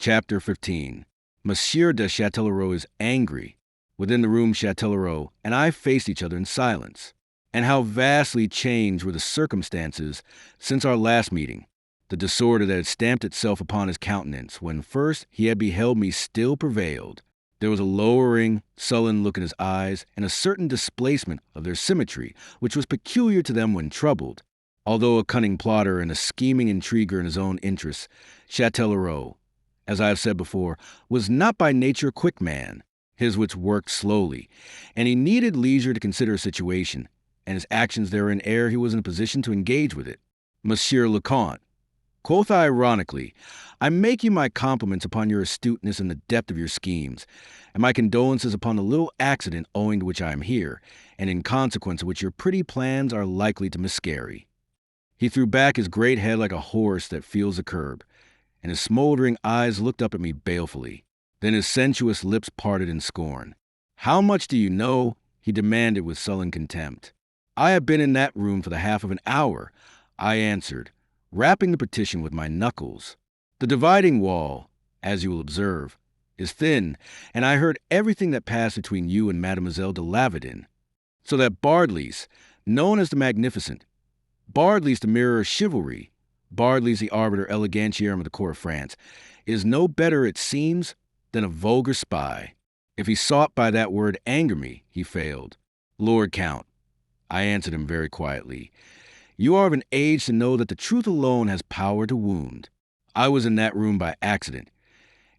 Chapter 15. Monsieur de Châtellerault is angry. Within the room, Châtellerault and I faced each other in silence. And how vastly changed were the circumstances since our last meeting. The disorder that had stamped itself upon his countenance when first he had beheld me still prevailed. There was a lowering, sullen look in his eyes, and a certain displacement of their symmetry, which was peculiar to them when troubled. Although a cunning plotter and a scheming intriguer in his own interests, Châtellerault, as I have said before, was not by nature a quick man. His wits worked slowly, and he needed leisure to consider a situation, and his actions therein ere he was in a position to engage with it. Monsieur le Comte, quoth I ironically, I make you my compliments upon your astuteness and the depth of your schemes, and my condolences upon the little accident owing to which I am here, and in consequence of which your pretty plans are likely to miscarry. He threw back his great head like a horse that feels the curb, and his smoldering eyes looked up at me balefully. Then his sensuous lips parted in scorn. How much do you know? He demanded with sullen contempt. I have been in that room for the half of an hour, I answered, rapping the partition with my knuckles. The dividing wall, as you will observe, is thin, and I heard everything that passed between you and Mademoiselle de Lavedin. So that Bardelys, known as the Magnificent, Bardelys the mirror of chivalry, Bardelys the arbiter elegantiarum of the court of France, is no better, it seems, than a vulgar spy. If he sought by that word anger me, he failed. Lord Count, I answered him very quietly, you are of an age to know that the truth alone has power to wound. I was in that room by accident,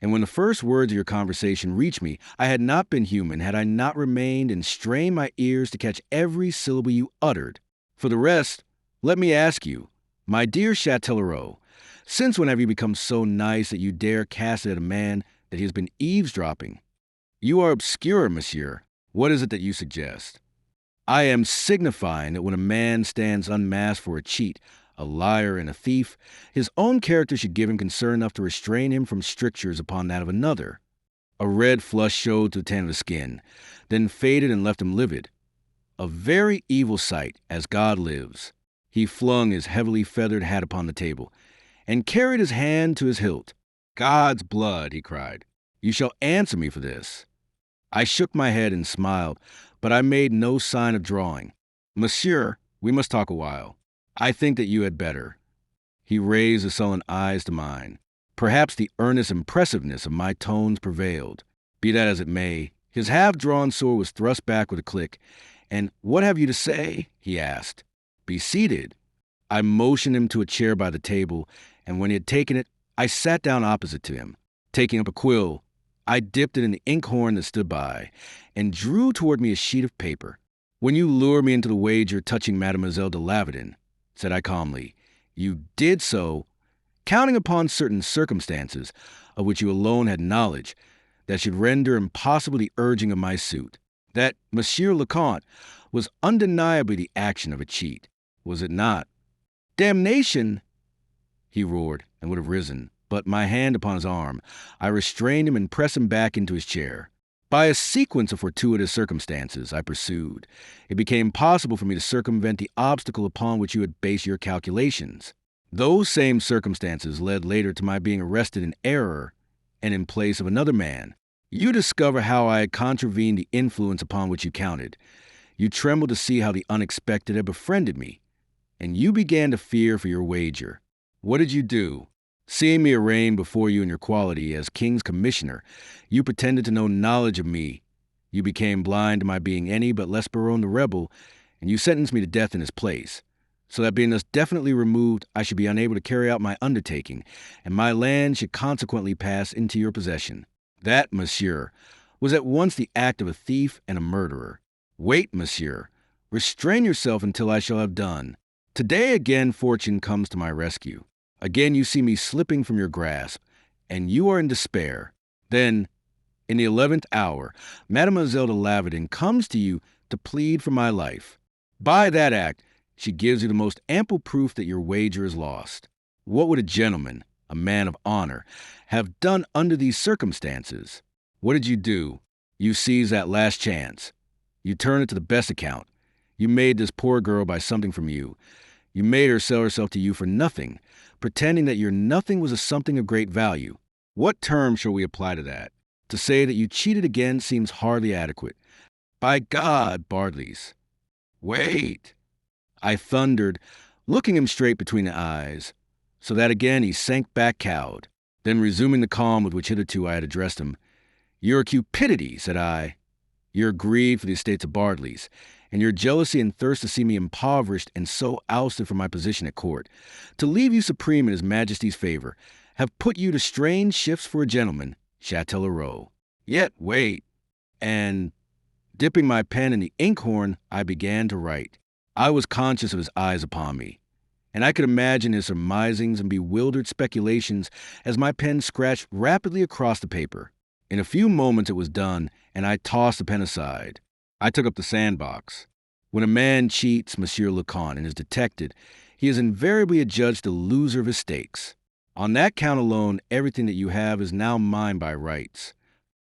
and when the first words of your conversation reached me, I had not been human had I not remained and strained my ears to catch every syllable you uttered. For the rest, let me ask you, my dear Châtellerault, since when have you become so nice that you dare cast it at a man that he has been eavesdropping? You are obscure, monsieur. What is it that you suggest? I am signifying that when a man stands unmasked for a cheat, a liar, and a thief, his own character should give him concern enough to restrain him from strictures upon that of another. A red flush showed to the tan of his skin, then faded and left him livid. A very evil sight, as God lives. He flung his heavily feathered hat upon the table, and carried his hand to his hilt. God's blood, he cried. You shall answer me for this. I shook my head and smiled, but I made no sign of drawing. Monsieur, we must talk a while. I think that you had better. He raised his sullen eyes to mine. Perhaps the earnest impressiveness of my tones prevailed. Be that as it may, his half-drawn sword was thrust back with a click, and what have you to say? He asked. Be seated. I motioned him to a chair by the table, and when he had taken it, I sat down opposite to him. Taking up a quill, I dipped it in the inkhorn that stood by, and drew toward me a sheet of paper. When you lured me into the wager touching Mademoiselle de Lavedin, said I calmly, you did so, counting upon certain circumstances, of which you alone had knowledge, that should render impossible the urging of my suit. That, Monsieur le Comte, was undeniably the action of a cheat, was it not? Damnation! He roared, and would have risen, but my hand upon his arm, I restrained him and pressed him back into his chair. By a sequence of fortuitous circumstances, I pursued, it became possible for me to circumvent the obstacle upon which you had based your calculations. Those same circumstances led later to my being arrested in error and in place of another man. You discover how I had contravened the influence upon which you counted. You trembled to see how the unexpected had befriended me, and you began to fear for your wager. What did you do? Seeing me arraigned before you in your quality as King's Commissioner, you pretended to no knowledge of me. You became blind to my being any but Lesperon the rebel, and you sentenced me to death in his place, so that being thus definitely removed, I should be unable to carry out my undertaking, and my land should consequently pass into your possession. That, monsieur, was at once the act of a thief and a murderer. Wait, monsieur. Restrain yourself until I shall have done. Today again fortune comes to my rescue. Again you see me slipping from your grasp, and you are in despair. Then, in the 11th hour, Mademoiselle de Lavedin comes to you to plead for my life. By that act, she gives you the most ample proof that your wager is lost. What would a gentleman, a man of honor, have done under these circumstances? What did you do? You seized that last chance. You turned it to the best account. You made this poor girl buy something from you. You made her sell herself to you for nothing, pretending that your nothing was a something of great value. What term shall we apply to that? To say that you cheated again seems hardly adequate. By God, Bardelys. Wait, I thundered, looking him straight between the eyes, so that again he sank back cowed. Then resuming the calm with which hitherto I had addressed him, "Your cupidity," said I, "your greed for the estates of Bardelys, and your jealousy and thirst to see me impoverished and so ousted from my position at court, to leave you supreme in His Majesty's favor, have put you to strange shifts for a gentleman, Châtellerault. Yet wait," and dipping my pen in the inkhorn, I began to write. I was conscious of his eyes upon me, and I could imagine his surmisings and bewildered speculations as my pen scratched rapidly across the paper. In a few moments it was done, and I tossed the pen aside. I took up the sandbox. When a man cheats, Monsieur le Comte, and is detected, he is invariably adjudged the loser of his stakes. On that count alone, everything that you have is now mine by rights.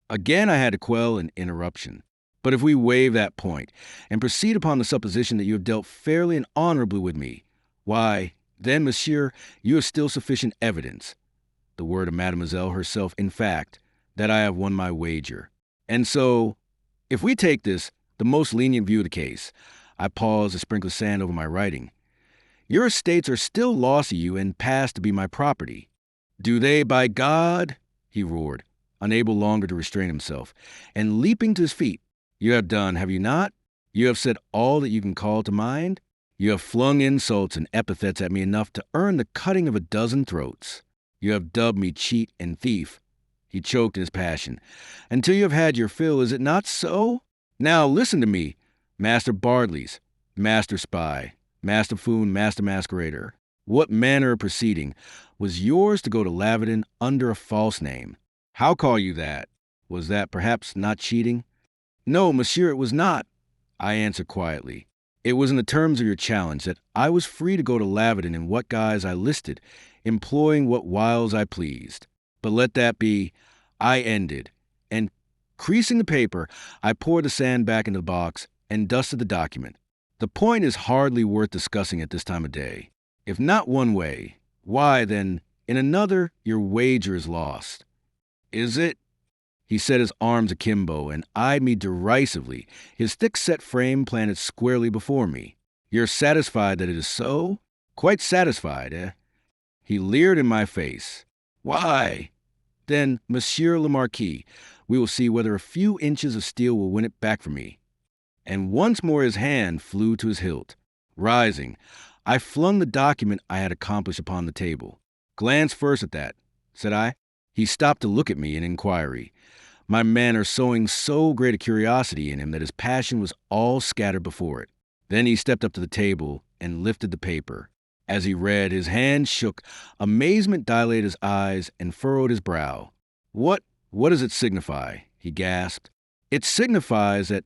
Again I had to quell an interruption. But if we waive that point, and proceed upon the supposition that you have dealt fairly and honorably with me, why, then, monsieur, you have still sufficient evidence, the word of mademoiselle herself, in fact, that I have won my wager. And so, if we take this, the most lenient view of the case, I paused to sprinkle sand over my writing, your estates are still lost to you and passed to be my property. Do they, by God? He roared, unable longer to restrain himself, and leaping to his feet. You have done, have you not? You have said all that you can call to mind? You have flung insults and epithets at me enough to earn the cutting of a dozen throats. You have dubbed me cheat and thief. He choked in his passion. Until you have had your fill, is it not so? Now listen to me, Master Bardelys, Master Spy, Master Foon, Master Masquerader. What manner of proceeding was yours to go to Lavedon under a false name? How call you that? Was that perhaps not cheating? No, monsieur, it was not, I answered quietly. It was in the terms of your challenge that I was free to go to Lavedon in what guise I listed, employing what wiles I pleased. But let that be, I ended, and, creasing the paper, I poured the sand back into the box and dusted the document. The point is hardly worth discussing at this time of day. If not one way, why, then, in another, your wager is lost. Is it? He set his arms akimbo and eyed me derisively, his thick-set frame planted squarely before me. You're satisfied that it is so? Quite satisfied, eh? He leered in my face. Why? Then, Monsieur le Marquis, we will see whether a few inches of steel will win it back for me. And once more his hand flew to his hilt. Rising, I flung the document I had accomplished upon the table. Glance first at that, said I. He stopped to look at me in inquiry, my manner sowing so great a curiosity in him that his passion was all scattered before it. Then he stepped up to the table and lifted the paper. As he read, his hand shook, amazement dilated his eyes and furrowed his brow. What does it signify? He gasped. It signifies that,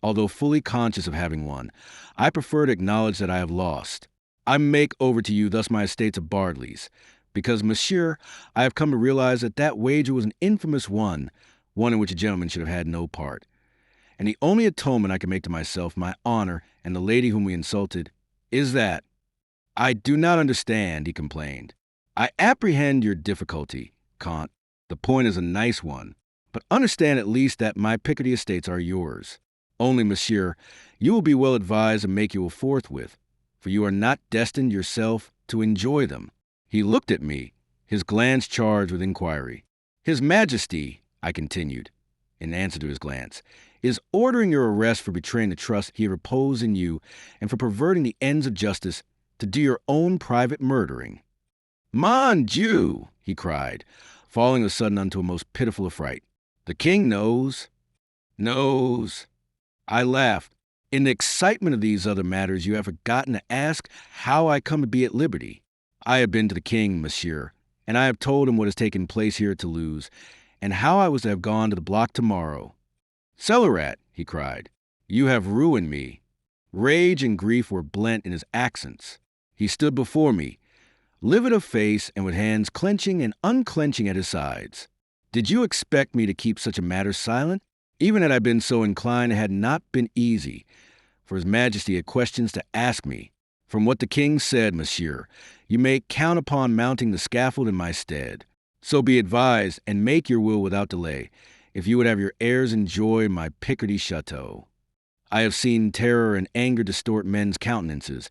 although fully conscious of having won, I prefer to acknowledge that I have lost. I make over to you thus my estates of Bardelys, because, monsieur, I have come to realize that wager was an infamous one in which a gentleman should have had no part. And the only atonement I can make to myself, my honor, and the lady whom we insulted, is that. I do not understand, he complained. I apprehend your difficulty, Comte. The point is a nice one. But understand at least that my Picardy estates are yours. Only, monsieur, you will be well advised to make you a forthwith, for you are not destined yourself to enjoy them. He looked at me, his glance charged with inquiry. His Majesty, I continued, in answer to his glance, is ordering your arrest for betraying the trust he reposed in you and for perverting the ends of justice to do your own private murdering. Mon Dieu, he cried, falling of a sudden unto a most pitiful affright. The king knows. I laughed. In the excitement of these other matters, you have forgotten to ask how I come to be at liberty. I have been to the king, monsieur, and I have told him what has taken place here at Toulouse, and how I was to have gone to the block tomorrow. Cellarat, he cried, you have ruined me. Rage and grief were blent in his accents. He stood before me, livid of face and with hands clenching and unclenching at his sides. Did you expect me to keep such a matter silent? Even had I been so inclined, it had not been easy, for His Majesty had questions to ask me. From what the king said, monsieur, you may count upon mounting the scaffold in my stead. So be advised, and make your will without delay, if you would have your heirs enjoy my Picardy chateau. I have seen terror and anger distort men's countenances,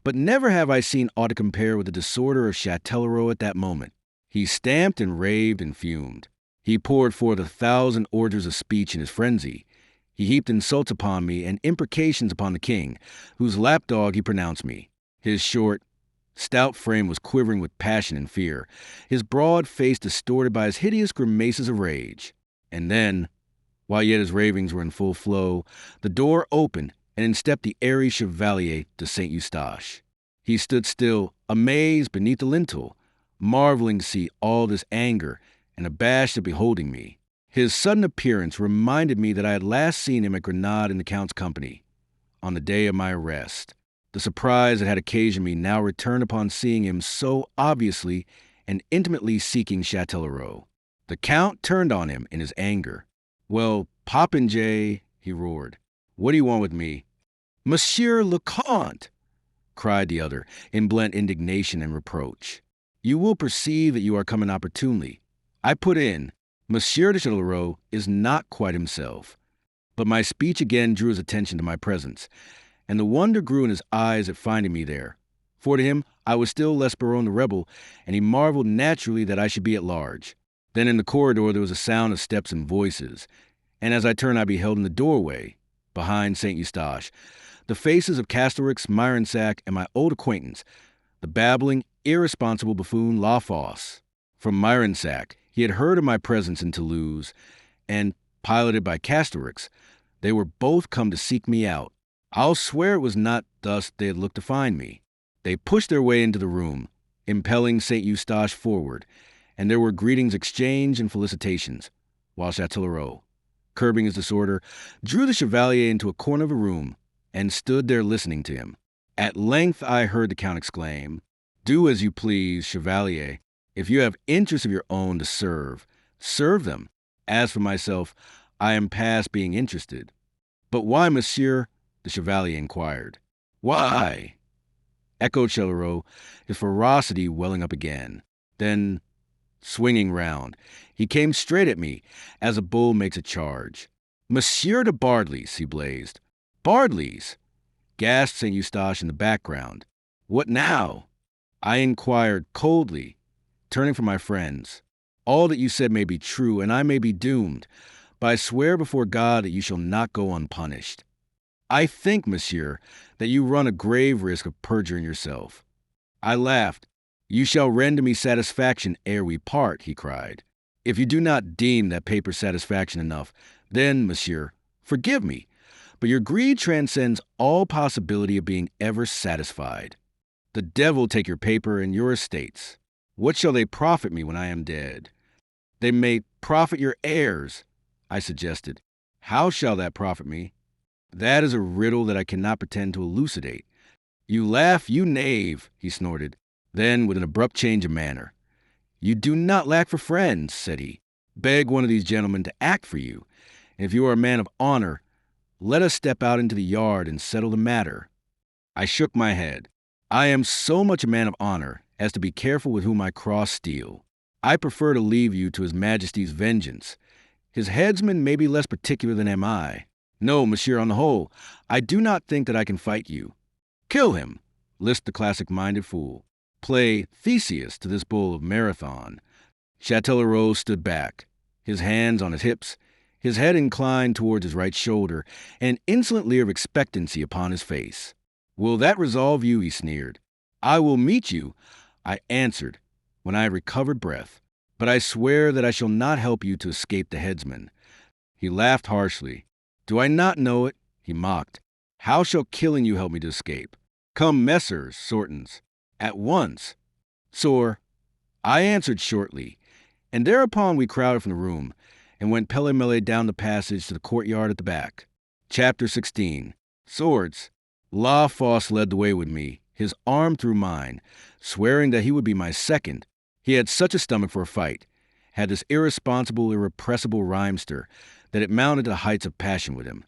but never have I seen aught to compare with the disorder of Châtellerault at that moment. He stamped and raved and fumed. He poured forth 1,000 orders of speech in his frenzy. He heaped insults upon me and imprecations upon the king, whose lapdog he pronounced me. His short, stout frame was quivering with passion and fear, his broad face distorted by his hideous grimaces of rage. And then, while yet his ravings were in full flow, the door opened, and in stepped the airy Chevalier de Saint Eustache. He stood still, amazed beneath the lintel, marveling to see all this anger, and abashed at beholding me. His sudden appearance reminded me that I had last seen him at Grenade in the Count's company, on the day of my arrest. The surprise that had occasioned me now returned upon seeing him so obviously and intimately seeking Châtellerault. The Count turned on him in his anger. "Well, popinjay," he roared. "What do you want with me?" "Monsieur le Comte!" cried the other, in blent indignation and reproach. "You will perceive that you are coming opportunely." I put in, "Monsieur de Châtellerault is not quite himself." But my speech again drew his attention to my presence, and the wonder grew in his eyes at finding me there. For to him I was still Lesperon the rebel, and he marveled naturally that I should be at large. Then in the corridor there was a sound of steps and voices, and as I turned I beheld in the doorway, behind Saint Eustache, the faces of Castelrix, Myronsac, and my old acquaintance, the babbling, irresponsible buffoon La Fosse. From Myronsac, he had heard of my presence in Toulouse, and, piloted by Castelrix, they were both come to seek me out. I'll swear it was not thus they had looked to find me. They pushed their way into the room, impelling Saint Eustache forward, and there were greetings exchanged and felicitations, while Châtellerault, curbing his disorder, drew the Chevalier into a corner of a room, and stood there listening to him. At length I heard the Count exclaim, "Do as you please, Chevalier. If you have interests of your own to serve, serve them. As for myself, I am past being interested." "But why, monsieur?" the Chevalier inquired. "Why?" echoed Châtellerault, his ferocity welling up again. Then, swinging round, he came straight at me, as a bull makes a charge. "Monsieur de Bardelys," he blazed. "Bardelys!" gasped Saint Eustache in the background. "What now?" I inquired coldly, turning from my friends. "All that you said may be true, and I may be doomed, but I swear before God that you shall not go unpunished. I think, monsieur, that you run a grave risk of perjuring yourself." I laughed. "You shall render me satisfaction ere we part," he cried. "If you do not deem that paper satisfaction enough, then, monsieur, forgive me, but your greed transcends all possibility of being ever satisfied. The devil take your paper and your estates. What shall they profit me when I am dead?" "They may profit your heirs," I suggested. "How shall that profit me?" "That is a riddle that I cannot pretend to elucidate." "You laugh, you knave," he snorted. Then, with an abrupt change of manner, "You do not lack for friends," said he. "Beg one of these gentlemen to act for you, and if you are a man of honor, let us step out into the yard and settle the matter." I shook my head. "I am so much a man of honor as to be careful with whom I cross steel. I prefer to leave you to His Majesty's vengeance. His headsman may be less particular than am I. No, monsieur, on the whole, I do not think that I can fight you." "Kill him," lisped the classic-minded fool. "Play Theseus to this bull of Marathon." Châtellerault stood back, his hands on his hips, his head inclined towards his right shoulder, an insolent leer of expectancy upon his face. "Will that resolve you?" he sneered. "I will meet you," I answered, when I had recovered breath. "But I swear that I shall not help you to escape the headsman." He laughed harshly. "Do I not know it?" he mocked. "How shall killing you help me to escape? Come, Messrs. Sortons, at once." "Sir," I answered shortly, and thereupon we crowded from the room and went pell-mell down the passage to the courtyard at the back. Chapter 16. Swords. La Fosse led the way with me, his arm through mine, swearing that he would be my second. He had such a stomach for a fight, had this irresponsible, irrepressible rhymester, that it mounted to the heights of passion with him.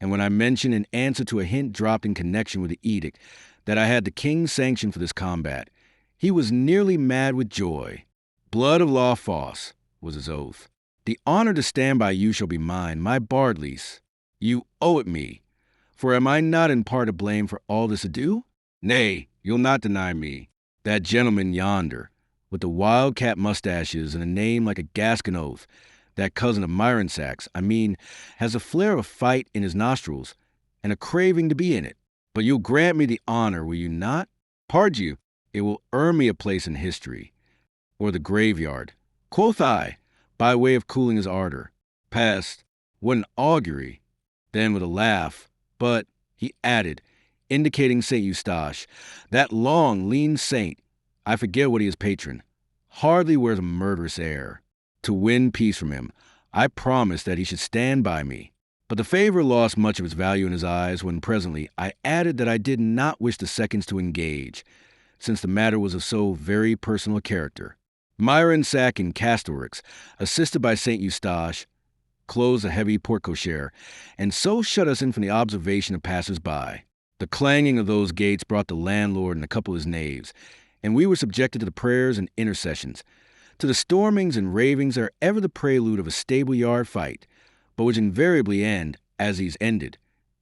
And when I mentioned, in answer to a hint dropped in connection with the edict, that I had the king's sanction for this combat, he was nearly mad with joy. Blood of law fausse, was his oath. The honor to stand by you shall be mine, my Bardelys. You owe it me. For am I not in part to blame for all this ado? Nay, you'll not deny me. That gentleman yonder, with the wildcat mustaches and a name like a Gascon oath, that cousin of Myronsax, has a flare of fight in his nostrils and a craving to be in it. But you'll grant me the honor, will you not? Pardon you, it will earn me a place in history, or the graveyard, quoth I, by way of cooling his ardor. Past, what an augury. Then with a laugh, but, he added, indicating St. Eustache, that long, lean saint, I forget what he is patron, hardly wears a murderous air. To win peace from him, I promised that he should stand by me. But the favor lost much of its value in his eyes when presently I added that I did not wish the seconds to engage, since the matter was of so very personal a character. Myronsax and Castorix, assisted by St. Eustache, closed a heavy porte-cochere, and so shut us in from the observation of passers-by. The clanging of those gates brought the landlord and a couple of his knaves, and we were subjected to the prayers and intercessions, to the stormings and ravings that are ever the prelude of a stable-yard fight, but which invariably end, as these ended,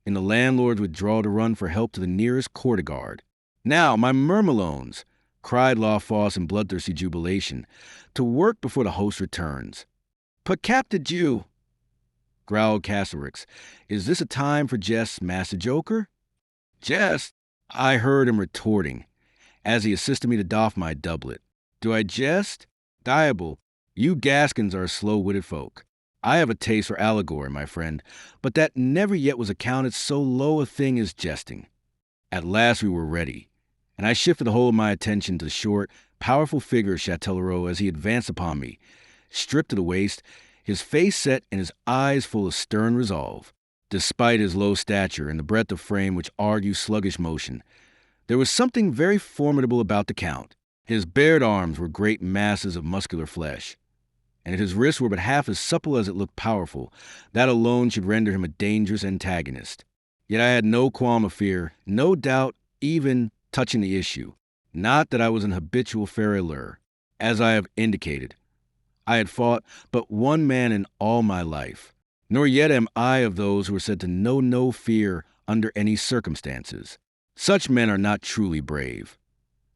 in the landlord's withdrawal to run for help to the nearest court-guard. Now, my murmelones, cried La Fosse in bloodthirsty jubilation, to work before the host returns. But Captain Jew, growled Castorix, is this a time for jests, Master Joker? Jest? I heard him retorting, as he assisted me to doff my doublet. Do I jest? Diable, you Gascons are slow-witted folk. I have a taste for allegory, my friend, but that never yet was accounted so low a thing as jesting. At last we were ready, and I shifted the whole of my attention to the short, powerful figure of Châtellerault as he advanced upon me, stripped to the waist, his face set and his eyes full of stern resolve. Despite his low stature and the breadth of frame which argued sluggish motion, there was something very formidable about the Count. His bared arms were great masses of muscular flesh, and if his wrists were but half as supple as it looked powerful, that alone should render him a dangerous antagonist. Yet I had no qualm of fear, no doubt even touching the issue. Not that I was an habitual ferrailleur. As I have indicated, I had fought but one man in all my life, nor yet am I of those who are said to know no fear under any circumstances. Such men are not truly brave.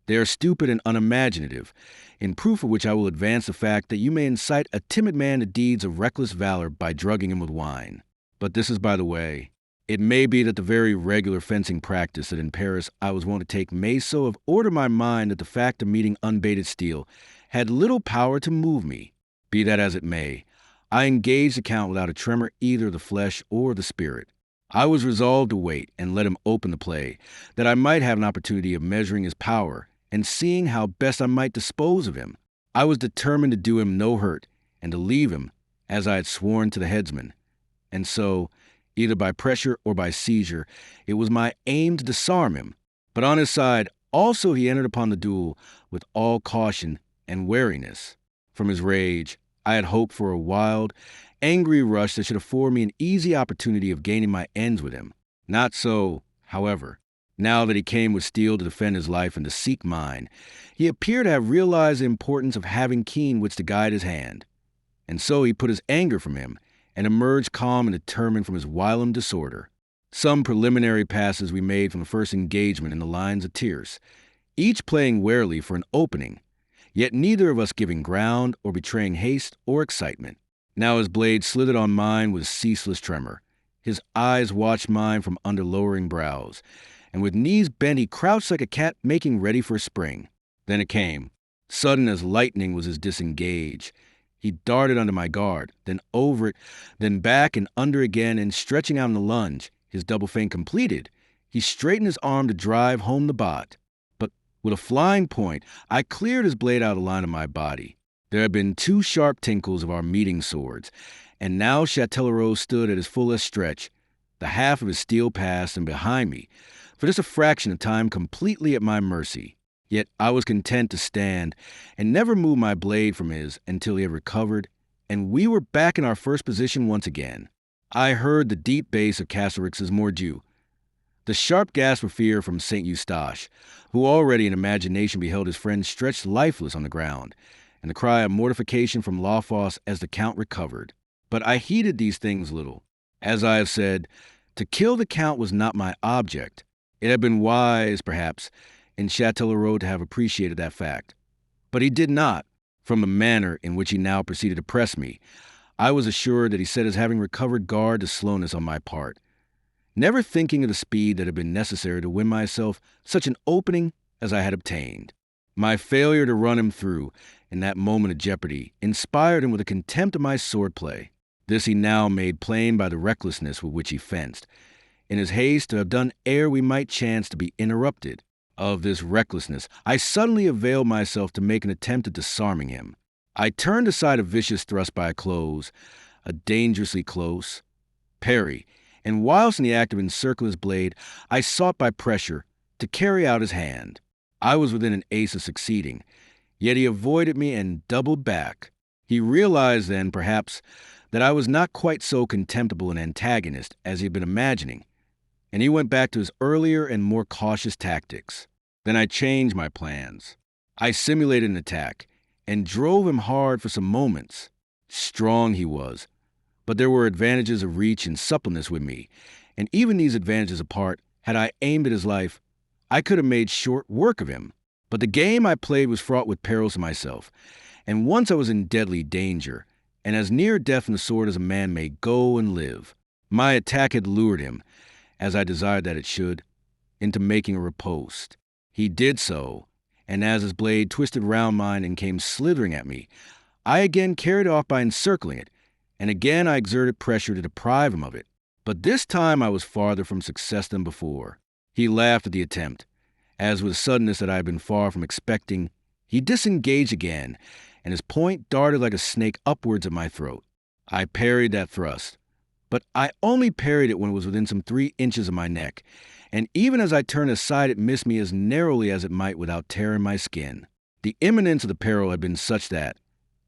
They are stupid and unimaginative, in proof of which I will advance the fact that you may incite a timid man to deeds of reckless valor by drugging him with wine. But this is by the way. It may be that the very regular fencing practice that in Paris I was wont to take may so have ordered my mind that the fact of meeting unbaited steel had little power to move me. Be that as it may, I engaged the Count without a tremor either of the flesh or the spirit. I was resolved to wait and let him open the play, that I might have an opportunity of measuring his power and seeing how best I might dispose of him. I was determined to do him no hurt and to leave him, as I had sworn to the headsman. And so, either by pressure or by seizure, it was my aim to disarm him. But on his side, also he entered upon the duel with all caution and wariness. From his rage, I had hoped for a wild, angry rush that should afford me an easy opportunity of gaining my ends with him. Not so, however. Now that he came with steel to defend his life and to seek mine, he appeared to have realized the importance of having keen wits to guide his hand. And so he put his anger from him and emerged calm and determined from his whilom disorder. Some preliminary passes we made from the first engagement in the lines of tierce, each playing warily for an opening, yet neither of us giving ground or betraying haste or excitement. Now his blade slithered on mine with ceaseless tremor. His eyes watched mine from under lowering brows, and with knees bent he crouched like a cat making ready for a spring. Then it came. Sudden as lightning was his disengage. He darted under my guard, then over it, then back and under again, and stretching out in a lunge, his double feint completed, he straightened his arm to drive home the bot. But with a flying point, I cleared his blade out of the line of my body. There had been two sharp tinkles of our meeting swords, and now Châtellerault stood at his fullest stretch, the half of his steel past, and behind me, for just a fraction of time completely at my mercy. Yet I was content to stand and never move my blade from his until he had recovered, and we were back in our first position once again. I heard the deep bass of Castorix's Mordieu, the sharp gasp of fear from St. Eustache, who already in imagination beheld his friend stretched lifeless on the ground, and the cry of mortification from Lawfos as the Count recovered. But I heeded these things little. As I have said, to kill the Count was not my object. It had been wise, perhaps, in Châtellerault to have appreciated that fact. But he did not. From the manner in which he now proceeded to press me, I was assured that he said as having recovered guard to slowness on my part, never thinking of the speed that had been necessary to win myself such an opening as I had obtained. My failure to run him through in that moment of jeopardy inspired him with a contempt of my swordplay. This he now made plain by the recklessness with which he fenced, in his haste to have done ere we might chance to be interrupted. Of this recklessness, I suddenly availed myself to make an attempt at disarming him. I turned aside a vicious thrust by a close, a dangerously close parry, and whilst in the act of encircling his blade, I sought by pressure to carry out his hand. I was within an ace of succeeding, yet he avoided me and doubled back. He realized then, perhaps, that I was not quite so contemptible an antagonist as he had been imagining, and he went back to his earlier and more cautious tactics. Then I changed my plans. I simulated an attack and drove him hard for some moments. Strong he was, but there were advantages of reach and suppleness with me, and even these advantages apart, had I aimed at his life, I could have made short work of him. But the game I played was fraught with perils to myself, and once I was in deadly danger, and as near death in the sword as a man may go and live. My attack had lured him, as I desired that it should, into making a riposte. He did so, and as his blade twisted round mine and came slithering at me, I again carried it off by encircling it, and again I exerted pressure to deprive him of it. But this time I was farther from success than before. He laughed at the attempt, as with a suddenness that I had been far from expecting, he disengaged again, and his point darted like a snake upwards at my throat. I parried that thrust, but I only parried it when it was within some 3 inches of my neck, and even as I turned aside it missed me as narrowly as it might without tearing my skin. The imminence of the peril had been such that,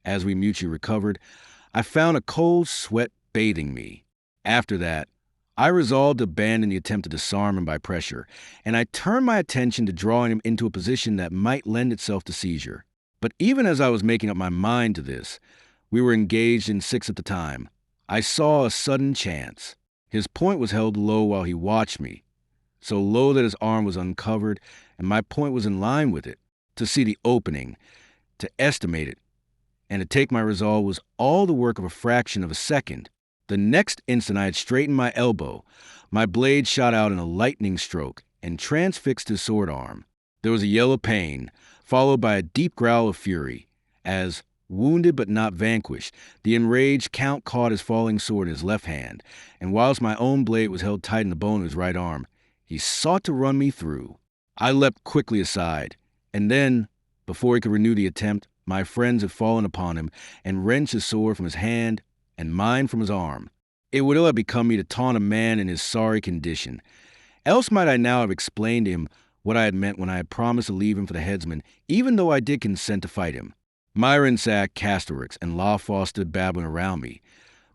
as we mutually recovered, I found a cold sweat bathing me. After that, I resolved to abandon the attempt to disarm him by pressure, and I turned my attention to drawing him into a position that might lend itself to seizure. But even as I was making up my mind to this, we were engaged in 6 at the time, I saw a sudden chance. His point was held low while he watched me, so low that his arm was uncovered and my point was in line with it. To see the opening, to estimate it, and to take my resolve was all the work of a fraction of a second. The next instant I had straightened my elbow. My blade shot out in a lightning stroke and transfixed his sword arm. There was a yell of pain, followed by a deep growl of fury, as, wounded but not vanquished, the enraged Count caught his falling sword in his left hand, and whilst my own blade was held tight in the bone of his right arm, he sought to run me through. I leapt quickly aside, and then, before he could renew the attempt, my friends had fallen upon him and wrenched his sword from his hand and mine from his arm. It would ill have become me to taunt a man in his sorry condition. Else might I now have explained to him what I had meant when I had promised to leave him for the headsman, even though I did consent to fight him. Myronsac, Castorix, and Lawfos stood babbling around me,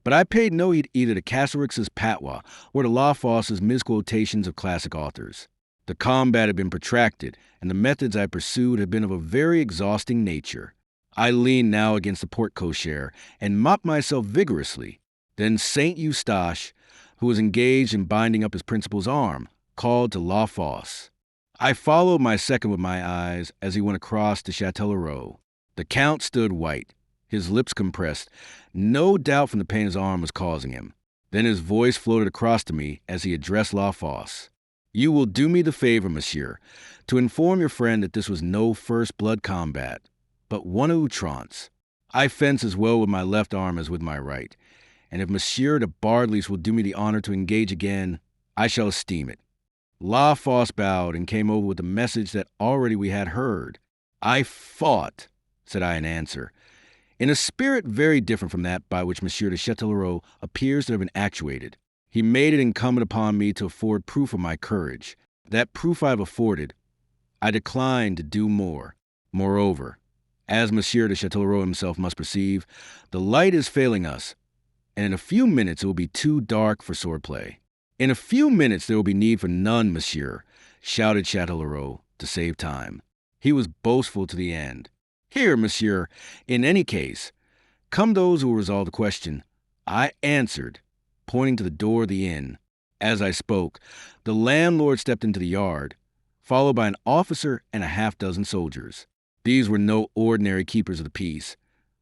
but I paid no heed either to Castorix's patois or to Lawfos's misquotations of classic authors. The combat had been protracted, and the methods I pursued had been of a very exhausting nature. I leaned now against the porte-cochere and mopped myself vigorously. Then Saint Eustache, who was engaged in binding up his principal's arm, called to Lawfos. I followed my second with my eyes as he went across to Châtellerault. The Count stood white, his lips compressed, no doubt from the pain his arm was causing him. Then his voice floated across to me as he addressed Lawfos. "You will do me the favor, monsieur, to inform your friend that this was no first-blood combat, but one of outrance. I fence as well with my left arm as with my right, and if Monsieur de Bardelys will do me the honor to engage again, I shall esteem it." Lawfos bowed and came over with the message that already we had heard. "I fought," said I in answer, "in a spirit very different from that by which Monsieur de Châtellerault appears to have been actuated. He made it incumbent upon me to afford proof of my courage. That proof I have afforded. I decline to do more. Moreover, as Monsieur de Châtellerault himself must perceive, the light is failing us, and in a few minutes it will be too dark for swordplay." "In a few minutes there will be need for none, monsieur," shouted Châtellerault, to save time. He was boastful to the end. Here, monsieur, in any case, come those who will resolve the question. I answered, pointing to the door of the inn. As I spoke, the landlord stepped into the yard, followed by an officer and a half-dozen soldiers. These were no ordinary keepers of the peace,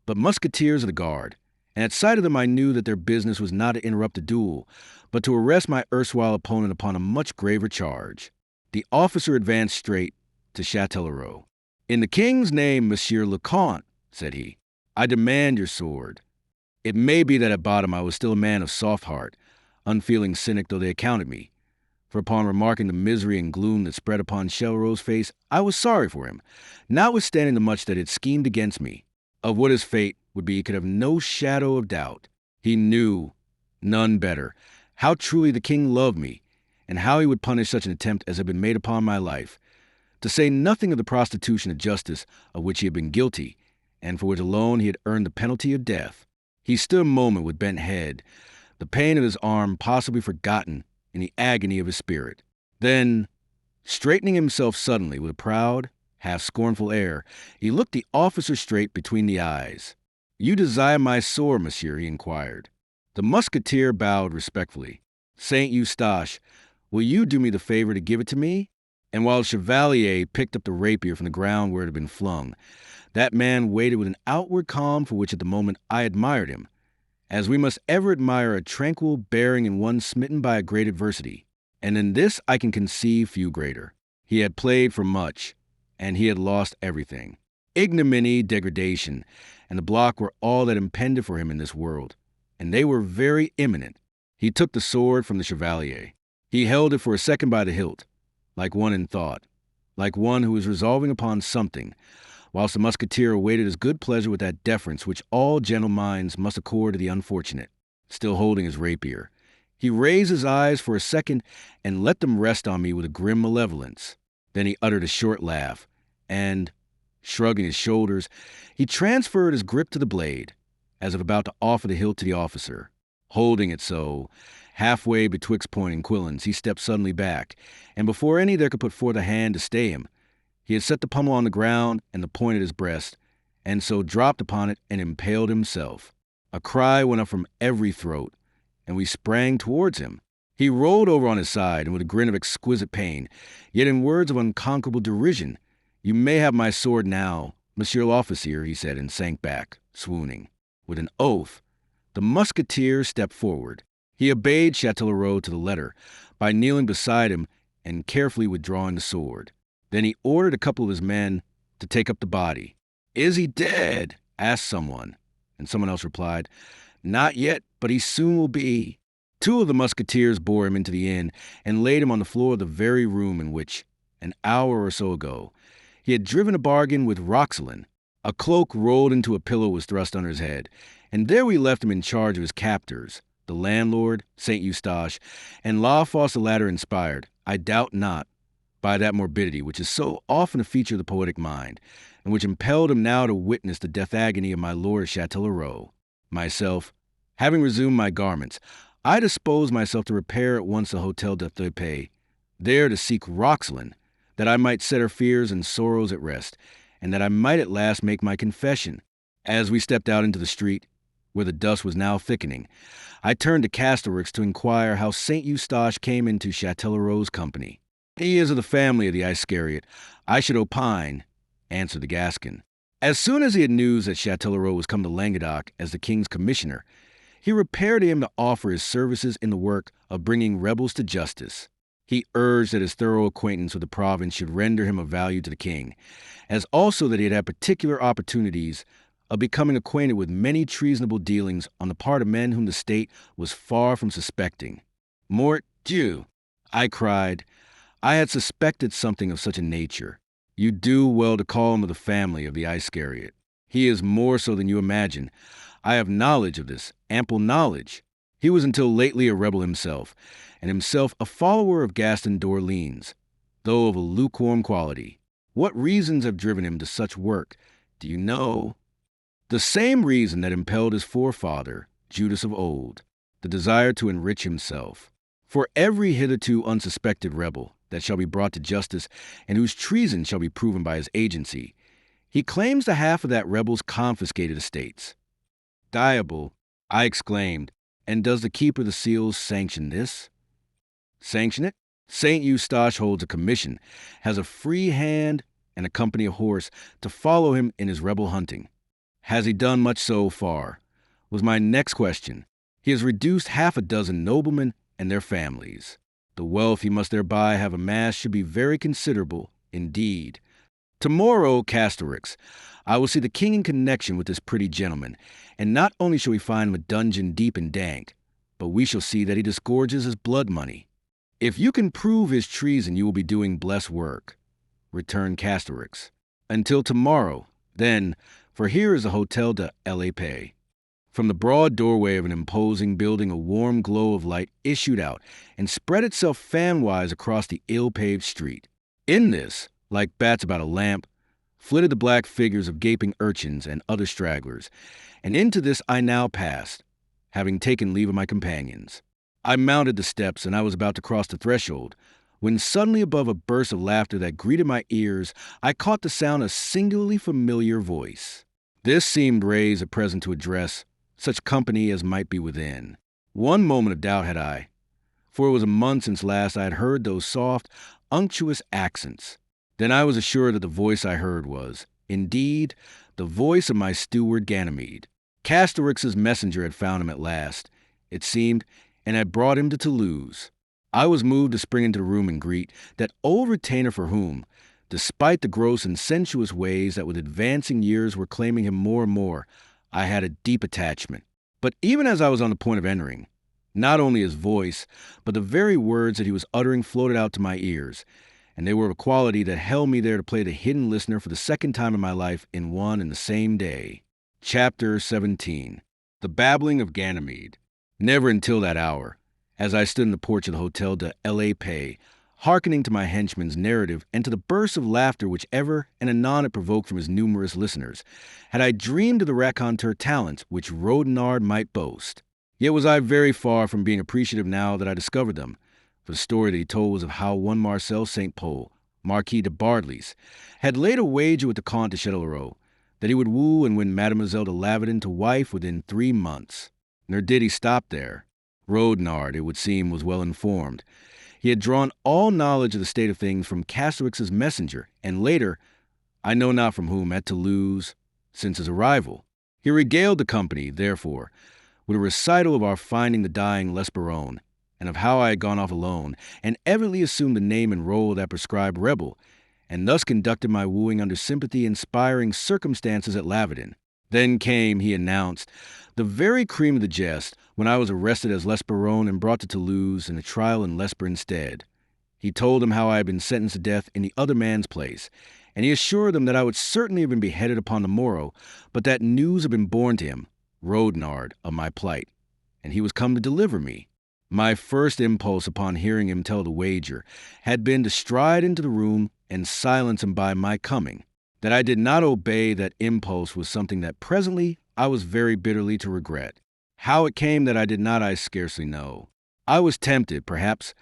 but musketeers of the guard, and at sight of them I knew that their business was not to interrupt the duel, but to arrest my erstwhile opponent upon a much graver charge. The officer advanced straight to Châtellerault. "In the king's name, Monsieur le Comte," said he, "I demand your sword." It may be that at bottom I was still a man of soft heart, unfeeling cynic though they accounted me, for upon remarking the misery and gloom that spread upon Châtellerault's face, I was sorry for him, notwithstanding the much that had schemed against me. Of what his fate would be he could have no shadow of doubt. He knew, none better, how truly the king loved me, and how he would punish such an attempt as had been made upon my life, to say nothing of the prostitution of justice of which he had been guilty, and for which alone he had earned the penalty of death. He stood a moment with bent head, the pain of his arm possibly forgotten in the agony of his spirit. Then, straightening himself suddenly with a proud, half-scornful air, he looked the officer straight between the eyes. "You desire my sword, monsieur?" he inquired. The musketeer bowed respectfully. "Saint Eustache, will you do me the favor to give it to me?" And while the Chevalier picked up the rapier from the ground where it had been flung, that man waited with an outward calm for which at the moment I admired him, as we must ever admire a tranquil bearing in one smitten by a great adversity. And in this I can conceive few greater. He had played for much, and he had lost everything. Ignominy, degradation, and the block were all that impended for him in this world, and they were very imminent. He took the sword from the Chevalier. He held it for a second by the hilt, like one in thought, like one who was resolving upon something, whilst the musketeer awaited his good pleasure with that deference which all gentle minds must accord to the unfortunate. Still holding his rapier, he raised his eyes for a second and let them rest on me with a grim malevolence. Then he uttered a short laugh, and, shrugging his shoulders, he transferred his grip to the blade, as if about to offer the hilt to the officer. Holding it so, halfway betwixt point and quillins, he stepped suddenly back, and before any there could put forth a hand to stay him, he had set the pommel on the ground and the point at his breast, and so dropped upon it and impaled himself. A cry went up from every throat, and we sprang towards him. He rolled over on his side, and with a grin of exquisite pain, yet in words of unconquerable derision, "You may have my sword now, monsieur l'officier," he said, and sank back, swooning. With an oath, the musketeer stepped forward. He obeyed Châtellerault to the letter, by kneeling beside him and carefully withdrawing the sword. Then he ordered a couple of his men to take up the body. "Is he dead?" asked someone, and someone else replied, "Not yet, but he soon will be." Two of the musketeers bore him into the inn and laid him on the floor of the very room in which, an hour or so ago, he had driven a bargain with Roxelane. A cloak rolled into a pillow was thrust under his head, and there we left him in charge of his captors, the landlord, Saint Eustache, and La Fosse the latter inspired, I doubt not, by that morbidity which is so often a feature of the poetic mind, and which impelled him now to witness the death agony of my lord Châtellerault. Myself, having resumed my garments, I disposed myself to repair at once to the Hôtel de Paix, there to seek Roxelane, that I might set her fears and sorrows at rest, and that I might at last make my confession. As we stepped out into the street, where the dusk was now thickening, I turned to Castelarix to inquire how Saint Eustache came into Châtellerault's company. "He is of the family of the Iscariot, I should opine," answered the Gascon. As soon as he had news that Châtellerault was come to Languedoc as the king's commissioner, he repaired to him to offer his services in the work of bringing rebels to justice. He urged that his thorough acquaintance with the province should render him of value to the king, as also that he had had particular opportunities of becoming acquainted with many treasonable dealings on the part of men whom the state was far from suspecting. "Mort Dieu!" I cried. I had suspected something of such a nature. You do well to call him of the family of the Iscariot. He is more so than you imagine. I have knowledge of this, ample knowledge. He was until lately a rebel himself, and himself a follower of Gaston d'Orléans, though of a lukewarm quality. What reasons have driven him to such work, do you know? The same reason that impelled his forefather, Judas of old, the desire to enrich himself. For every hitherto unsuspected rebel that shall be brought to justice, and whose treason shall be proven by his agency, He claims the half of that rebel's confiscated estates. Diable, I exclaimed, and does the keeper of the seals sanction this? Sanction it? Saint Eustache holds a commission, has a free hand and a company of horse to follow him in his rebel hunting. Has he done much so far? Was my next question. He has reduced half a dozen noblemen and their families. The wealth he must thereby have amassed should be very considerable indeed. Tomorrow, Castorix, I will see the king in connection with this pretty gentleman, and not only shall we find him a dungeon deep and dank, but we shall see that he disgorges his blood money. If you can prove his treason, you will be doing blessed work, returned Castorix. Until tomorrow, then, for here is the Hotel de la Paix. From the broad doorway of an imposing building, a warm glow of light issued out and spread itself fan-wise across the ill-paved street. In this, like bats about a lamp, flitted the black figures of gaping urchins and other stragglers, and into this I now passed, having taken leave of my companions. I mounted the steps, and I was about to cross the threshold, when suddenly above a burst of laughter that greeted my ears, I caught the sound of a singularly familiar voice. This seemed raised at present to address such company as might be within. One moment of doubt had I, for it was a month since last I had heard those soft, unctuous accents. Then I was assured that the voice I heard was, indeed, the voice of my steward Ganymede. Castorix's messenger had found him at last, it seemed, and had brought him to Toulouse. I was moved to spring into the room and greet that old retainer for whom, despite the gross and sensuous ways that with advancing years were claiming him more and more, I had a deep attachment. But even as I was on the point of entering, not only his voice, but the very words that he was uttering floated out to my ears, and they were of a quality that held me there to play the hidden listener for the second time in my life in one and the same day. Chapter 17. The Babbling of Ganymede. Never until that hour, as I stood in the porch of the Hotel de la Paix, hearkening to my henchman's narrative and to the bursts of laughter which ever and anon it provoked from his numerous listeners, had I dreamed of the raconteur talents which Rodinard might boast. Yet was I very far from being appreciative now that I discovered them, for the story that he told was of how one Marcel St. Pol, Marquis de Bardelys, had laid a wager with the Comte de Châtellerault that he would woo and win Mademoiselle de Lavedon to wife within 3 months. Nor did he stop there. Rodinard, it would seem, was well informed. He had drawn all knowledge of the state of things from Castorix's messenger, and later, I know not from whom, at Toulouse, since his arrival. He regaled the company, therefore, with a recital of our finding the dying Lesperon, and of how I had gone off alone, and evidently assumed the name and role of that prescribed rebel, and thus conducted my wooing under sympathy-inspiring circumstances at Lavedon. Then came, he announced, the very cream of the jest, when I was arrested as Lesperon and brought to Toulouse and a trial in Lesper instead. He told them how I had been sentenced to death in the other man's place, and he assured them that I would certainly have been beheaded upon the morrow, but that news had been borne to him, Rodinard, of my plight, and he was come to deliver me. My first impulse upon hearing him tell the wager had been to stride into the room and silence him by my coming. That I did not obey that impulse was something that presently I was very bitterly to regret. How it came that I did not, I scarcely know. I was tempted, perhaps,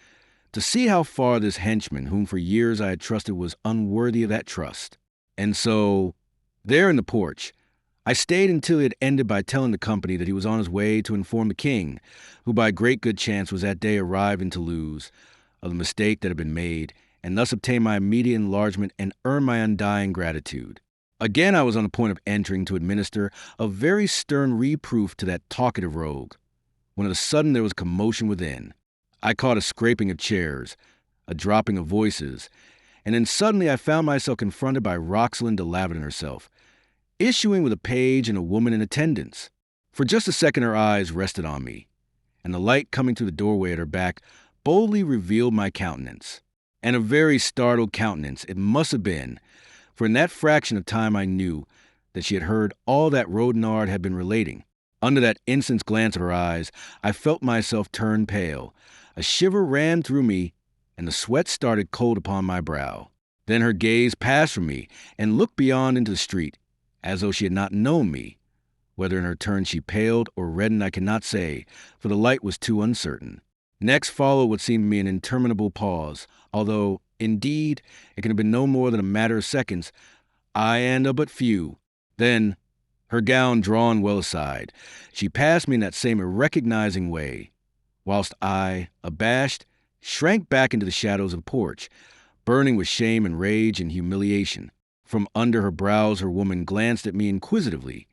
to see how far this henchman, whom for years I had trusted, was unworthy of that trust. And so, there in the porch, I stayed until he had ended by telling the company that he was on his way to inform the king, who by great good chance was that day arrived in Toulouse, of the mistake that had been made, and thus obtain my immediate enlargement and earn my undying gratitude. Again I was on the point of entering to administer a very stern reproof to that talkative rogue, when of a sudden there was commotion within. I caught a scraping of chairs, a dropping of voices, and then suddenly I found myself confronted by Roxelane de Lavedon herself, issuing with a page and a woman in attendance. For just a second her eyes rested on me, and the light coming through the doorway at her back boldly revealed my countenance. And a very startled countenance it must have been, for in that fraction of time I knew that she had heard all that Rodinard had been relating. Under that instant's glance of her eyes, I felt myself turn pale. A shiver ran through me, and the sweat started cold upon my brow. Then her gaze passed from me and looked beyond into the street, as though she had not known me. Whether in her turn she paled or reddened I cannot say, for the light was too uncertain. Next followed what seemed to me an interminable pause, although, indeed, it can have been no more than a matter of seconds. I and a but few. Then, her gown drawn well aside, she passed me in that same irrecognizing way, whilst I, abashed, shrank back into the shadows of the porch, burning with shame and rage and humiliation. From under her brows her woman glanced at me inquisitively.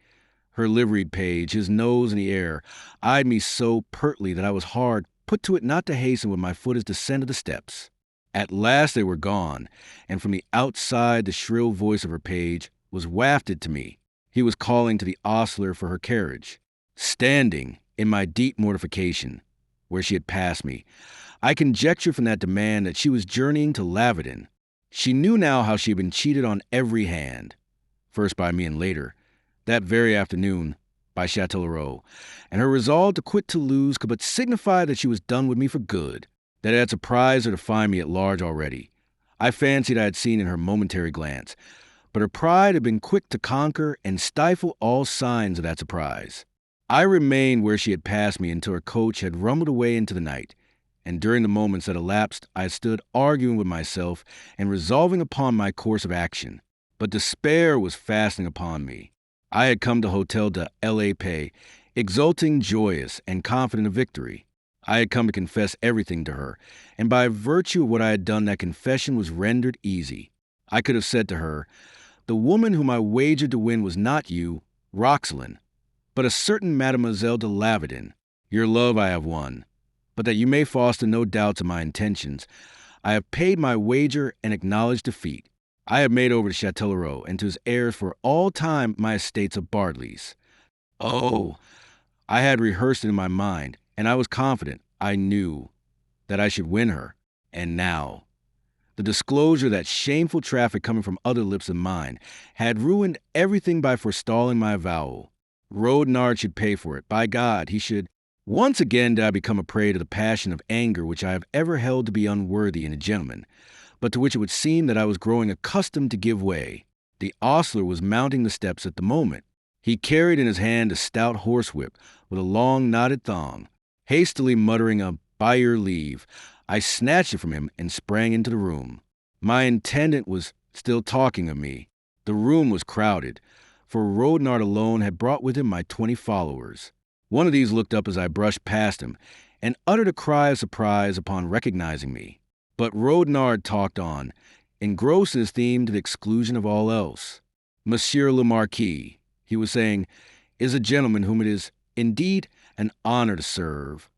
Her liveried page, his nose in the air, eyed me so pertly that I was hard put to it not to hasten with my foot as descended the steps. At last they were gone, and from the outside the shrill voice of her page was wafted to me. He was calling to the ostler for her carriage. Standing, in my deep mortification, where she had passed me, I conjectured from that demand that she was journeying to Laverton. She knew now how she had been cheated on every hand, first by me and later, that very afternoon, by Châtellerault, and her resolve to quit Toulouse could but signify that she was done with me for good, that it had surprised her to find me at large already. I fancied I had seen in her momentary glance, but her pride had been quick to conquer and stifle all signs of that surprise. I remained where she had passed me until her coach had rumbled away into the night, and during the moments that elapsed I stood arguing with myself and resolving upon my course of action. But despair was fastening upon me. I had come to Hotel de l'Épée, exulting, joyous, and confident of victory. I had come to confess everything to her, and by virtue of what I had done that confession was rendered easy. I could have said to her, "The woman whom I wagered to win was not you, Roxelane, but a certain Mademoiselle de Laverton. Your love I have won, but that you may foster no doubts of my intentions, I have paid my wager and acknowledged defeat. I have made over to Châtellerault and to his heirs for all time my estates of Bardelys." Oh, I had rehearsed it in my mind, and I was confident, I knew, that I should win her. And now, the disclosure of that shameful traffic coming from other lips than mine had ruined everything by forestalling my avowal. Rodnard should pay for it. By God, he should. Once again did I become a prey to the passion of anger which I have ever held to be unworthy in a gentleman, but to which it would seem that I was growing accustomed to give way. The ostler was mounting the steps at the moment. He carried in his hand a stout horsewhip with a long knotted thong. Hastily muttering a "by your leave," I snatched it from him and sprang into the room. My intendant was still talking of me. The room was crowded, for Rodnard alone had brought with him my 20 followers. One of these looked up as I brushed past him, and uttered a cry of surprise upon recognizing me. But Rodnard talked on, engrossed in his theme to the exclusion of all else. "Monsieur le Marquis," he was saying, "is a gentleman whom it is, indeed, an honor to serve."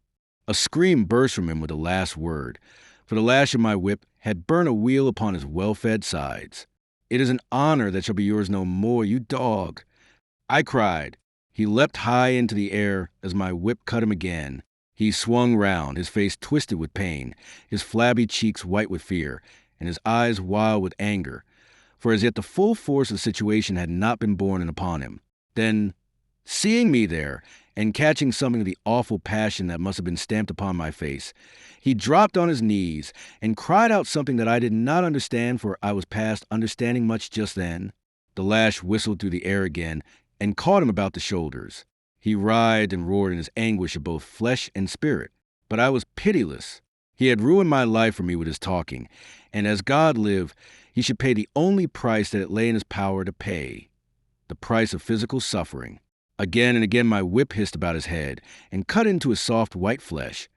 A scream burst from him with the last word, for the lash of my whip had burnt a wheal upon his well-fed sides. "It is an honor that shall be yours no more, you dog," I cried. He leapt high into the air as my whip cut him again. He swung round, his face twisted with pain, his flabby cheeks white with fear, and his eyes wild with anger, for as yet the full force of the situation had not been borne in upon him. Then, seeing me there, and catching something of the awful passion that must have been stamped upon my face, he dropped on his knees and cried out something that I did not understand, for I was past understanding much just then. The lash whistled through the air again and caught him about the shoulders. He writhed and roared in his anguish of both flesh and spirit, but I was pitiless. He had ruined my life for me with his talking, and as God lived, he should pay the only price that it lay in his power to pay, the price of physical suffering. Again and again my whip hissed about his head and cut into his soft white flesh.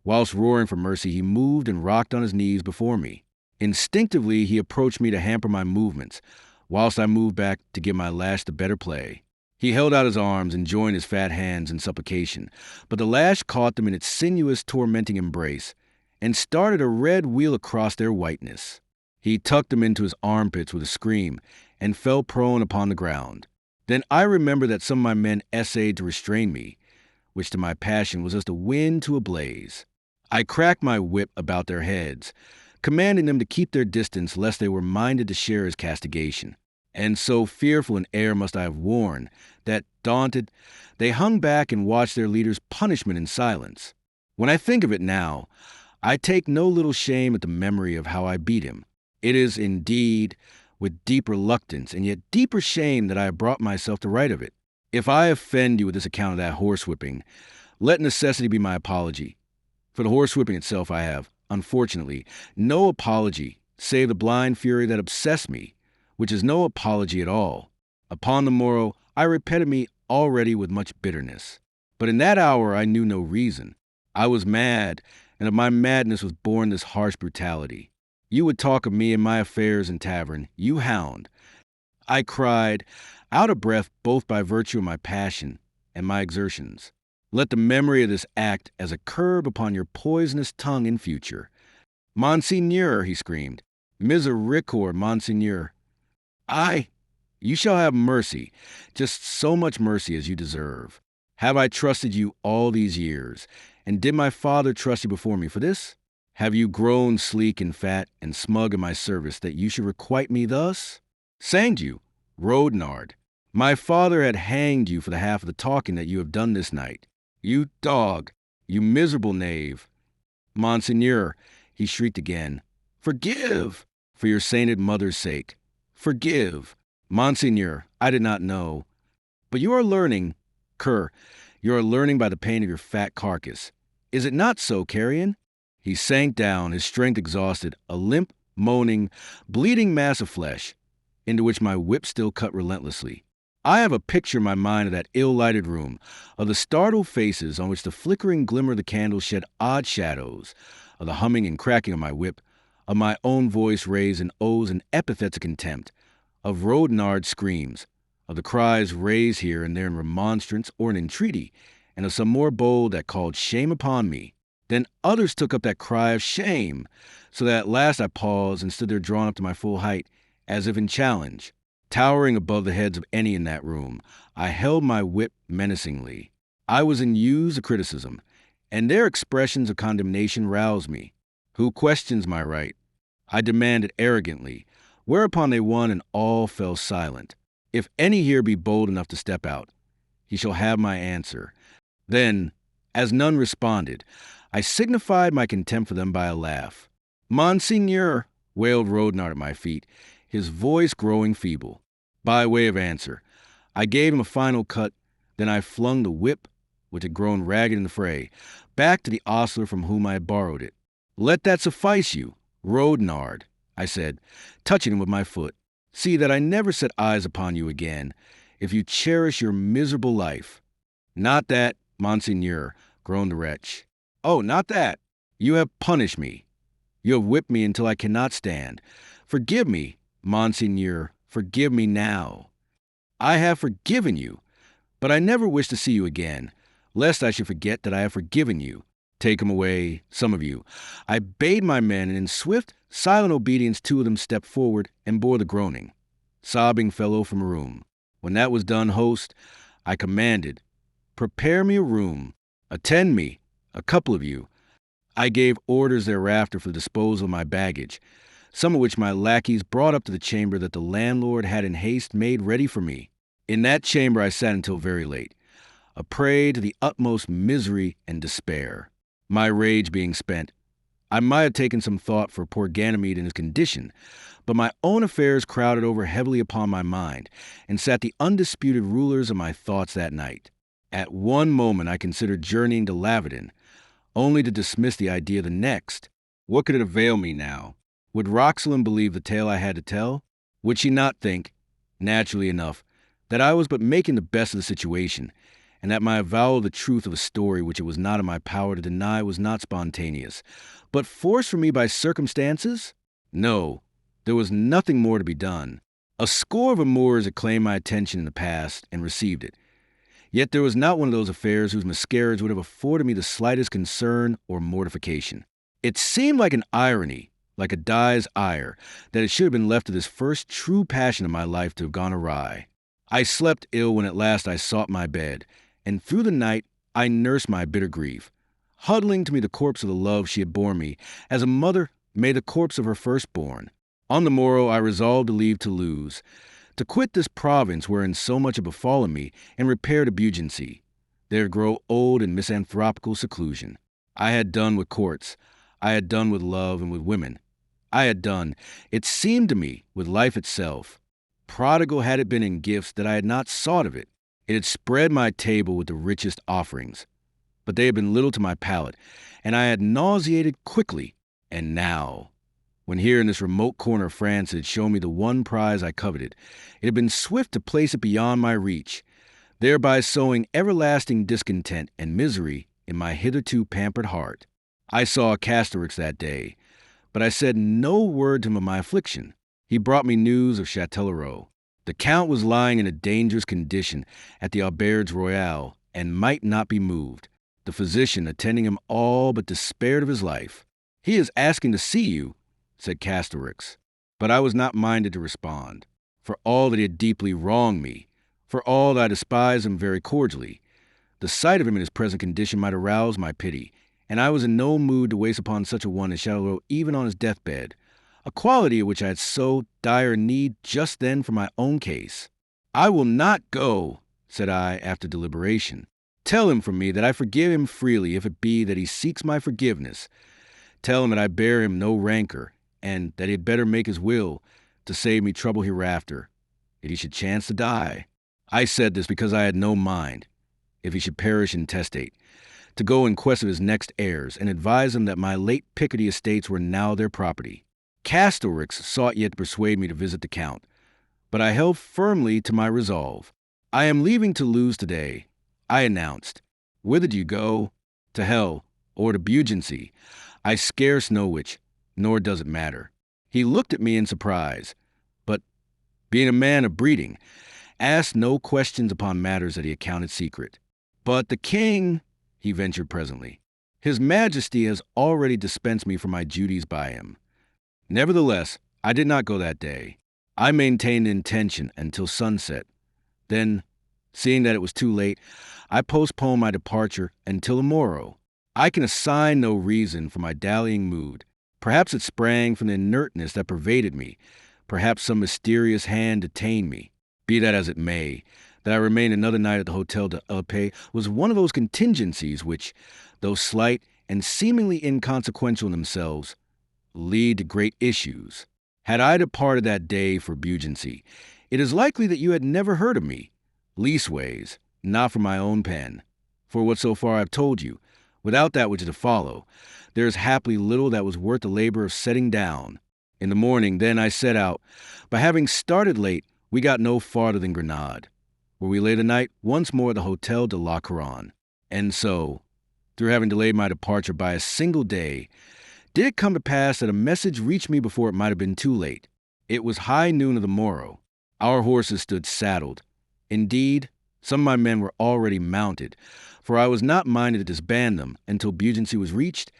Whilst roaring for mercy, he moved and rocked on his knees before me. Instinctively, he approached me to hamper my movements, whilst I moved back to give my lash the better play. He held out his arms and joined his fat hands in supplication, but the lash caught them in its sinuous, tormenting embrace and started a red wheal across their whiteness. He tucked them into his armpits with a scream and fell prone upon the ground. Then I remembered that some of my men essayed to restrain me, which to my passion was as the wind to a blaze. I cracked my whip about their heads, commanding them to keep their distance lest they were minded to share his castigation. And so fearful an air must I have worn, that, daunted, they hung back and watched their leader's punishment in silence. When I think of it now, I take no little shame at the memory of how I beat him. It is, indeed, with deep reluctance and yet deeper shame that I have brought myself to write of it. If I offend you with this account of that horsewhipping, let necessity be my apology. For the horsewhipping itself I have, unfortunately, no apology, save the blind fury that obsessed me, which is no apology at all. Upon the morrow, I repented me already with much bitterness. But in that hour I knew no reason. I was mad, and of my madness was born this harsh brutality. You would talk of me and my affairs in tavern, you hound. I cried, out of breath both by virtue of my passion and my exertions. Let the memory of this act as a curb upon your poisonous tongue in future. Monseigneur, he screamed. Misericor, Monseigneur. You shall have mercy, just so much mercy as you deserve. Have I trusted you all these years, and did my father trust you before me for this? Have you grown sleek and fat and smug in my service that you should requite me thus? Sanged you, Rodnard. My father had hanged you for the half of the talking that you have done this night. You dog, you miserable knave. Monseigneur, he shrieked again, forgive! For your sainted mother's sake, forgive! Monseigneur, I did not know. But you are learning, cur, you are learning by the pain of your fat carcass. Is it not so, carrion? He sank down, his strength exhausted, a limp, moaning, bleeding mass of flesh, into which my whip still cut relentlessly. I have a picture in my mind of that ill-lighted room, of the startled faces on which the flickering glimmer of the candle shed odd shadows, of the humming and cracking of my whip, of my own voice raised in oaths and epithets of contempt, of Rodnard's screams, of the cries raised here and there in remonstrance or in entreaty, and of some more bold that called shame upon me. Then others took up that cry of shame, so that at last I paused and stood there drawn up to my full height, as if in challenge. Towering above the heads of any in that room, I held my whip menacingly. I was in use of criticism, and their expressions of condemnation roused me. Who questions my right? I demanded arrogantly, whereupon they won and all fell silent. If any here be bold enough to step out, he shall have my answer. Then, as none responded, I signified my contempt for them by a laugh. Monseigneur, wailed Rodnard at my feet, his voice growing feeble. By way of answer, I gave him a final cut, then I flung the whip, which had grown ragged in the fray, back to the ostler from whom I had borrowed it. Let that suffice you, Rodnard, I said, touching him with my foot. See that I never set eyes upon you again, if you cherish your miserable life. Not that, Monseigneur, groaned the wretch. Oh, not that. You have punished me. You have whipped me until I cannot stand. Forgive me, Monseigneur, forgive me now. I have forgiven you, but I never wish to see you again, lest I should forget that I have forgiven you. Take him away, some of you. I bade my men, and in swift, silent obedience 2 of them stepped forward and bore the groaning, sobbing fellow from a room. When that was done, host, I commanded, prepare me a room, attend me, a couple of you. I gave orders thereafter for the disposal of my baggage, some of which my lackeys brought up to the chamber that the landlord had in haste made ready for me. In that chamber I sat until very late, a prey to the utmost misery and despair. My rage being spent, I might have taken some thought for poor Ganymede in his condition, but my own affairs crowded over heavily upon my mind, and sat the undisputed rulers of my thoughts that night. At one moment I considered journeying to Lavedon, only to dismiss the idea the next. What could it avail me now? Would Roxalyn believe the tale I had to tell? Would she not think, naturally enough, that I was but making the best of the situation, and that my avowal of the truth of a story which it was not in my power to deny was not spontaneous, but forced from me by circumstances? No, there was nothing more to be done. A score of amours had claimed my attention in the past and received it. Yet there was not one of those affairs whose miscarriage would have afforded me the slightest concern or mortification. It seemed like an irony, like a die's ire, that it should have been left to this first true passion of my life to have gone awry. I slept ill when at last I sought my bed, and through the night I nursed my bitter grief, huddling to me the corpse of the love she had borne me, as a mother may the corpse of her firstborn. On the morrow I resolved to leave Toulouse, to quit this province wherein so much had befallen me, and repair to Bugency, there to grow old in misanthropical seclusion. I had done with courts. I had done with love and with women. I had done, it seemed to me, with life itself. Prodigal had it been in gifts that I had not sought of it. It had spread my table with the richest offerings, but they had been little to my palate, and I had nauseated quickly. And now, when here in this remote corner of France it had shown me the one prize I coveted. It had been swift to place it beyond my reach, thereby sowing everlasting discontent and misery in my hitherto pampered heart. I saw Casterix that day, but I said no word to him of my affliction. He brought me news of Châtellerault. The Count was lying in a dangerous condition at the Auberge Royale and might not be moved. The physician attending him all but despaired of his life. "He is asking to see you," said Casterix. But I was not minded to respond. For all that he had deeply wronged me, for all that I despised him very cordially, the sight of him in his present condition might arouse my pity, and I was in no mood to waste upon such a one as Châtellerault even on his deathbed, a quality of which I had so dire need just then for my own case. "I will not go," said I after deliberation. "Tell him from me that I forgive him freely if it be that he seeks my forgiveness. Tell him that I bear him no rancor, and that he had better make his will to save me trouble hereafter, if he should chance to die." I said this because I had no mind, if he should perish intestate, to go in quest of his next heirs, and advise them that my late Picardy estates were now their property. Casterix sought yet to persuade me to visit the Count, but I held firmly to my resolve. "I am leaving Toulouse today," I announced. "Whither do you go?" "To hell, or to Beaugency. I scarce know which, nor does it matter." He looked at me in surprise, but, being a man of breeding, asked no questions upon matters that he accounted secret. "But the king," he ventured presently. "His Majesty has already dispensed me from my duties by him." Nevertheless, I did not go that day. I maintained the intention until sunset. Then, seeing that it was too late, I postponed my departure until the morrow. I can assign no reason for my dallying mood. Perhaps it sprang from the inertness that pervaded me. Perhaps some mysterious hand detained me. Be that as it may, that I remained another night at the Hotel de la Paix was one of those contingencies which, though slight and seemingly inconsequential in themselves, lead to great issues. Had I departed that day for Beaugency, it is likely that you had never heard of me, leastways, not from my own pen. For what so far I have told you, without that which is to follow, there is happily little that was worth the labor of setting down. In the morning, then, I set out, but having started late, we got no farther than Grenade, where we lay the night once more at the Hotel de la Couronne. And so, through having delayed my departure by a single day, did it come to pass that a message reached me before it might have been too late. It was high noon of the morrow. Our horses stood saddled. Indeed, some of my men were already mounted, for I was not minded to disband them until Beaugency was reached,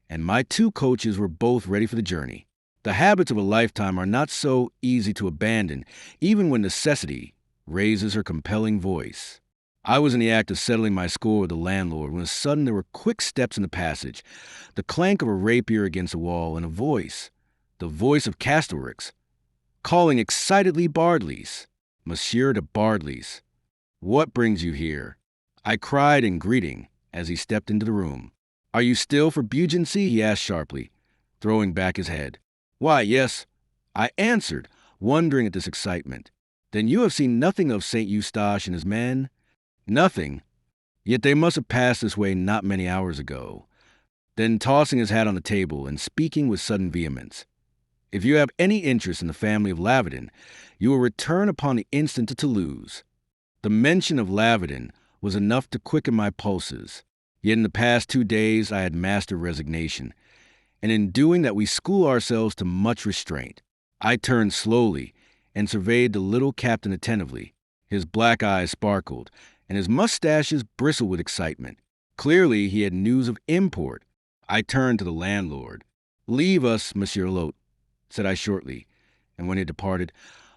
and my 2 coaches were both ready for the journey. The habits of a lifetime are not so easy to abandon, even when necessity raises her compelling voice. I was in the act of settling my score with the landlord when suddenly there were quick steps in the passage, the clank of a rapier against the wall, and a voice, the voice of Casterix, calling excitedly Bardelys, "Monsieur de Bardelys, what brings you here?" I cried in greeting as he stepped into the room. "Are you still for Beaugency?" he asked sharply, throwing back his head. "Why, yes," I answered, wondering at this excitement. "Then you have seen nothing of St. Eustache and his men?" "Nothing. Yet they must have passed this way not many hours ago." Then, tossing his hat on the table and speaking with sudden vehemence, "If you have any interest in the family of Lavedon, you will return upon the instant to Toulouse." The mention of Lavedon was enough to quicken my pulses. Yet in the past 2 days I had mastered resignation, and in doing that we school ourselves to much restraint. I turned slowly and surveyed the little captain attentively. His black eyes sparkled, and his mustaches bristled with excitement. Clearly he had news of import. I turned to the landlord. "Leave us, Monsieur Lot," said I shortly, and when he departed,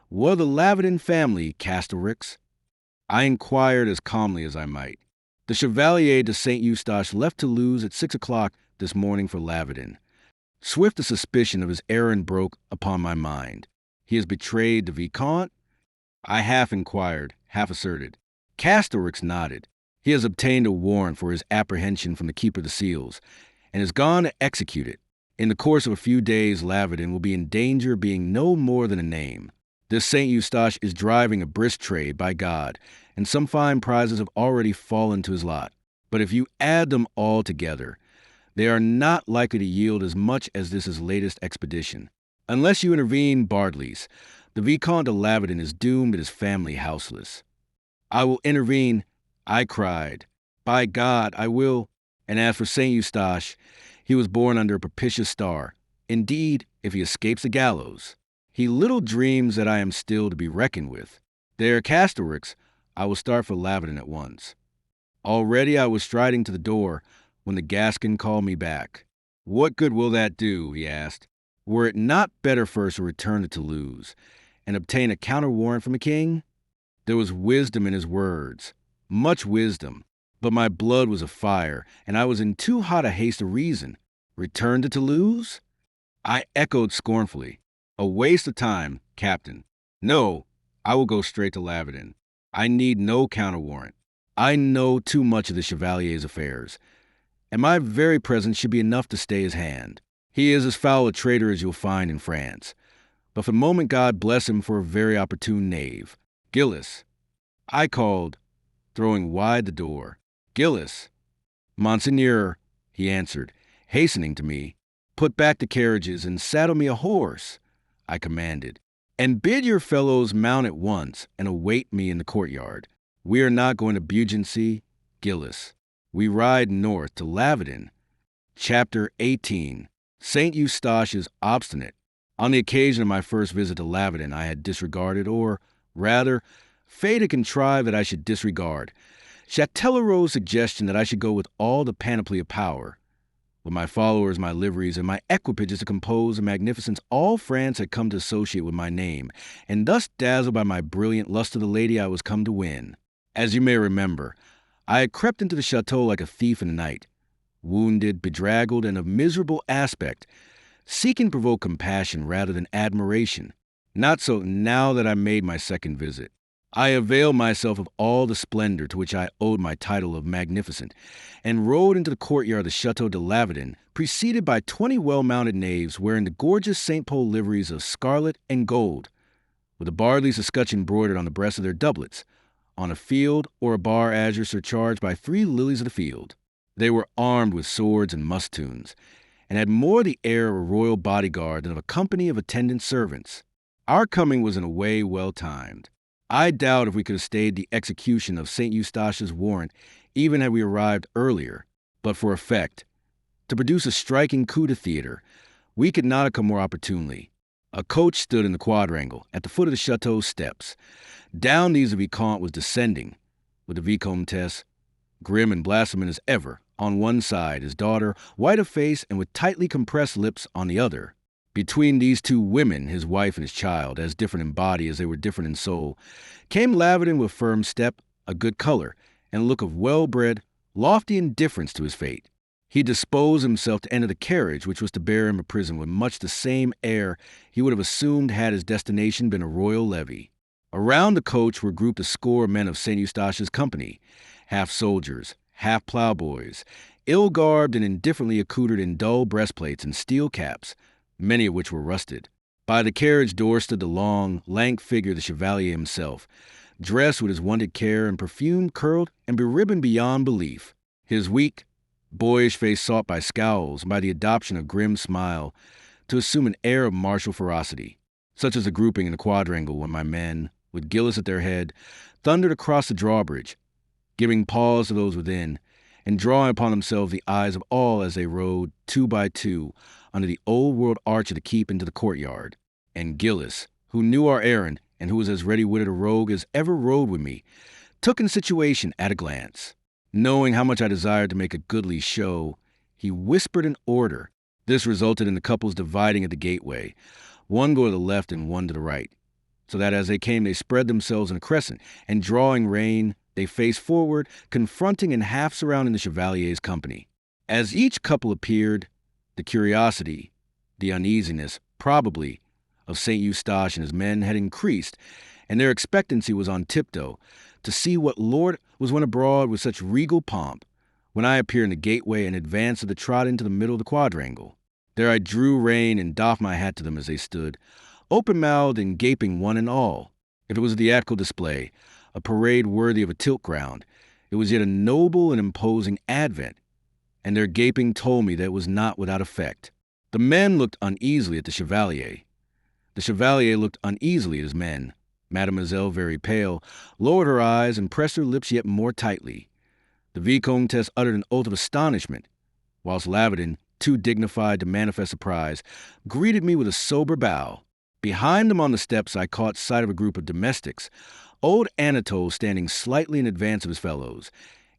"What of the Lavedon family, Casterix?" I inquired as calmly as I might. "The Chevalier de St. Eustache left Toulouse at 6 o'clock this morning for Lavedon. Swift a suspicion of his errand broke upon my mind. He has betrayed the Vicomte?" I half inquired, half asserted. Casterix nodded. "He has obtained a warrant for his apprehension from the Keeper of the Seals, and has gone to execute it. In the course of a few days, Lavedon will be in danger of being no more than a name. This St. Eustache is driving a brisk trade, by God, and some fine prizes have already fallen to his lot. But if you add them all together, they are not likely to yield as much as this his latest expedition. Unless you intervene, Bardelys, the Vicomte de Lavardin is doomed and his family houseless. I will intervene, I cried. By God, I will. And as for Saint Eustache, he was born under a propitious star. Indeed, if he escapes the gallows, he little dreams that I am still to be reckoned with. There, Castorix, I will start for Lavardin at once. Already I was striding to the door when the Gascon called me back. What good will that do? He asked. Were it not better first to return to Toulouse and obtain a counter warrant from the king? There was wisdom in his words, much wisdom, but my blood was afire, and I was in too hot a haste to reason. Return to Toulouse? I echoed scornfully. A waste of time, Captain. No, I will go straight to Lavardin. I need no counter warrant. I know too much of the Chevalier's affairs, and my very presence should be enough to stay his hand. He is as foul a traitor as you'll find in France. But for the moment God bless him for a very opportune knave. Gillis, I called, throwing wide the door. Gillis. Monseigneur, he answered, hastening to me. Put back the carriages and saddle me a horse, I commanded, and bid your fellows mount at once and await me in the courtyard. We are not going to Beaugency, Gillis. We ride north to Lavardin. Chapter 18. Saint Eustache is obstinate. On the occasion of my first visit to Lavardin, I had disregarded, or, rather, fate had contrived that I should disregard, Châtellerault's suggestion that I should go with all the panoply of power. With my followers, my liveries, and my equipages to compose a magnificence all France had come to associate with my name, and thus dazzled by my brilliant lust of the lady I was come to win. As you may remember, I had crept into the chateau like a thief in the night, wounded, bedraggled, and of miserable aspect, seeking to provoke compassion rather than admiration. Not so now that I made my second visit. I availed myself of all the splendor to which I owed my title of magnificent, and rode into the courtyard of the Chateau de Lavardin, preceded by 20 well-mounted knaves wearing the gorgeous St. Pol liveries of scarlet and gold, with the Bardelys escutcheon embroidered on the breast of their doublets, on a field or a bar azure surcharged by 3 lilies of the field. They were armed with swords and musketoons, and had more the air of a royal bodyguard than of a company of attendant servants. Our coming was in a way well timed. I doubt if we could have stayed the execution of St. Eustache's warrant even had we arrived earlier, but for effect, to produce a striking coup de theatre, we could not have come more opportunely. A coach stood in the quadrangle at the foot of the chateau steps. Down these the Vicomte was descending, with the Vicomtesse, grim and blasphemous as ever, on one side, his daughter, white of face and with tightly compressed lips, on the other. Between these two women, his wife and his child, as different in body as they were different in soul, came Lavardin with firm step, a good color, and a look of well-bred, lofty indifference to his fate. He disposed himself to enter the carriage which was to bear him to prison with much the same air he would have assumed had his destination been a royal levee. Around the coach were grouped a score of men of St. Eustache's company, half soldiers, half plowboys, ill-garbed and indifferently accoutred in dull breastplates and steel caps, many of which were rusted. By the carriage door stood the long, lank figure of the Chevalier himself, dressed with his wonted care and perfume curled and beribboned beyond belief. His weak, boyish face sought by scowls and by the adoption of grim smile to assume an air of martial ferocity. Such as the grouping in the quadrangle when my men, with Gillis at their head, thundered across the drawbridge, giving pause to those within, and drawing upon themselves the eyes of all as they rode, 2 by 2, under the old-world arch of the keep into the courtyard. And Gillis, who knew our errand, and who was as ready-witted a rogue as ever rode with me, took in the situation at a glance. Knowing how much I desired to make a goodly show, he whispered an order. This resulted in the couples dividing at the gateway, one go to the left and one to the right, so that as they came they spread themselves in a crescent, and drawing rein, they faced forward, confronting and half surrounding the Chevalier's company. As each couple appeared, the curiosity, the uneasiness, probably, of St. Eustache and his men had increased, and their expectancy was on tiptoe to see what lord was went abroad with such regal pomp, when I appeared in the gateway and advanced of the trot into the middle of the quadrangle. There I drew rein and doffed my hat to them as they stood, open-mouthed and gaping one and all. If it was a theatrical display, a parade worthy of a tilt ground, it was yet a noble and imposing advent, and their gaping told me that it was not without effect. The men looked uneasily at the Chevalier, The Chevalier looked uneasily at his men. Mademoiselle, very pale, lowered her eyes and pressed her lips yet more tightly. The Vicomtesse uttered an oath of astonishment, whilst Lavedin, too dignified to manifest surprise, greeted me with a sober bow. Behind them on the steps I caught sight of a group of domestics, old Anatole standing slightly in advance of his fellows,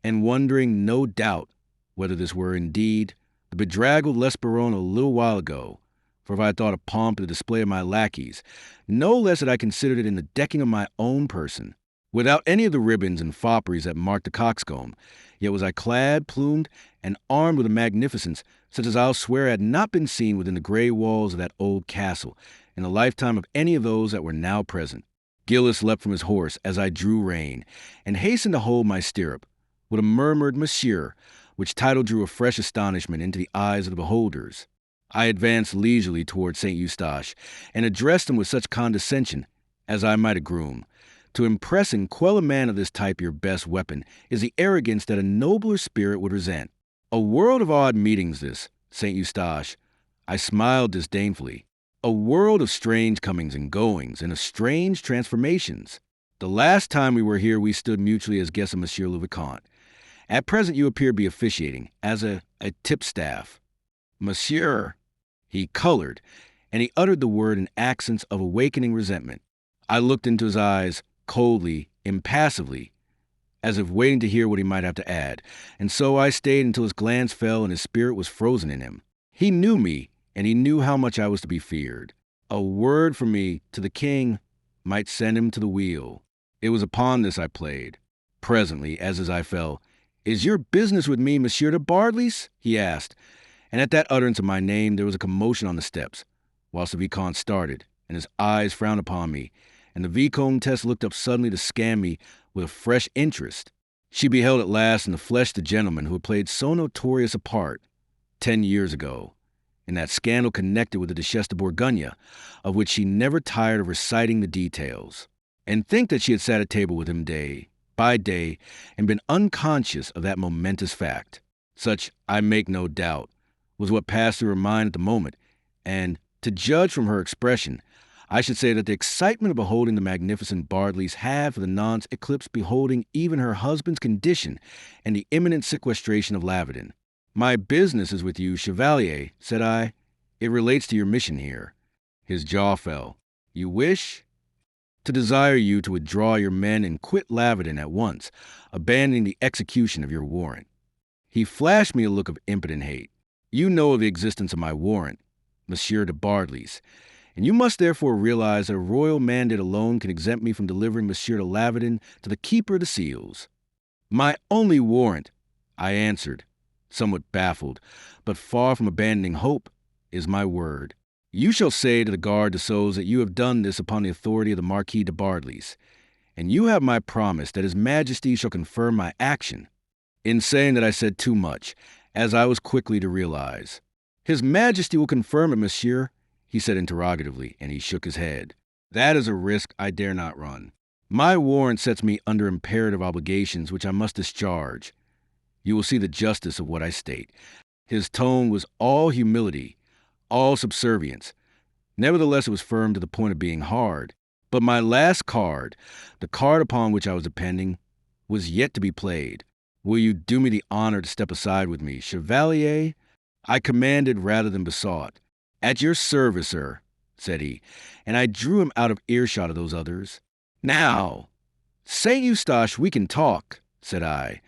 and wondering, no doubt, whether this were indeed the bedraggled L'Esperon a little while ago. For if I had thought a pomp in the display of my lackeys, no less had I considered it in the decking of my own person. Without any of the ribbons and fopperies that marked the coxcomb, yet was I clad, plumed, and armed with a magnificence such as I'll swear had not been seen within the grey walls of that old castle in the lifetime of any of those that were now present. Gillis leapt from his horse as I drew rein, and hastened to hold my stirrup, with a murmured "Monsieur," which title drew a fresh astonishment into the eyes of the beholders. I advanced leisurely toward St. Eustache, and addressed him with such condescension as I might a groom. To impress and quell a man of this type, your best weapon is the arrogance that a nobler spirit would resent. A world of odd meetings this, St. Eustache. I smiled disdainfully. A world of strange comings and goings, and of strange transformations. The last time we were here we stood mutually as guests of Monsieur le Vicomte. At present you appear to be officiating, as a tipstaff. Monsieur. He colored, and he uttered the word in accents of awakening resentment. I looked into his eyes, coldly, impassively, as if waiting to hear what he might have to add, and so I stayed until his glance fell and his spirit was frozen in him. He knew me, and he knew how much I was to be feared. A word from me to the king might send him to the wheel. It was upon this I played. Presently, as I fell, "Is your business with me, Monsieur de Bardelys?" he asked, and at that utterance of my name there was a commotion on the steps, whilst the Vicomte started, and his eyes frowned upon me, and the Vicomtesse looked up suddenly to scan me with a fresh interest. She beheld at last in the flesh the gentleman who had played so notorious a part 10 years ago, in that scandal connected with the Duchesse de Bourgogne, of which she never tired of reciting the details. And think that she had sat at table with him day by day and been unconscious of that momentous fact. Such, I make no doubt, was what passed through her mind at the moment, and, to judge from her expression, I should say that the excitement of beholding the magnificent Bardelys had for the nonce eclipsed beholding even her husband's condition and the imminent sequestration of Lavedin. "My business is with you, Chevalier," said I. "It relates to your mission here." His jaw fell. "You wish?" "To desire you to withdraw your men and quit Lavedin at once, abandoning the execution of your warrant." He flashed me a look of impotent hate. "You know of the existence of my warrant, Monsieur de Bardelys, and you must therefore realize that a royal mandate alone can exempt me from delivering Monsieur de Lavedin to the keeper of the seals." "My only warrant," I answered, somewhat baffled, but far from abandoning hope, "is my word. You shall say to the Garde de Sceaux that you have done this upon the authority of the Marquis de Bardelys, and you have my promise that His Majesty shall confirm my action." In saying that I said too much, as I was quickly to realize. "His Majesty will confirm it, monsieur," he said interrogatively, and he shook his head. "That is a risk I dare not run. My warrant sets me under imperative obligations which I must discharge. You will see the justice of what I state." His tone was all humility, all subservience. Nevertheless, it was firm to the point of being hard. But my last card, the card upon which I was depending, was yet to be played. "Will you do me the honor to step aside with me, Chevalier?" I commanded rather than besought. "At your service, sir," said he, and I drew him out of earshot of those others. "Now, St. Eustache, we can talk," said I,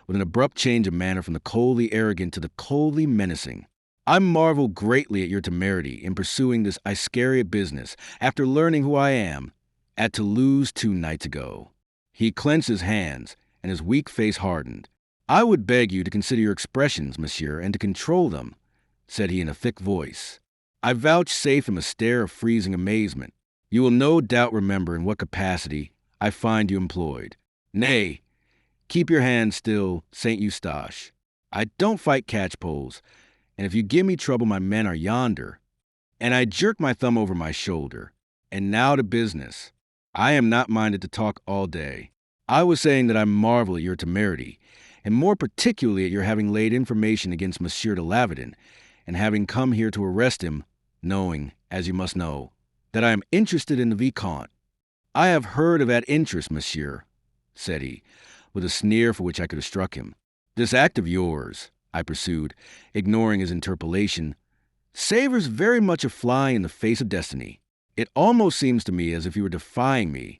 with an abrupt change of manner from the coldly arrogant to the coldly menacing. "I marvel greatly at your temerity in pursuing this Iscariot business after learning who I am at Toulouse 2 nights ago." He clenched his hands, and his weak face hardened. "I would beg you to consider your expressions, monsieur, and to control them," said he in a thick voice. I vouchsafed him a stare of freezing amazement. "You will no doubt remember in what capacity I find you employed. Nay, keep your hand still, St. Eustache. I don't fight catchpoles, and if you give me trouble, my men are yonder." And I jerked my thumb over my shoulder. "And now to business. I am not minded to talk all day. I was saying that I marvel at your temerity, and more particularly at your having laid information against Monsieur de Lavedin, and having come here to arrest him, knowing, as you must know, that I am interested in the Vicomte. I have heard of that interest, monsieur, said he, with a sneer for which I could have struck him. This act of yours, I pursued, ignoring his interpolation, savors very much of flying in the face of destiny. It almost seems to me as if you were defying me.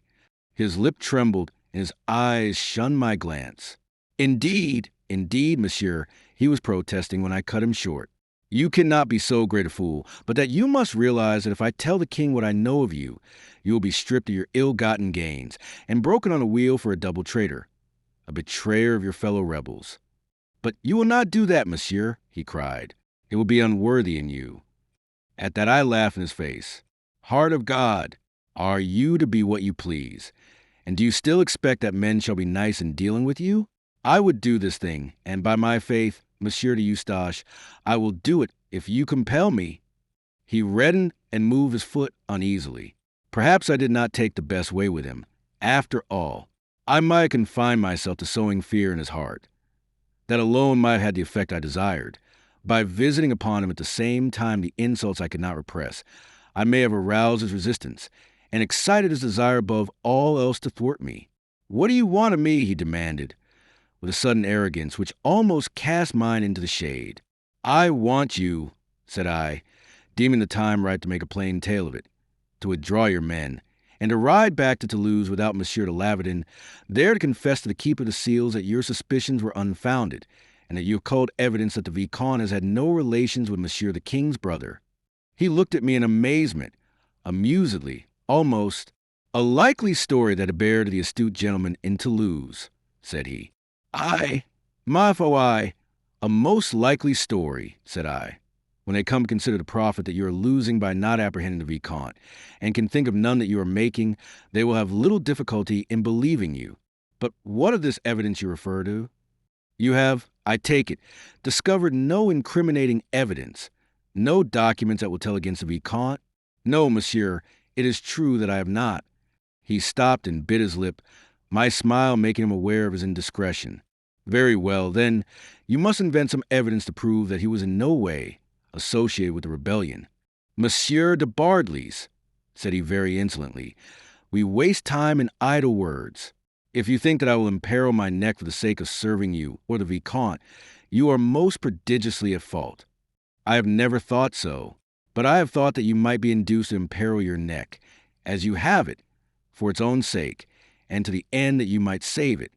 His lip trembled, and his eyes shunned my glance. Indeed, monsieur, he was protesting when I cut him short. You cannot be so great a fool, but that you must realize that if I tell the king what I know of you, you will be stripped of your ill-gotten gains and broken on a wheel for a double traitor, a betrayer of your fellow rebels. But you will not do that, monsieur, he cried. It will be unworthy in you. At that I laughed in his face. Heart of God, are you to be what you please? And do you still expect that men shall be nice in dealing with you? I would do this thing, and by my faith, Monsieur de Eustache, I will do it if you compel me. He reddened and moved his foot uneasily. Perhaps I did not take the best way with him. After all, I might confine myself to sowing fear in his heart. That alone might have had the effect I desired. By visiting upon him at the same time the insults I could not repress, I may have aroused his resistance and excited his desire above all else to thwart me. What do you want of me? He demanded, with a sudden arrogance which almost cast mine into the shade. I want you, said I, deeming the time right to make a plain tale of it, to withdraw your men, and to ride back to Toulouse without Monsieur de Lavedon, there to confess to the Keeper of the Seals that your suspicions were unfounded, and that you have culled evidence that the Vicomte has had no relations with Monsieur the King's brother. He looked at me in amazement, amusedly, almost. A likely story that abared to the astute gentleman in Toulouse, said he. Ma foi, a most likely story, said I, when they come to consider the profit that you are losing by not apprehending the Vicomte, and can think of none that you are making, they will have little difficulty in believing you. But what of this evidence you refer to? You have, I take it, discovered no incriminating evidence, no documents that will tell against the Vicomte? No, monsieur, it is true that I have not. He stopped and bit his lip, my smile making him aware of his indiscretion. Very well, then, you must invent some evidence to prove that he was in no way associated with the rebellion. Monsieur de Bardelys, said he very insolently, we waste time in idle words. If you think that I will imperil my neck for the sake of serving you or the Vicomte, you are most prodigiously at fault. I have never thought so, but I have thought that you might be induced to imperil your neck, as you have it, for its own sake, and to the end that you might save it.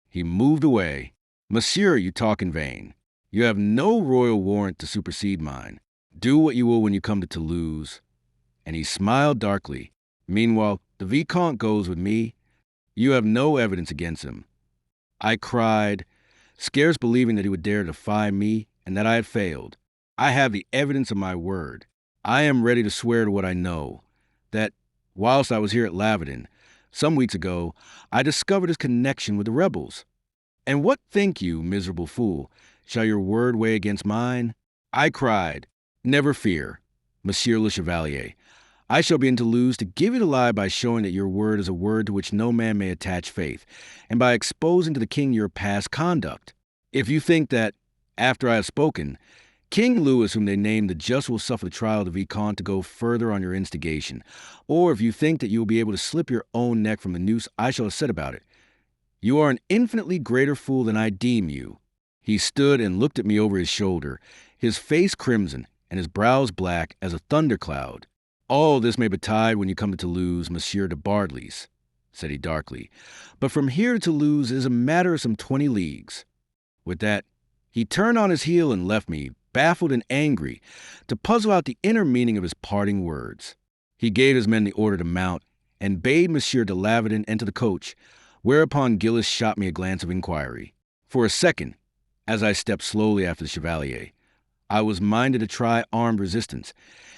He moved away. Monsieur, you talk in vain. You have no royal warrant to supersede mine. Do what you will when you come to Toulouse. And he smiled darkly. Meanwhile, the Vicomte goes with me. You have no evidence against him. I cried, scarce believing that he would dare defy me and that I had failed. I have the evidence of my word. I am ready to swear to what I know, that, whilst I was here at Lavedon, some weeks ago, I discovered his connection with the rebels. And what think you, miserable fool? Shall your word weigh against mine? I cried, never fear, Monsieur le Chevalier. I shall be in Toulouse to give you the lie by showing that your word is a word to which no man may attach faith, and by exposing to the king your past conduct. If you think that, after I have spoken, King Louis, whom they name the just, will suffer the trial of the Vicomte to go further on your instigation, or if you think that you will be able to slip your own neck from the noose I shall have set about it, you are an infinitely greater fool than I deem you. He stood and looked at me over his shoulder, his face crimson and his brows black as a thundercloud. All this may betide when you come to Toulouse, Monsieur de Bardelys, said he darkly, but from here to Toulouse is a matter of some 20 leagues. With that, he turned on his heel and left me, baffled and angry, to puzzle out the inner meaning of his parting words. He gave his men the order to mount, and bade Monsieur de Lavedon enter the coach, whereupon Gillis shot me a glance of inquiry. For a second, as I stepped slowly after the Chevalier, I was minded to try armed resistance,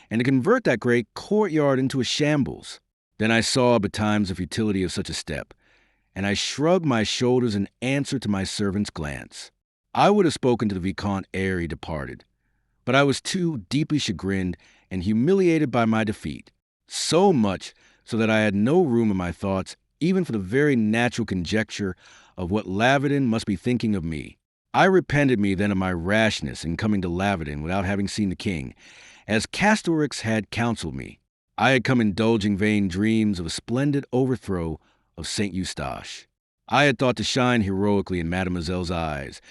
and to convert that great courtyard into a shambles. Then I saw betimes the futility of such a step, and I shrugged my shoulders in answer to my servant's glance. I would have spoken to the Vicomte ere he departed, but I was too deeply chagrined and humiliated by my defeat, so much so that I had no room in my thoughts even for the very natural conjecture of what Lavedon must be thinking of me. I repented me then of my rashness in coming to Lavedon without having seen the king, as Castorix had counseled me. I had come indulging vain dreams of a splendid overthrow of St. Eustache. I had thought to shine heroically in Mademoiselle's eyes,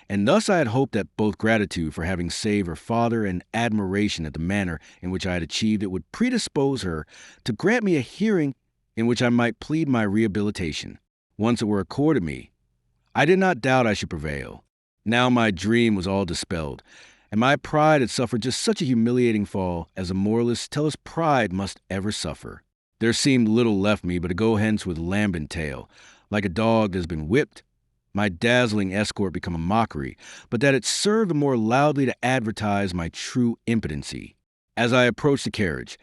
and thus I had hoped that both gratitude for having saved her father and admiration at the manner in which I had achieved it would predispose her to grant me a hearing in which I might plead my rehabilitation. Once it were accorded me, I did not doubt I should prevail. Now my dream was all dispelled, and my pride had suffered just such a humiliating fall as the moralists tell us pride must ever suffer. There seemed little left me but to go hence with lambent tail, like a dog that has been whipped, my dazzling escort become a mockery, but that it served the more loudly to advertise my true impotency. As I approached the carriage,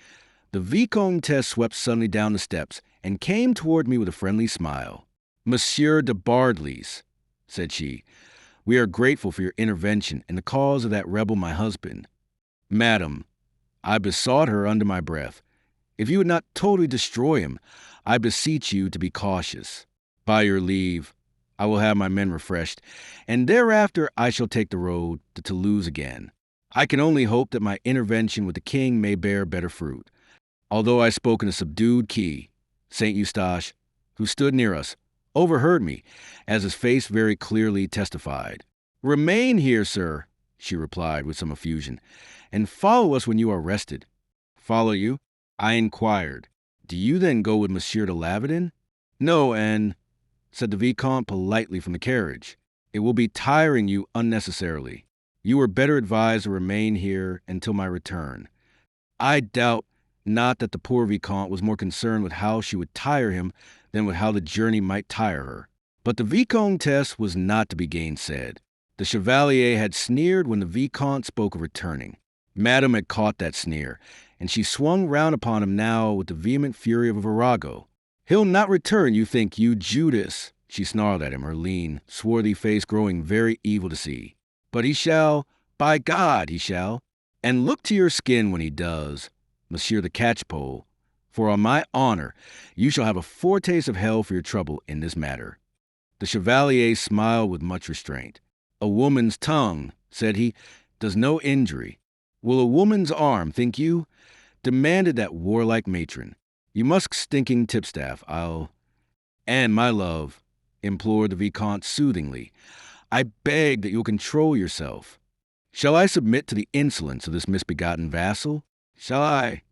the Vicomtesse swept suddenly down the steps and came toward me with a friendly smile. "Monsieur de Bardelys," said she, "we are grateful for your intervention in the cause of that rebel my husband." "Madam," I besought her under my breath, "if you would not totally destroy him, I beseech you to be cautious. By your leave, I will have my men refreshed, and thereafter I shall take the road to Toulouse again. I can only hope that my intervention with the king may bear better fruit." Although I spoke in a subdued key, St. Eustache, who stood near us, overheard me, as his face very clearly testified. "Remain here, sir," she replied with some effusion, "and follow us when you are rested." "Follow you?" I inquired. "Do you then go with Monsieur de Lavedon?" "No, and," said the Vicomte politely from the carriage, "it will be tiring you unnecessarily. You were better advised to remain here until my return." I doubt not that the poor Vicomte was more concerned with how she would tire him than with how the journey might tire her. But the Vicomtesse was not to be gainsaid. The Chevalier had sneered when the Vicomte spoke of returning. Madame had caught that sneer, and she swung round upon him now with the vehement fury of a virago. "He'll not return, you think, you Judas," she snarled at him, her lean, swarthy face growing very evil to see. "But he shall, by God, he shall. And look to your skin when he does, Monsieur the Catchpole, for on my honor you shall have a foretaste of hell for your trouble in this matter." The Chevalier smiled with much restraint. "A woman's tongue," said he, "does no injury. Will a woman's arm, think you?" demanded that warlike matron. "You must stinking tipstaff, I'll—" "And, my love," implored the Vicomte soothingly, "I beg that you'll control yourself. Shall I submit to the insolence of this misbegotten vassal? Shall I?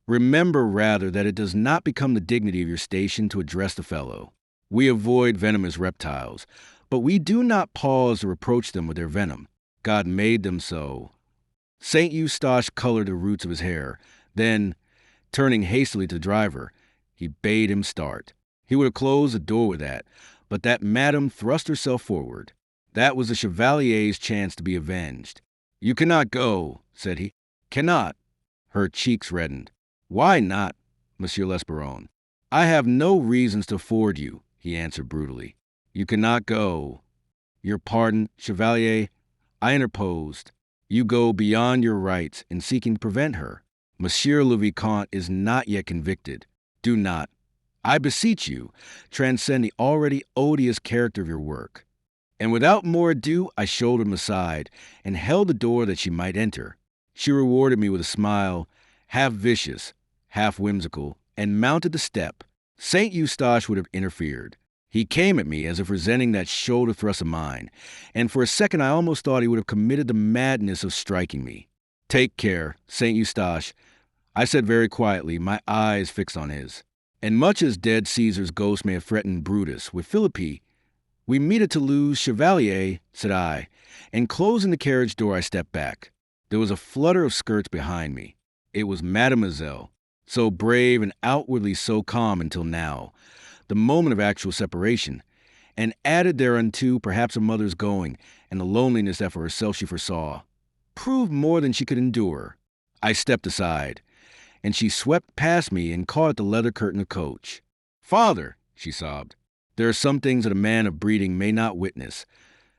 Remember rather that it does not become the dignity of your station to address the fellow. We avoid venomous reptiles, but we do not pause to reproach them with their venom. God made them so." St. Eustache colored the roots of his hair. Then, turning hastily to the driver, he bade him start. He would have closed the door with that, but that madame thrust herself forward. That was the Chevalier's chance to be avenged. "You cannot go," said he. "Cannot." Her cheeks reddened. "Why not, Monsieur l'Esperron?" "I have no reasons to afford you," he answered brutally. "You cannot go." "Your pardon, Chevalier," I interposed. "You go beyond your rights in seeking to prevent her. Monsieur le Vicomte is not yet convicted. Do not, I beseech you, transcend the already odious character of your work." And without more ado, I shouldered him aside and held the door that she might enter. She rewarded me with a smile, half vicious, half whimsical, and mounted the step. St. Eustache would have interfered. He came at me as if resenting that shoulder thrust of mine, and for a second I almost thought he would have committed the madness of striking me. "Take care, St. Eustache," I said very quietly, my eyes fixed on his. And much as dead Caesar's ghost may have threatened Brutus with Philippi, "We meet at Toulouse, Chevalier," said I, and closing the carriage door I stepped back. There was a flutter of skirts behind me. It was Mademoiselle, so brave and outwardly so calm until now, the moment of actual separation, and added thereunto perhaps a mother's going, and the loneliness that for herself she foresaw, proved more than she could endure. I stepped aside, and she swept past me and caught at the leather curtain of the coach. "Father," she sobbed, "there are some things that a man of breeding may not witness,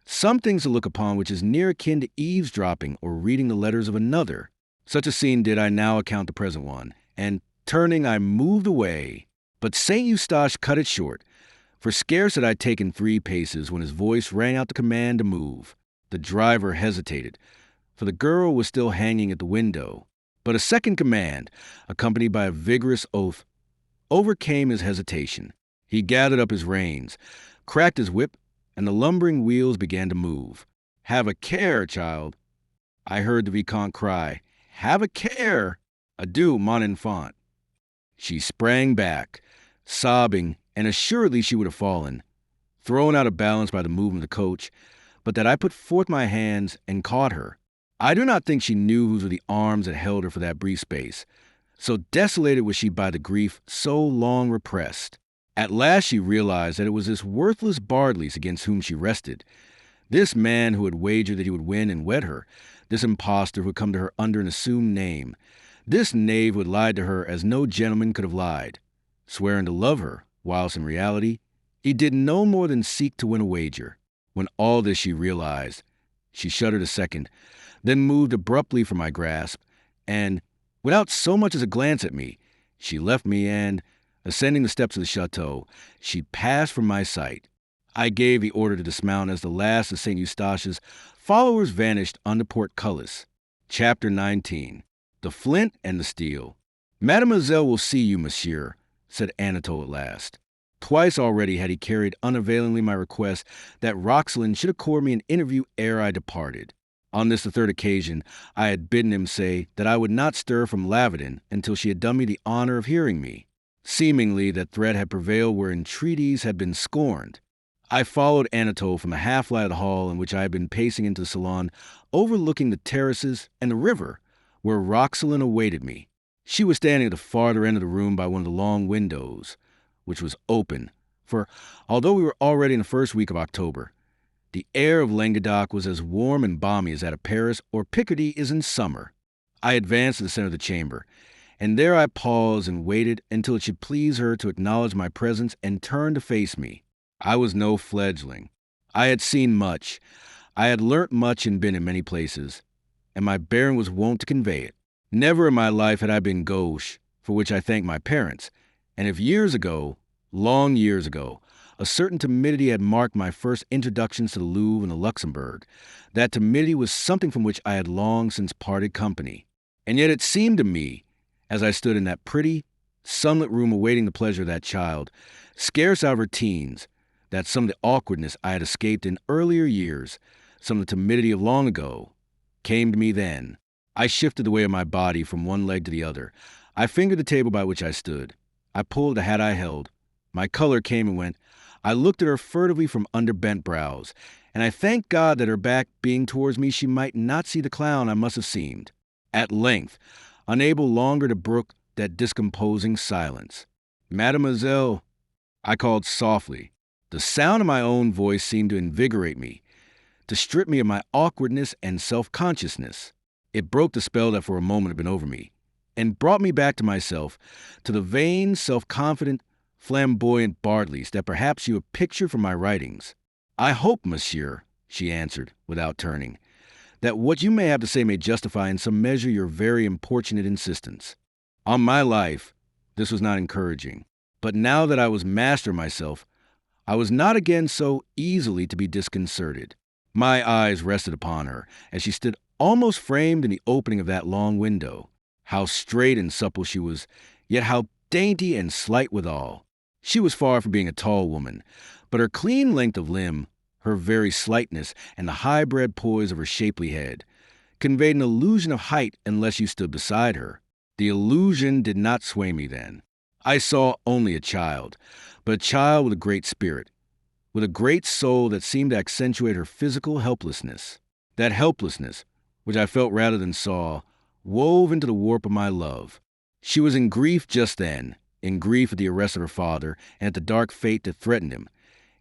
some things to look upon which is near akin to eavesdropping or reading the letters of another." Such a scene did I now account the present one, and, turning, I moved away. But St. Eustache cut it short, for scarce had I taken 3 paces when his voice rang out the command to move. The driver hesitated, for the girl was still hanging at the window. But a second command, accompanied by a vigorous oath, overcame his hesitation. He gathered up his reins, cracked his whip, and the lumbering wheels began to move. "Have a care, child," I heard the Vicomte cry. "Have a care! Adieu, mon enfant." She sprang back, sobbing, and assuredly she would have fallen, thrown out of balance by the movement of the coach, but that I put forth my hands and caught her. I do not think she knew whose were the arms that held her for that brief space. So desolated was she by the grief so long repressed. At last she realized that it was this worthless Bardelys against whom she rested, this man who had wagered that he would win and wed her, this impostor who had come to her under an assumed name, this knave who had lied to her as no gentleman could have lied, swearing to love her, whilst in reality he did no more than seek to win a wager. When all this she realized, she shuddered a second, then moved abruptly from my grasp, and, without so much as a glance at me, she left me and, ascending the steps of the chateau, she passed from my sight. I gave the order to dismount as the last of St. Eustache's followers vanished under portcullis. Chapter 19. The Flint and the Steel. "Mademoiselle will see you, monsieur," said Anatole at last. Twice already had he carried unavailingly my request that Roxelane should accord me an interview ere I departed. On this, the third occasion, I had bidden him say that I would not stir from Lavardin until she had done me the honor of hearing me. Seemingly, that threat had prevailed where entreaties had been scorned. I followed Anatole from the half-light of the hall in which I had been pacing into the salon, overlooking the terraces and the river, where Roxelane awaited me. She was standing at the farther end of the room by one of the long windows, which was open, for although we were already in the first week of October, the air of Languedoc was as warm and balmy as that of Paris or Picardy is in summer. I advanced to the center of the chamber, and there I paused and waited until it should please her to acknowledge my presence and turn to face me. I was no fledgling. I had seen much. I had learnt much and been in many places, and my bearing was wont to convey it. Never in my life had I been gauche, for which I thank my parents, and if years ago, long years ago, a certain timidity had marked my first introductions to the Louvre and the Luxembourg, that timidity was something from which I had long since parted company. And yet it seemed to me, as I stood in that pretty, sunlit room awaiting the pleasure of that child, scarce out of her teens, that some of the awkwardness I had escaped in earlier years, some of the timidity of long ago, came to me then. I shifted the weight of my body from one leg to the other. I fingered the table by which I stood. I pulled the hat I held. My color came and went. I looked at her furtively from under bent brows, and I thanked God that her back being towards me she might not see the clown I must have seemed. At length, unable longer to brook that discomposing silence, "Mademoiselle," I called softly. The sound of my own voice seemed to invigorate me, to strip me of my awkwardness and self-consciousness. It broke the spell that for a moment had been over me, and brought me back to myself, to the vain, self-confident, flamboyant Bardelys that perhaps you have pictured from my writings. "I hope, monsieur," she answered, without turning, "that what you may have to say may justify in some measure your very importunate insistence." On my life, this was not encouraging, but now that I was master of myself, I was not again so easily to be disconcerted. My eyes rested upon her as she stood almost framed in the opening of that long window. How straight and supple she was, yet how dainty and slight withal. She was far from being a tall woman, but her clean length of limb, her very slightness, and the high-bred poise of her shapely head, conveyed an illusion of height unless you stood beside her. The illusion did not sway me then. I saw only a child, but a child with a great spirit, with a great soul that seemed to accentuate her physical helplessness. That helplessness, which I felt rather than saw, wove into the warp of my love. She was in grief just then, in grief at the arrest of her father and at the dark fate that threatened him,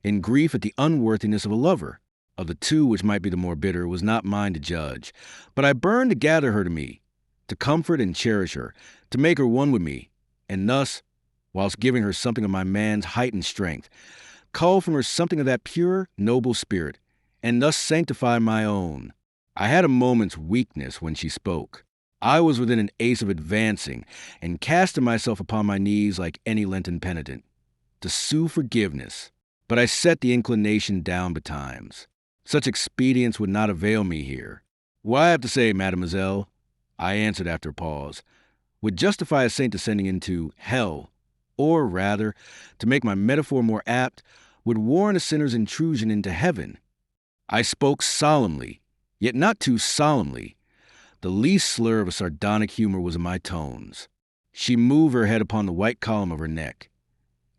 in grief at the unworthiness of a lover. Of the two which might be the more bitter was not mine to judge, but I burned to gather her to me, to comfort and cherish her, to make her one with me, and thus, whilst giving her something of my man's heightened strength, cull from her something of that pure, noble spirit, and thus sanctify my own. I had a moment's weakness when she spoke. I was within an ace of advancing and casting myself upon my knees like any Lenten penitent, to sue forgiveness, but I set the inclination down betimes. Such expedients would not avail me here. What I have to say, mademoiselle, I answered after a pause, would justify a saint descending into hell, or rather, to make my metaphor more apt, would warrant a sinner's intrusion into heaven. I spoke solemnly, yet not too solemnly. The least slur of a sardonic humor was in my tones. She moved her head upon the white column of her neck,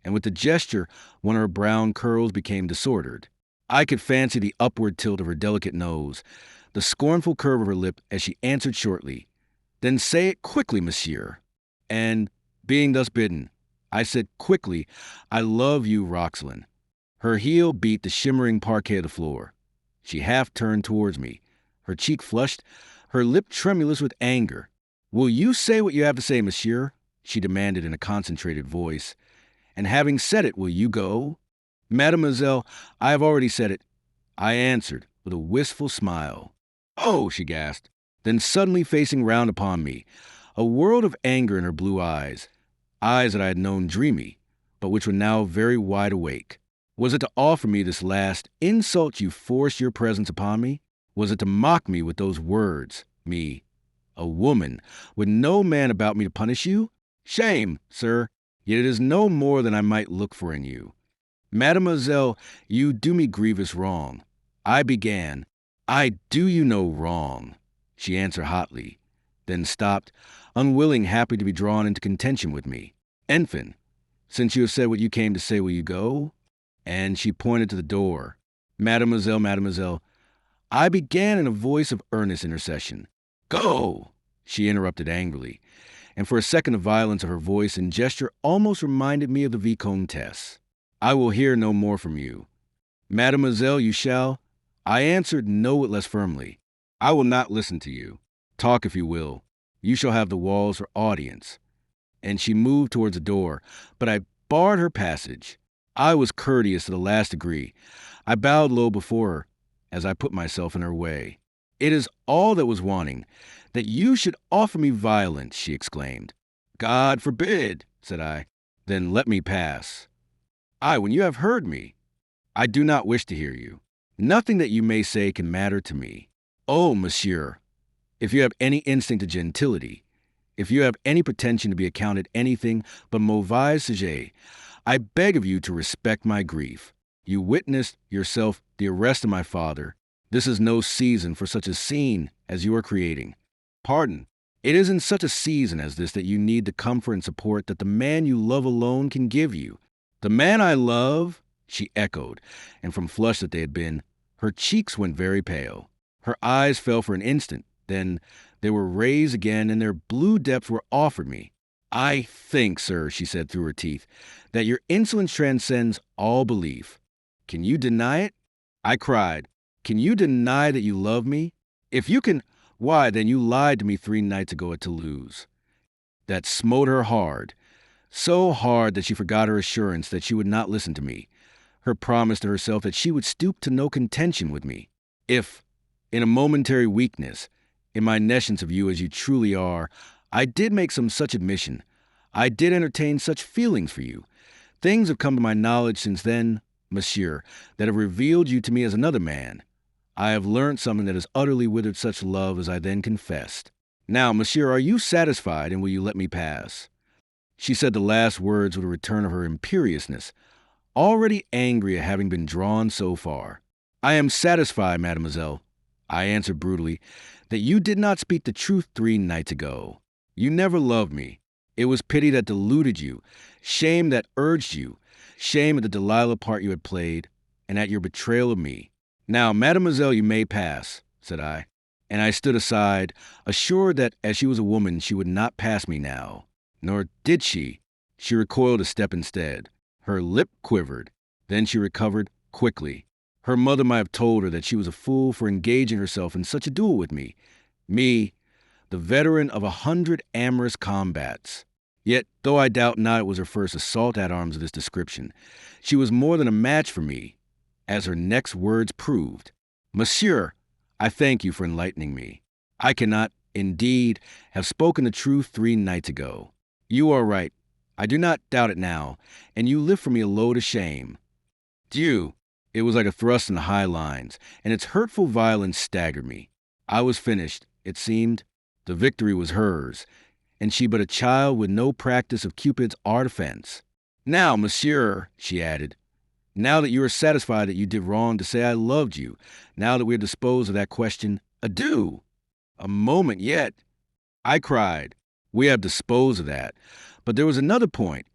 and with the gesture one of her brown curls became disordered. I could fancy the upward tilt of her delicate nose, the scornful curve of her lip as she answered shortly, "Then say it quickly, monsieur." And, being thus bidden, I said quickly, "I love you, Roxelyn." Her heel beat the shimmering parquet of the floor. She half turned towards me, her cheek flushed, her lip tremulous with anger. "Will you say what you have to say, monsieur?" she demanded in a concentrated voice. "And having said it, will you go?" "Mademoiselle, I have already said it," I answered with a wistful smile. "Oh," she gasped, then suddenly facing round upon me, a world of anger in her blue eyes that I had known dreamy, but which were now very wide awake. Was it to offer me this last insult you forced your presence upon me? Was it to mock me with those words, me, a woman, with no man about me to punish you? Shame, sir, yet it is no more than I might look for in you. Mademoiselle, you do me grievous wrong. I began. I do you no wrong, she answered hotly, then stopped, unwilling happily to be drawn into contention with me. Enfin, since you have said what you came to say, will you go? And she pointed to the door. Mademoiselle, mademoiselle, I began in a voice of earnest intercession. Go, she interrupted angrily, and for a second the violence of her voice and gesture almost reminded me of the Vicomtesse. I will hear no more from you. Mademoiselle, you shall. I answered no less firmly. I will not listen to you. Talk if you will. You shall have the walls for audience. And she moved towards the door, but I barred her passage. I was courteous to the last degree. I bowed low before her as I put myself in her way. It is all that was wanting, that you should offer me violence, she exclaimed. God forbid, said I. Then let me pass. When you have heard me, I do not wish to hear you. Nothing that you may say can matter to me. Oh, monsieur, if you have any instinct of gentility, if you have any pretension to be accounted anything but mauvais sujet, I beg of you to respect my grief. You witnessed yourself the arrest of my father. This is no season for such a scene as you are creating. Pardon, it is in such a season as this that you need the comfort and support that the man you love alone can give you. The man I love, she echoed, and from flush that they had been, her cheeks went very pale. Her eyes fell for an instant, then they were raised again and their blue depths were offered me. I think, sir, she said through her teeth, that your insolence transcends all belief. Can you deny it? I cried, can you deny that you love me? If you can, why, then you lied to me 3 nights ago at Toulouse. That smote her hard, so hard that she forgot her assurance that she would not listen to me, her promise to herself that she would stoop to no contention with me. If, in a momentary weakness, in my nescience of you as you truly are, I did make some such admission, I did entertain such feelings for you, things have come to my knowledge since then, monsieur, that have revealed you to me as another man. I have learnt something that has utterly withered such love as I then confessed. Now, monsieur, are you satisfied, and will you let me pass? She said the last words with a return of her imperiousness, already angry at having been drawn so far. I am satisfied, mademoiselle, I answered brutally, that you did not speak the truth 3 nights ago. You never loved me. It was pity that deluded you, shame that urged you, shame at the Delilah part you had played, and at your betrayal of me. Now, mademoiselle, you may pass, said I, and I stood aside, assured that as she was a woman, she would not pass me now. Nor did she. She recoiled a step instead. Her lip quivered. Then she recovered quickly. Her mother might have told her that she was a fool for engaging herself in such a duel with me. Me, the veteran of 100 amorous combats. Yet, though I doubt not it was her first assault at arms of this description, she was more than a match for me, as her next words proved. Monsieur, I thank you for enlightening me. I cannot, indeed, have spoken the truth 3 nights ago. You are right. I do not doubt it now, and you lift from me a load of shame. Dieu! It was like a thrust in the high lines, and its hurtful violence staggered me. I was finished, it seemed. The victory was hers, and she but a child with no practice of Cupid's art offense. Now, monsieur, she added, now that you are satisfied that you did wrong to say I loved you, now that we are disposed of that question, adieu. A moment yet, I cried. We have disposed of that. But there was another point,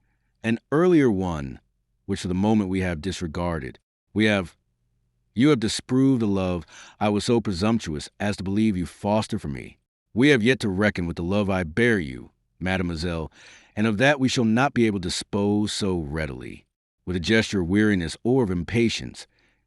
an earlier one, which for the moment we have disregarded. You have disproved the love I was so presumptuous as to believe you foster for me. We have yet to reckon with the love I bear you, mademoiselle, and of that we shall not be able to dispose so readily. With a gesture of weariness or of impatience,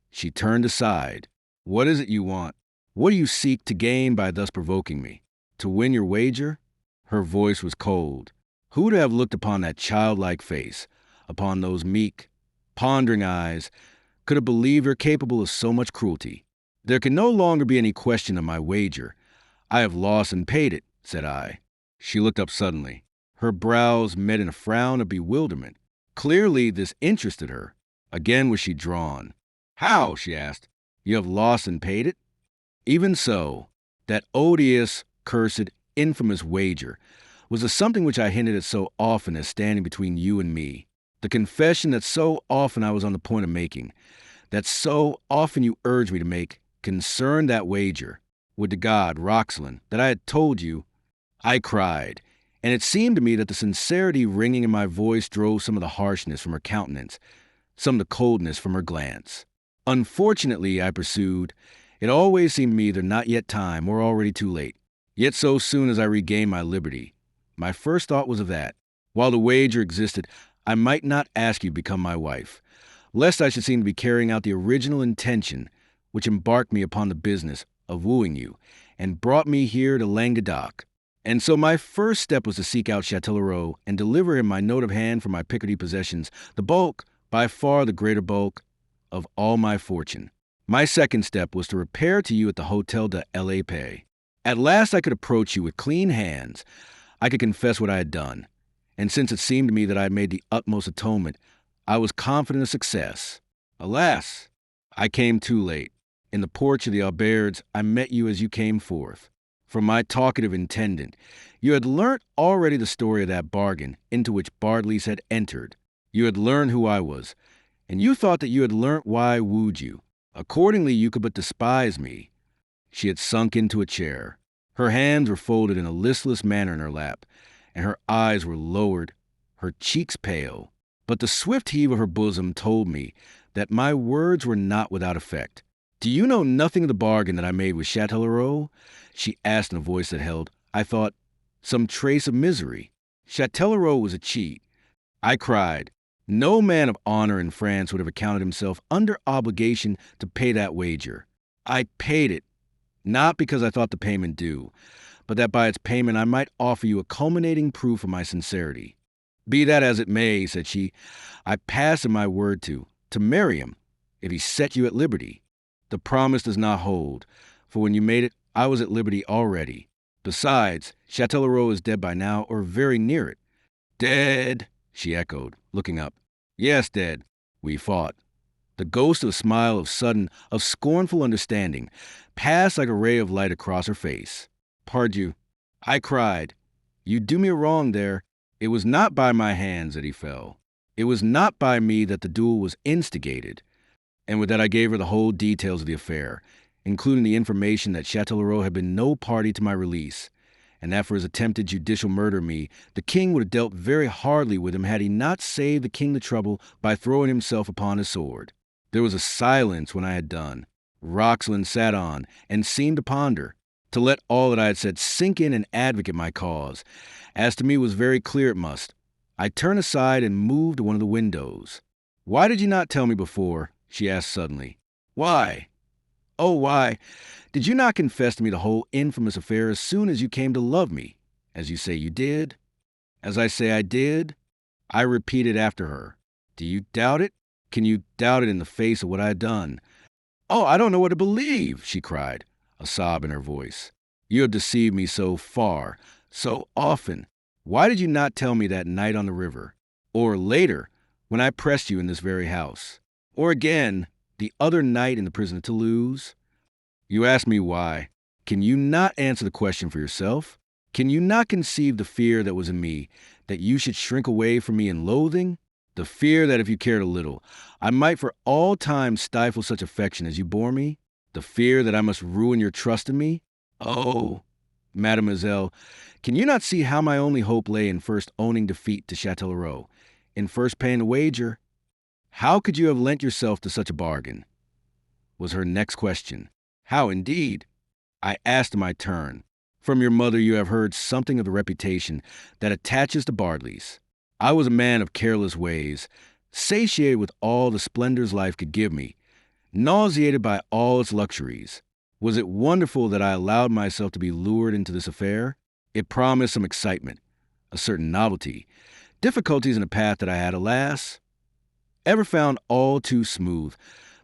she turned aside. What is it you want? What do you seek to gain by thus provoking me? To win your wager? Her voice was cold. Who would have looked upon that childlike face, upon those meek, pondering eyes, could have believed her capable of so much cruelty? There can no longer be any question of my wager. I have lost and paid it, said I. She looked up suddenly. Her brows met in a frown of bewilderment. Clearly this interested her. Again was she drawn. How? She asked. You have lost and paid it? Even so, that odious, cursed, infamous wager was the something which I hinted at so often as standing between you and me. The confession that so often I was on the point of making, that so often you urged me to make, concerned that wager. Would to God, Roxelane, that I had told you. I cried, and it seemed to me that the sincerity ringing in my voice drove some of the harshness from her countenance, some of the coldness from her glance. Unfortunately, I pursued, it always seemed to me either not yet time or already too late. Yet so soon as I regained my liberty, my first thought was of that. While the wager existed, I might not ask you to become my wife, lest I should seem to be carrying out the original intention which embarked me upon the business of wooing you, and brought me here to Languedoc. And so my first step was to seek out Châtellerault and deliver him my note of hand for my Picardy possessions, the bulk, by far the greater bulk, of all my fortune. My second step was to repair to you at the Hôtel de l'Épée. At last I could approach you with clean hands. I could confess what I had done. And since it seemed to me that I had made the utmost atonement, I was confident of success. Alas, I came too late. In the porch of the Auberges, I met you as you came forth. From my talkative intendant, you had learnt already the story of that bargain into which Bardelys had entered. You had learned who I was, and you thought that you had learnt why I wooed you. Accordingly, you could but despise me. She had sunk into a chair. Her hands were folded in a listless manner in her lap, and her eyes were lowered, her cheeks pale. But the swift heave of her bosom told me that my words were not without effect. Do you know nothing of the bargain that I made with Châtellerault? She asked in a voice that held, I thought, some trace of misery. Châtellerault was a cheat. I cried. No man of honor in France would have accounted himself under obligation to pay that wager. I paid it, not because I thought the payment due, but that by its payment I might offer you a culminating proof of my sincerity. Be that as it may, said she, I pass in my word to marry him, if he set you at liberty. The promise does not hold, for when you made it, I was at liberty already. Besides, Châtellerault is dead by now, or very near it. Dead, she echoed, looking up. Yes, dead. We fought. The ghost of a smile of scornful understanding passed like a ray of light across her face. Pardieu, I cried. You do me a wrong there. It was not by my hands that he fell. It was not by me that the duel was instigated. And with that I gave her the whole details of the affair, including the information that Châtellerault had been no party to my release, and that for his attempted judicial murder of me, the king would have dealt very hardly with him had he not saved the king the trouble by throwing himself upon his sword. There was a silence when I had done. Roxelane sat on and seemed to ponder, to let all that I had said sink in and advocate my cause. As to me was very clear it must. I turned aside and moved to one of the windows. Why did you not tell me before? She asked suddenly. Why? Oh, why? Did you not confess to me the whole infamous affair as soon as you came to love me, as you say you did? As I say I did? I repeated after her. Do you doubt it? Can you doubt it in the face of what I had done? Oh, I don't know what to believe, she cried, a sob in her voice. You have deceived me so far, so often. Why did you not tell me that night on the river? Or later, when I pressed you in this very house? Or again, the other night in the prison of Toulouse? You ask me why. Can you not answer the question for yourself? Can you not conceive the fear that was in me, that you should shrink away from me in loathing? The fear that if you cared a little, I might for all time stifle such affection as you bore me? The fear that I must ruin your trust in me? Oh, mademoiselle, can you not see how my only hope lay in first owning defeat to Châtellerault, in first paying the wager? How could you have lent yourself to such a bargain? Was her next question. How indeed? I asked in my turn. From your mother you have heard something of the reputation that attaches to Bardelys. I was a man of careless ways, satiated with all the splendors life could give me, nauseated by all its luxuries. Was it wonderful that I allowed myself to be lured into this affair? It promised some excitement, a certain novelty, difficulties in a path that I had, alas, ever found all too smooth,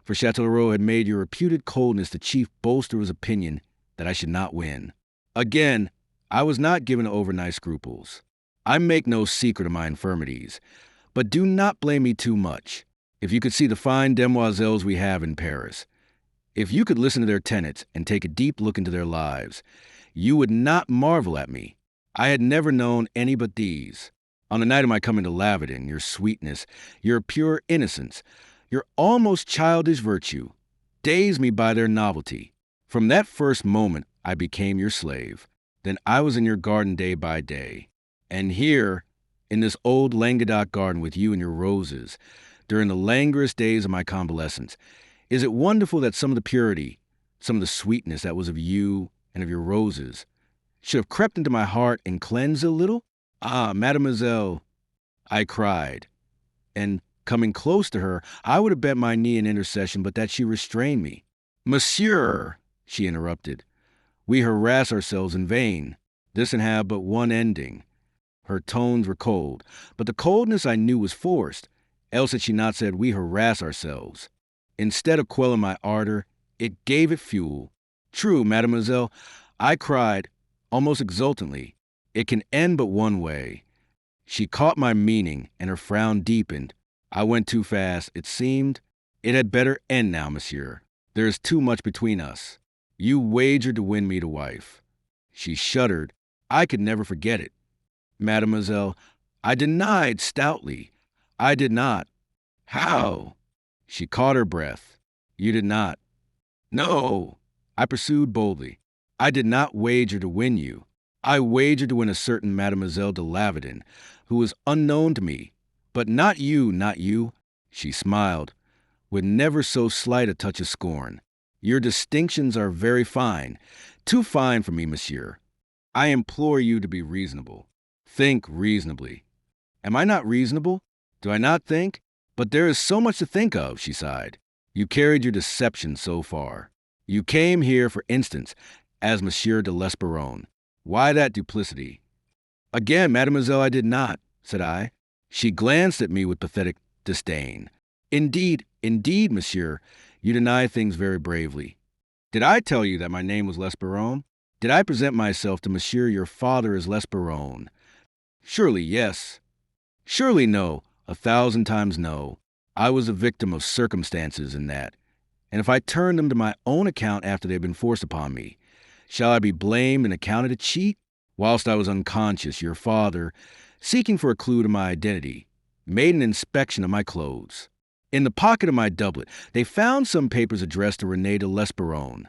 for Châtellerault had made your reputed coldness the chief bolster of his opinion that I should not win. Again, I was not given to overnight scruples. I make no secret of my infirmities, but do not blame me too much. If you could see the fine demoiselles we have in Paris, if you could listen to their tenets and take a deep look into their lives, you would not marvel at me. I had never known any but these. On the night of my coming to Lavedon, your sweetness, your pure innocence, your almost childish virtue, dazed me by their novelty. From that first moment, I became your slave. Then I was in your garden day by day. And here, in this old Languedoc garden with you and your roses, during the languorous days of my convalescence, is it wonderful that some of the purity, some of the sweetness that was of you and of your roses, should have crept into my heart and cleansed it a little? Ah, mademoiselle, I cried, and coming close to her, I would have bent my knee in intercession, but that she restrained me. Monsieur, she interrupted, we harass ourselves in vain. This can have but one ending. Her tones were cold, but the coldness I knew was forced, else had she not said we harass ourselves. Instead of quelling my ardor, it gave it fuel. True, mademoiselle, I cried, almost exultantly, it can end but one way. She caught my meaning, and her frown deepened. I went too fast, it seemed. It had better end now, monsieur. There is too much between us. You wagered to win me to wife. She shuddered. I could never forget it. Mademoiselle, I denied stoutly. I did not. How? She caught her breath. You did not. No, I pursued boldly. I did not wager to win you. I wagered to win a certain Mademoiselle de Lavedon, who was unknown to me. But not you, not you. She smiled, with never so slight a touch of scorn. Your distinctions are very fine, too fine for me, monsieur. I implore you to be reasonable. Think reasonably. Am I not reasonable? Do I not think? But there is so much to think of, she sighed. You carried your deception so far. You came here, for instance, as Monsieur de L'Esperron. Why that duplicity? Again, mademoiselle, I did not, said I. She glanced at me with pathetic disdain. Indeed, monsieur, you deny things very bravely. Did I tell you that my name was L'Esperron? Did I present myself to monsieur your father as L'Esperron? Surely yes. Surely no, 1,000 times no. I was a victim of circumstances in that. And if I turn them to my own account after they have been forced upon me, shall I be blamed and accounted a cheat? Whilst I was unconscious, your father, seeking for a clue to my identity, made an inspection of my clothes. In the pocket of my doublet, they found some papers addressed to Renaud de L'Esperron,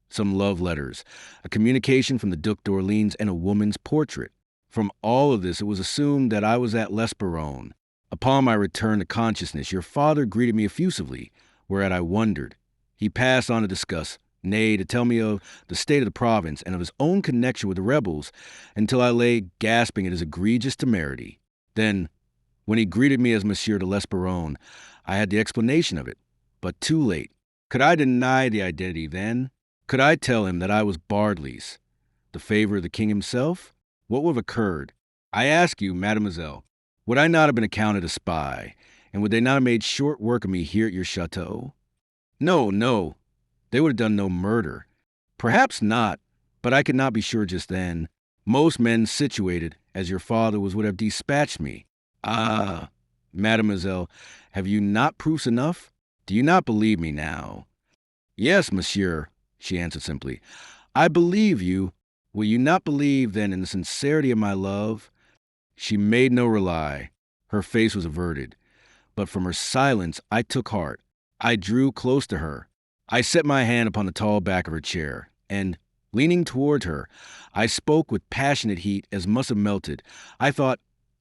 some love letters, a communication from the Duc d'Orleans, and a woman's portrait. From all of this, it was assumed that I was at L'Esperron. Upon my return to consciousness, your father greeted me effusively, whereat I wondered. He passed on to discuss, nay, to tell me of the state of the province and of his own connection with the rebels, until I lay gasping at his egregious temerity. Then, when he greeted me as Monsieur de L'Esperron, I had the explanation of it, but too late. Could I deny the identity then? Could I tell him that I was Bardelys, the favor of the king himself? What would have occurred? I ask you, mademoiselle, would I not have been accounted a spy, and would they not have made short work of me here at your chateau? No, no, they would have done no murder. Perhaps not, but I could not be sure just then. Most men situated, as your father was, would have dispatched me. Ah, mademoiselle, have you not proofs enough? Do you not believe me now? Yes, monsieur, she answered simply. I believe you. Will you not believe, then, in the sincerity of my love?" She made no reply. Her face was averted. But from her silence I took heart. I drew close to her. I set my hand upon the tall back of her chair, and, leaning toward her, I spoke with passionate heat as must have melted, I thought,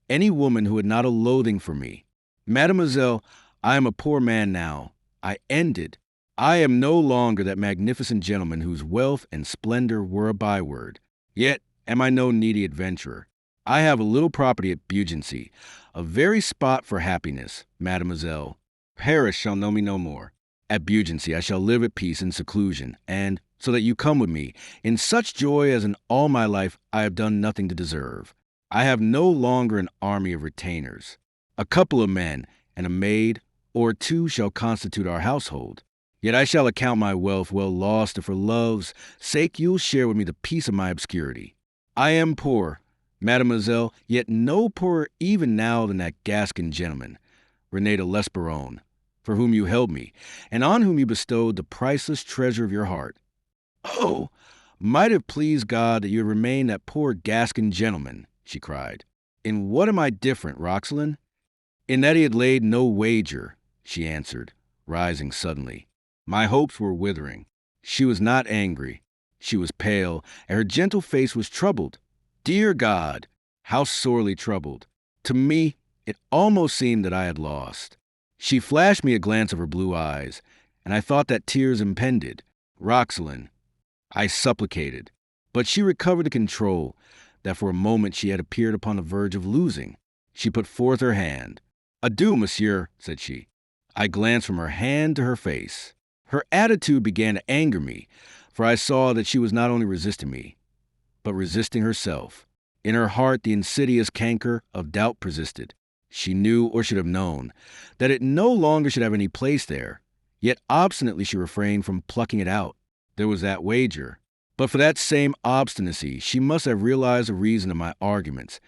any woman who had not a loathing for me. "Mademoiselle, I am a poor man now. I ended. I am no longer that magnificent gentleman whose wealth and splendor were a byword. Yet am I no needy adventurer. I have a little property at Beaugency, a very spot for happiness, mademoiselle. Paris shall know me no more. At Beaugency I shall live at peace in seclusion, and, so that you come with me, in such joy as in all my life I have done nothing to deserve. I have no longer an army of retainers. A couple of men and a maid or two shall constitute our household. Yet I shall account my wealth well lost if for love's sake you'll share with me the peace of my obscurity. I am poor, mademoiselle, yet no poorer even now than that Gascon gentleman, Renaud de Bardelys, for whom you held me, and on whom you bestowed the priceless treasure of your heart. Oh, might it please God that you had remained that poor Gascon gentleman," she cried. "In what am I different, Roxelane?" "In that he had laid no wager," she answered, rising suddenly. My hopes were withering. She was not angry. She was pale, and her gentle face was troubled. Dear God, how sorely troubled. To me, it almost seemed that I had lost. She flashed me a glance of her blue eyes, and I thought that tears impended. "Roxelane," I supplicated. But she recovered the control that for a moment she had appeared upon the verge of losing. She put forth her hand. "Adieu, monsieur," said she. I glanced from her hand to her face. Her attitude began to anger me, for I saw that she was not only resisting me, but resisting herself. In her heart the insidious canker of doubt persisted. She knew, or should have known, that it no longer should have any place there, yet obstinately she refrained from plucking it out. There was that wager. But for that same obstinacy she must have realized the reason of my arguments,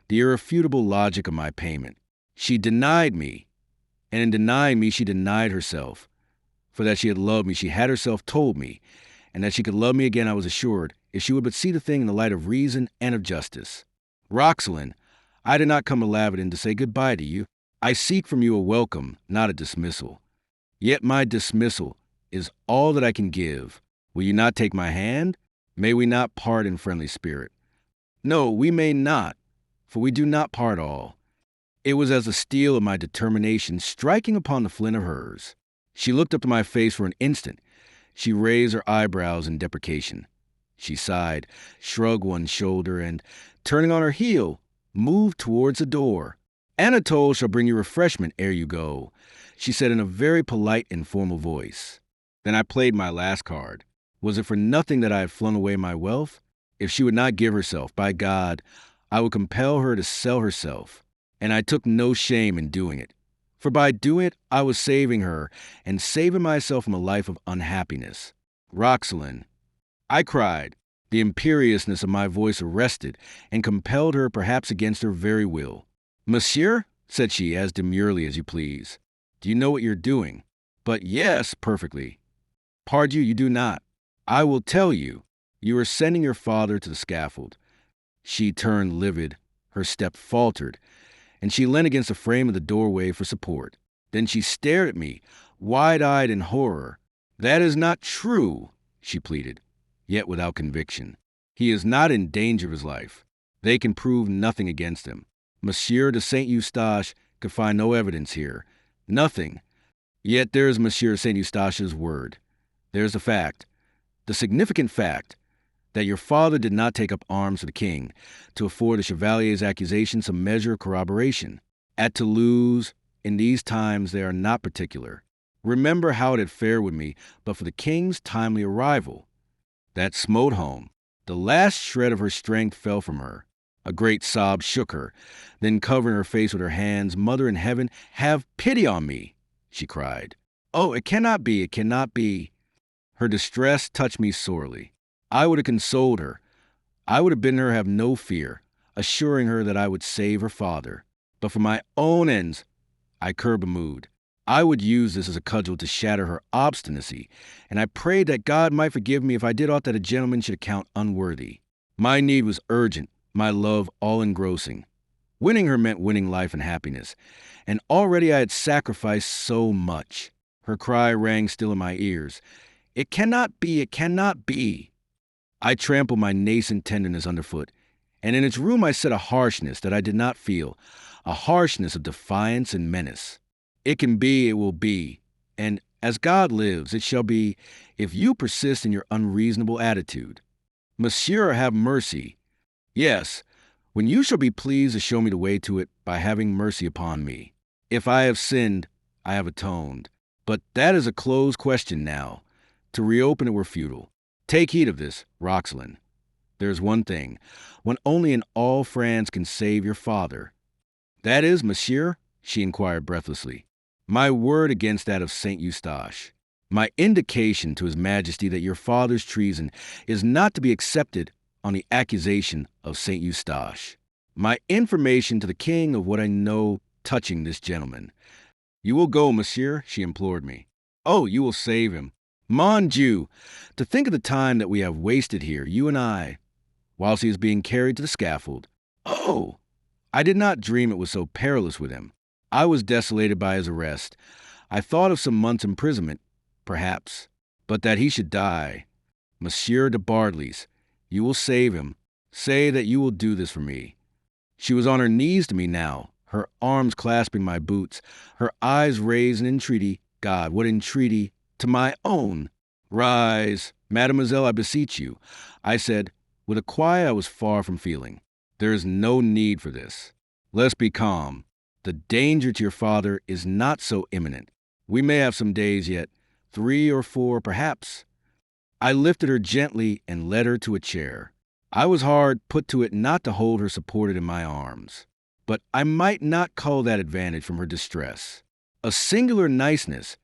the irrefutable logic of my payment. She denied me, and in denying me she denied herself. For that she had loved me, she had herself told me, and that she could love me again I was assured, if she would but see the thing in the light of reason and of justice. "Roxelane, I did not come to Laverton to say good-bye to you. I seek from you a welcome, not a dismissal. Yet my dismissal is all that I can give. Will you not take my hand? May we not part in friendly spirit? No, we may not, for we do not part all." It was as the steel of my determination striking upon the flint of hers. She looked up to my face for an instant. She raised her eyebrows in deprecation. She sighed, shrugged one shoulder, and, turning on her heel, moved towards the door. "Anatole shall bring you refreshment ere you go," she said in a very polite and formal voice. Then I played my last card. Was it for nothing that I had flung away my wealth? If she would not give herself, by God, I would compel her to sell herself. And I took no shame in doing it. For by doing it, I was saving her and saving myself from a life of unhappiness. "Roxelane," I cried. The imperiousness of my voice arrested and compelled her perhaps against her very will. "Monsieur," said she as demurely as you please, "do you know what you're doing?" "But yes, perfectly." "Pardieu, you do not. I will tell you. You are sending your father to the scaffold." She turned livid. Her step faltered, and she leaned against the frame of the doorway for support. Then she stared at me, wide-eyed in horror. "That is not true," she pleaded, yet without conviction. "He is not in danger of his life. They can prove nothing against him. Monsieur de Saint Eustache could find no evidence here. Nothing. Yet there is Monsieur Saint Eustache's word. There's the fact, the significant fact, that your father did not take up arms for the king to afford the chevalier's accusation some measure of corroboration. At Toulouse, in these times, they are not particular. Remember how it had fared with me but for the king's timely arrival. That smote home. The last shred of her strength fell from her. A great sob shook her. Then, covering her face with her hands, "Mother in heaven, have pity on me," she cried. "Oh, it cannot be, it cannot be." Her distress touched me sorely. I would have consoled her. I would have bidden her have no fear, assuring her that I would save her father. But for my own ends, I curbed the mood. I would use this as a cudgel to shatter her obstinacy, and I prayed that God might forgive me if I did aught that a gentleman should account unworthy. My need was urgent, my love all-engrossing. Winning her meant winning life and happiness, and already I had sacrificed so much. Her cry rang still in my ears. It cannot be, it cannot be. I trampled my nascent tenderness underfoot, and in its room I set a harshness that I did not feel, a harshness of defiance and menace. It can be, it will be, and as God lives, it shall be, if you persist in your unreasonable attitude. Monsieur, have mercy. Yes, when you shall be pleased to show me the way to it by having mercy upon me. If I have sinned, I have atoned. But that is a closed question now. To reopen it were futile. Take heed of this, Roxelane. There is one thing, one only in all France can save your father. That is, monsieur? She inquired breathlessly. My word against that of Saint Eustache. My indication to His Majesty that your father's treason is not to be accepted on the accusation of Saint Eustache. My information to the king of what I know touching this gentleman. You will go, monsieur, she implored me. Oh, you will save him. Mon Dieu, to think of the time that we have wasted here, you and I, whilst he is being carried to the scaffold. Oh, I did not dream it was so perilous with him. I was desolated by his arrest. I thought of some months' imprisonment, perhaps, but that he should die. Monsieur de Bardelys, you will save him. Say that you will do this for me. She was on her knees to me now, her arms clasping my boots, her eyes raised in entreaty, God, what entreaty, to my own. Rise, mademoiselle, I beseech you, I said, with a quiet I was far from feeling. There is no need for this. Let's be calm. The danger to your father is not so imminent. We may have some days yet, 3 or 4 perhaps. I lifted her gently and led her to a chair. I was hard put to it not to hold her supported in my arms, but I might not cull that advantage from her distress. A singular niceness,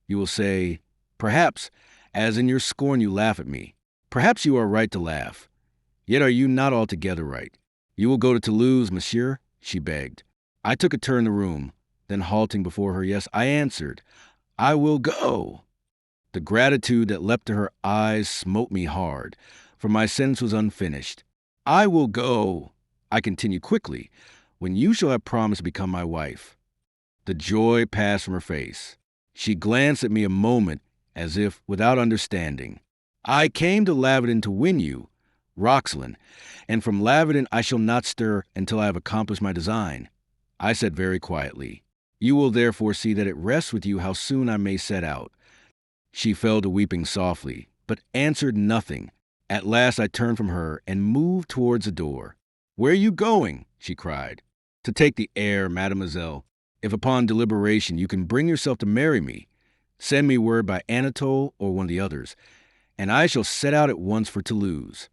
you will say, perhaps, as in your scorn you laugh at me. Perhaps you are right to laugh. Yet are you not altogether right. You will go to Toulouse, monsieur, she begged. I took a turn in the room, then halting before her, yes, I answered, I will go. The gratitude that leapt to her eyes smote me hard, for my sentence was unfinished. I will go, I continued quickly, when you shall have promised to become my wife. The joy passed from her face. She glanced at me a moment as if without understanding. I came to Lavedon to win you, Roxelane, and from Lavedon I shall not stir until I have accomplished my design. I said very quietly, you will therefore see that it rests with you how soon I may set out. She fell to weeping softly, but answered nothing. At last I turned from her and moved towards the door. Where are you going? She cried. To take the air, mademoiselle. If upon deliberation you can bring yourself to marry me, send me word by Anatole or one of the others, and I shall set out at once for Toulouse.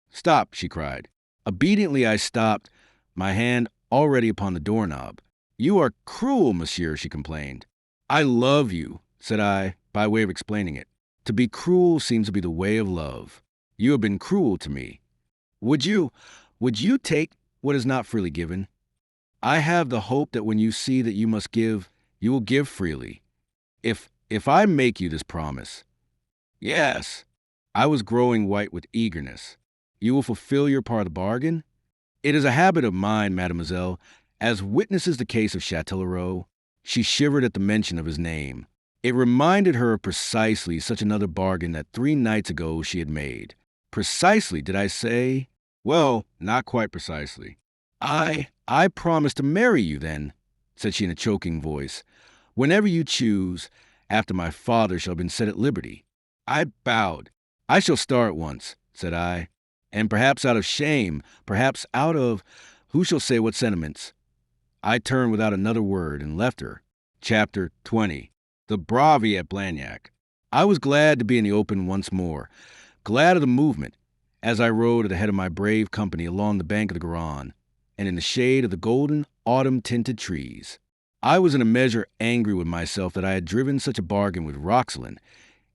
Stop, she cried. Obediently I stopped, my hand already upon the doorknob. You are cruel, monsieur, she complained. I love you, said I, by way of explaining it. To be cruel seems to be the way of love. You have been cruel to me. Would you take what is not freely given? I have the hope that when you see that you must give, you will give freely. If I make you this promise. Yes. I was growing white with eagerness. You will fulfill your part of the bargain? It is a habit of mine, mademoiselle, as witnesses the case of Châtellerault. She shivered at the mention of his name. It reminded her of precisely such another bargain that 3 nights ago she had made. Precisely, did I say? Well, not quite precisely. I promise to marry you then, said she in a choking voice, whenever you choose, after my father shall have been set at liberty. I bowed. I shall star at once, said I, and perhaps out of shame, perhaps out of who shall say what sentiments. I turned without another word and left her. Chapter 20. The Bravi at Blagnac. I was glad to be in the open once more, glad of the movement, as I rode at the head of my brave company along the bank of the Garonne, and in the shade of the golden, autumn-tinted trees. I was in a measure angry with myself that I had driven such a bargain with Roxelane,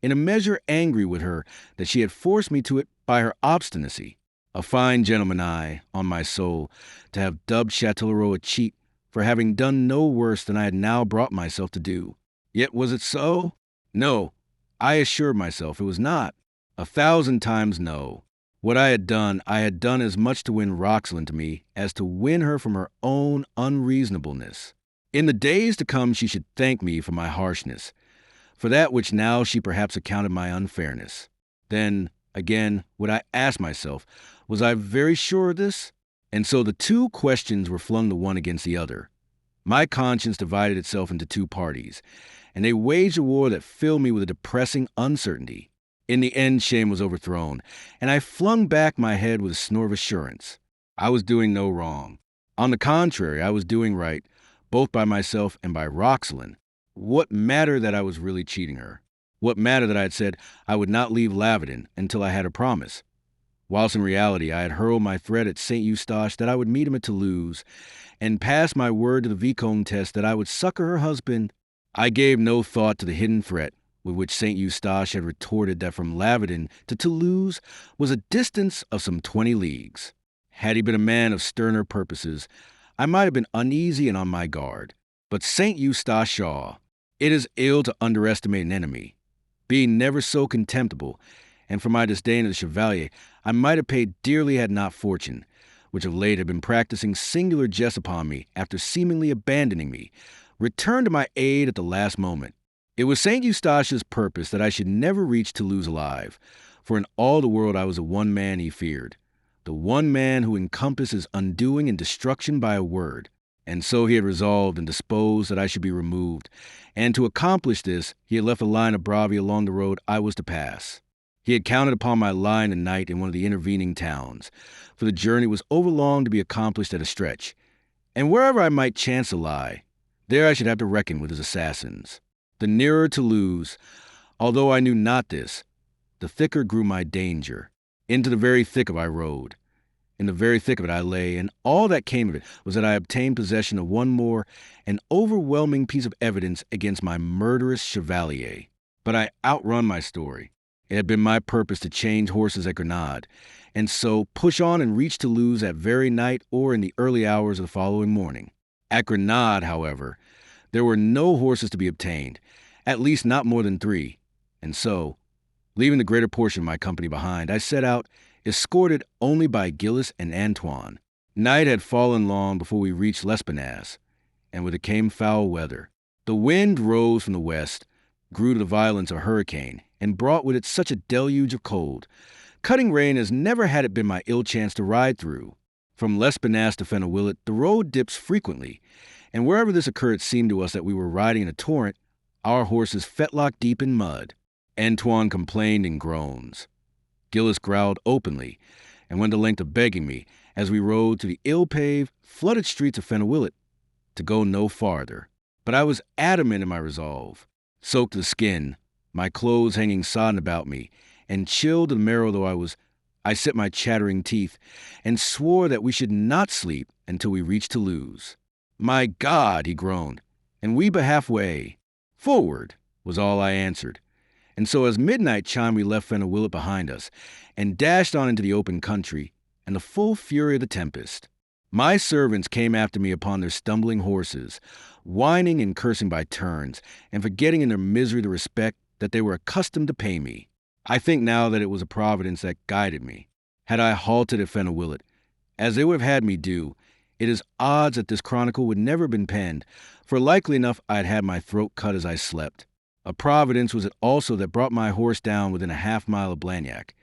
in a measure angry with her that she had forced me to it by her obstinacy. A fine gentleman I, on my soul, to have dubbed Châtellerault a cheat for having done no worse than I had now brought myself to do. Yet was it so? No, I assured myself it was not. 1,000 times no. What I had done as much to win Roxelyn to me as to win her from her own unreasonableness. In the days to come, she should thank me for my harshness, for that which now she perhaps accounted my unfairness. Then, again, would I ask myself, was I very sure of this? And so the two questions were flung the one against the other. My conscience divided itself into two parties, and they waged a war that filled me with a depressing uncertainty. In the end, shame was overthrown, and I flung back my head with a snore of assurance. I was doing no wrong. On the contrary, I was doing right, both by myself and by Roxelyn. What mattered that I was really cheating her? What mattered that I had said I would not leave Laverton until I had a promise? Whilst in reality I had hurled my threat at St. Eustache that I would meet him at Toulouse, and passed my word to the Vicomtesse that I would succor her husband. I gave no thought to the hidden threat with which St. Eustache had retorted that from Laverton to Toulouse was a distance of some 20 leagues. Had he been a man of sterner purposes, I might have been uneasy and on my guard. But St. Eustache Shaw, it is ill to underestimate an enemy. Being never so contemptible, and for my disdain of the Chevalier, I might have paid dearly had not fortune, which of late had been practicing singular jests upon me after seemingly abandoning me, returned to my aid at the last moment. It was St. Eustache's purpose that I should never reach Toulouse alive, for in all the world I was the one man he feared, the one man who encompassed his undoing and destruction by a word. And so he had resolved and disposed that I should be removed, and to accomplish this he had left a line of bravi along the road I was to pass. He had counted upon my lying a night in one of the intervening towns, for the journey was overlong to be accomplished at a stretch, and wherever I might chance to lie, there I should have to reckon with his assassins. The nearer Toulouse, although I knew not this, the thicker grew my danger. Into the very thick of it I rode. In the very thick of it I lay, and all that came of it was that I obtained possession of one more and overwhelming piece of evidence against my murderous chevalier. But I outrun my story. It had been my purpose to change horses at Grenade, and so push on and reach Toulouse that very night or in the early hours of the following morning. At Grenade, however, there were no horses to be obtained, at least not more than 3, and so, leaving the greater portion of my company behind, I set out, escorted only by Gilles and Antoine. Night had fallen long before we reached L'Espinasse, and with it came foul weather. The wind rose from the west, grew to the violence of a hurricane, and brought with it such a deluge of cold, cutting rain as never had it been my ill chance to ride through. From L'Espinasse to Fenouillet, the road dips frequently, and wherever this occurred it seemed to us that we were riding in a torrent, our horses fetlock deep in mud. Antoine complained in groans. Gilles growled openly, and went the length of begging me, as we rode to the ill-paved, flooded streets of Fenouillet, to go no farther. But I was adamant in my resolve. Soaked to the skin, my clothes hanging sodden about me, and chilled to the marrow though I set my chattering teeth, and swore that we should not sleep until we reached Toulouse. "My God," he groaned, "and we but halfway." "Forward," was all I answered. And so as midnight chimed we left Fenouillet behind us, and dashed on into the open country, and the full fury of the tempest. My servants came after me upon their stumbling horses, whining and cursing by turns, and forgetting in their misery the respect that they were accustomed to pay me. I think now that it was a providence that guided me. Had I halted at Fenouillet, as they would have had me do, it is odds that this chronicle would never have been penned, for likely enough I had had my throat cut as I slept. A providence was it also that brought my horse down within a half-mile of Blagnac,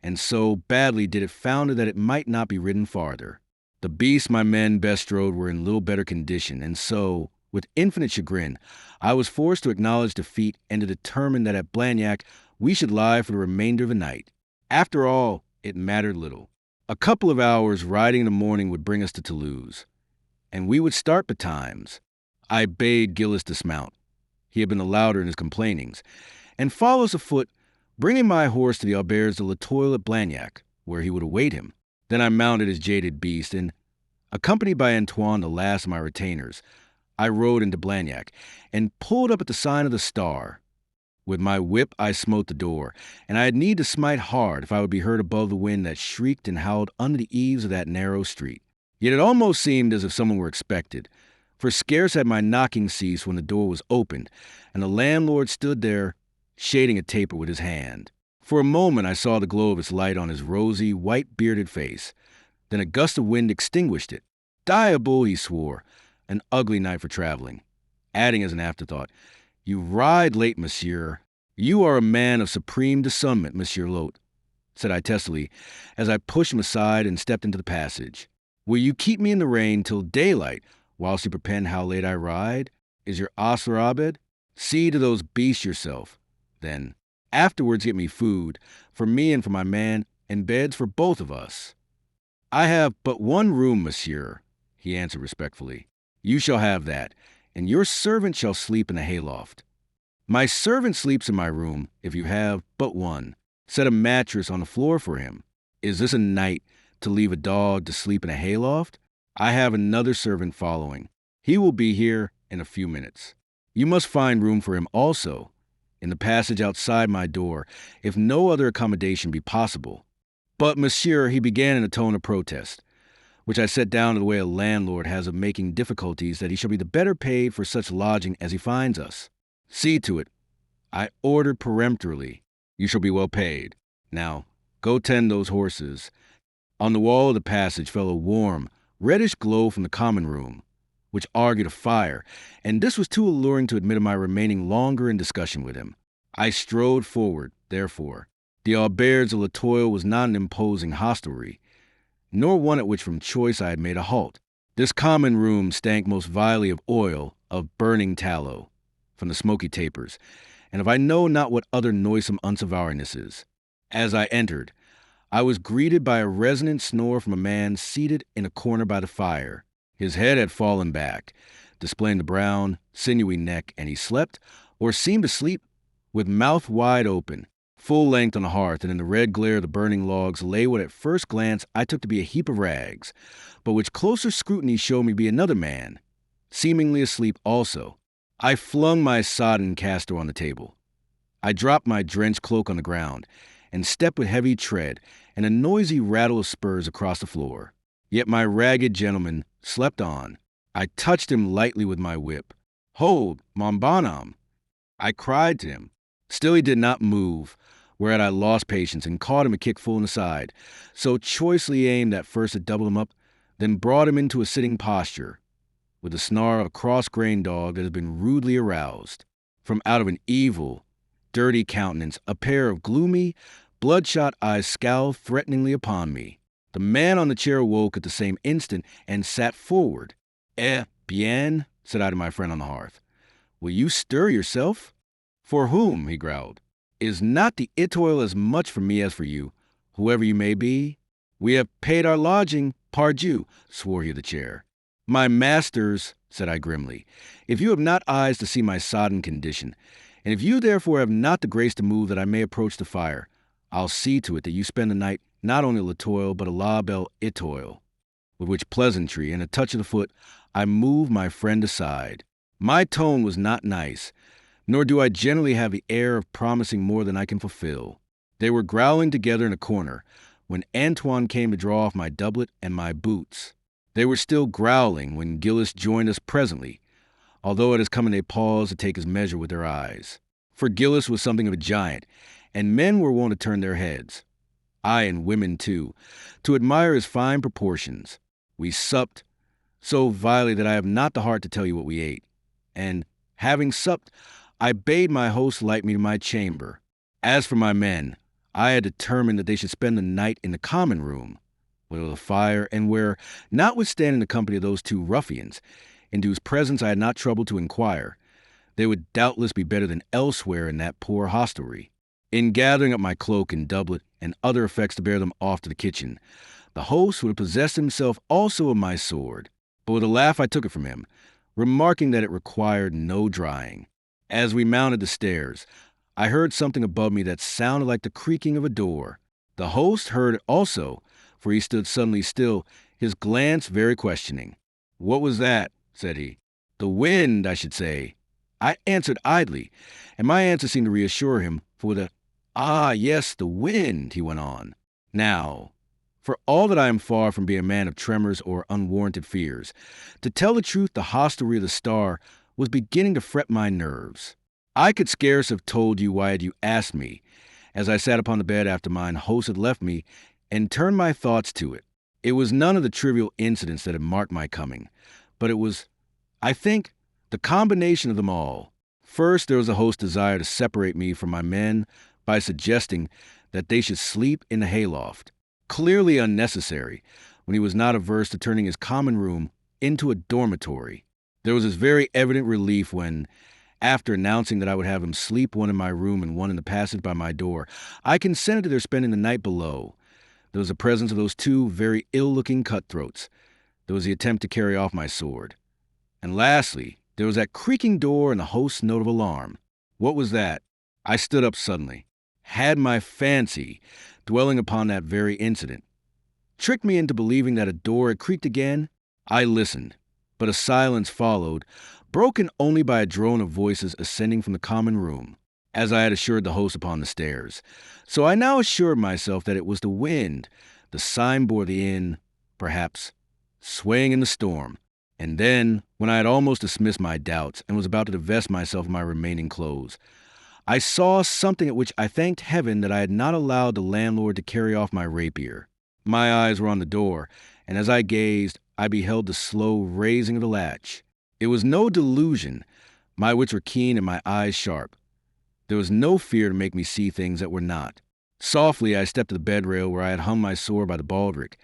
and so badly did it founder that it might not be ridden farther. The beasts my men bestrode were in little better condition, and so, with infinite chagrin, I was forced to acknowledge defeat and to determine that at Blagnac we should lie for the remainder of the night. After all, it mattered little. A couple of hours riding in the morning would bring us to Toulouse, and we would start betimes. I bade Gilles dismount. He had been the louder in his complainings, and follow us afoot, bringing my horse to the Auberge de la Toile at Blagnac, where he would await him. Then I mounted his jaded beast, and, accompanied by Antoine, the last of my retainers, I rode into Blagnac, and pulled up at the sign of the Star. With my whip I smote the door, and I had need to smite hard if I would be heard above the wind that shrieked and howled under the eaves of that narrow street. Yet it almost seemed as if someone were expected, for scarce had my knocking ceased when the door was opened, and the landlord stood there, shading a taper with his hand. For a moment I saw the glow of its light on his rosy, white-bearded face. Then a gust of wind extinguished it. Diable, he swore. An ugly night for traveling. Adding as an afterthought, "You ride late, monsieur. You are a man of supreme discernment, Monsieur Lot," said I testily, as I pushed him aside and stepped into the passage. "Will you keep me in the rain till daylight, whilst you perpend how late I ride? Is your osler abed? See to those beasts yourself. Then, afterwards get me food, for me and for my man, and beds for both of us." "I have but one room, monsieur," he answered respectfully. "You shall have that, and your servant shall sleep in the hayloft." "My servant sleeps in my room, if you have but one. Set a mattress on the floor for him. Is this a night to leave a dog to sleep in a hayloft? I have another servant following. He will be here in a few minutes. You must find room for him also, in the passage outside my door, if no other accommodation be possible." "But, monsieur," he began in a tone of protest, which I set down to the way a landlord has of making difficulties that he shall be the better paid for such lodging as he finds us. "See to it," I ordered peremptorily. "You shall be well paid. Now, go tend those horses." On the wall of the passage fell a warm, reddish glow from the common room, which argued a fire, and this was too alluring to admit of my remaining longer in discussion with him. I strode forward, therefore. The auberge of La Toile was not an imposing hostelry, nor one at which from choice I had made a halt. This common room stank most vilely of oil, of burning tallow, from the smoky tapers, and of I know not what other noisome unsavourynesses. As I entered, I was greeted by a resonant snore from a man seated in a corner by the fire. His head had fallen back, displaying the brown, sinewy neck, and he slept, or seemed to sleep, with mouth wide open, full length on the hearth, and in the red glare of the burning logs lay what at first glance I took to be a heap of rags, but which closer scrutiny showed me to be another man, seemingly asleep also. I flung my sodden castor on the table. I dropped my drenched cloak on the ground, and stepped with heavy tread and a noisy rattle of spurs across the floor. Yet my ragged gentleman slept on. I touched him lightly with my whip. "Hold, mon bonhomme!" I cried to him. Still he did not move, whereat I lost patience and caught him a kick full in the side, so choicely aimed at first to double him up, then brought him into a sitting posture, with the snarl of a cross-grained dog that has been rudely aroused. From out of an evil, dirty countenance, a pair of gloomy, bloodshot eyes scowled threateningly upon me. The man on the chair awoke at the same instant and sat forward. "Eh bien," said I to my friend on the hearth. "Will you stir yourself?" "For whom?" he growled. "Is not the étoile as much for me as for you, whoever you may be? We have paid our lodging, pardieu," swore he of the chair. "My masters," said I grimly, "if you have not eyes to see my sodden condition, and if you therefore have not the grace to move that I may approach the fire, I'll see to it that you spend the night not only La Toile, but a la belle étoile." With which pleasantry and a touch of the foot, I moved my friend aside. My tone was not nice, nor do I generally have the air of promising more than I can fulfill. They were growling together in a corner, when Antoine came to draw off my doublet and my boots. They were still growling when Gillis joined us presently, although it has come in a pause to take his measure with their eyes. For Gillis was something of a giant, and men were wont to turn their heads, aye, and women too, to admire his fine proportions. We supped so vilely that I have not the heart to tell you what we ate, and, having supped, I bade my host light me to my chamber. As for my men, I had determined that they should spend the night in the common room, where the fire, and where, notwithstanding the company of those two ruffians, into whose presence I had not troubled to inquire, they would doubtless be better than elsewhere in that poor hostelry. In gathering up my cloak and doublet and other effects to bear them off to the kitchen, the host would have possessed himself also of my sword, but with a laugh I took it from him, remarking that it required no drying. As we mounted the stairs, I heard something above me that sounded like the creaking of a door. The host heard it also, for he stood suddenly still, his glance very questioning. "What was that?" said he. "The wind, I should say." I answered idly, and my answer seemed to reassure him, for with a "Ah, yes, the wind," he went on. Now, for all that I am far from being a man of tremors or unwarranted fears, to tell the truth, the hostelry of the Star was beginning to fret my nerves. I could scarce have told you why had you asked me, as I sat upon the bed after mine host had left me and turned my thoughts to it. It was none of the trivial incidents that had marked my coming, but it was, I think, the combination of them all. First, there was the host's desire to separate me from my men by suggesting that they should sleep in the hayloft, clearly unnecessary when he was not averse to turning his common room into a dormitory. There was this very evident relief when, after announcing that I would have him sleep one in my room and one in the passage by my door, I consented to their spending the night below. There was the presence of those two very ill-looking cutthroats. There was the attempt to carry off my sword. And lastly, there was that creaking door and the host's note of alarm. What was that? I stood up suddenly, had my fancy dwelling upon that very incident. Tricked me into believing that a door had creaked again. I listened, but a silence followed, broken only by a drone of voices ascending from the common room, as I had assured the host upon the stairs. So I now assured myself that it was the wind. The sign bore the inn, perhaps, swaying in the storm. And then, when I had almost dismissed my doubts and was about to divest myself of my remaining clothes, I saw something at which I thanked heaven that I had not allowed the landlord to carry off my rapier. My eyes were on the door, and as I gazed, I beheld the slow raising of the latch. It was no delusion. My wits were keen and my eyes sharp. There was no fear to make me see things that were not. Softly I stepped to the bed rail where I had hung my sword by the baldric,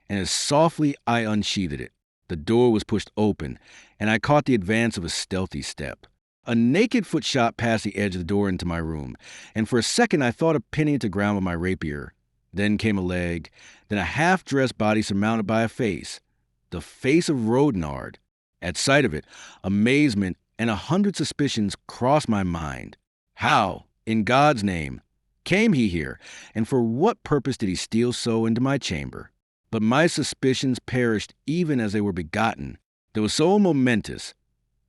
and as softly I unsheathed it. The door was pushed open, and I caught the advance of a stealthy step. A naked foot shot past the edge of the door into my room, and for a second I thought of pinning it to ground with my rapier. Then came a leg, then a half-dressed body surmounted by a face. The face of Rodnard. At sight of it, amazement and 100 suspicions crossed my mind. How, in God's name, came he here, and for what purpose did he steal so into my chamber? But my suspicions perished even as they were begotten. There was so momentous,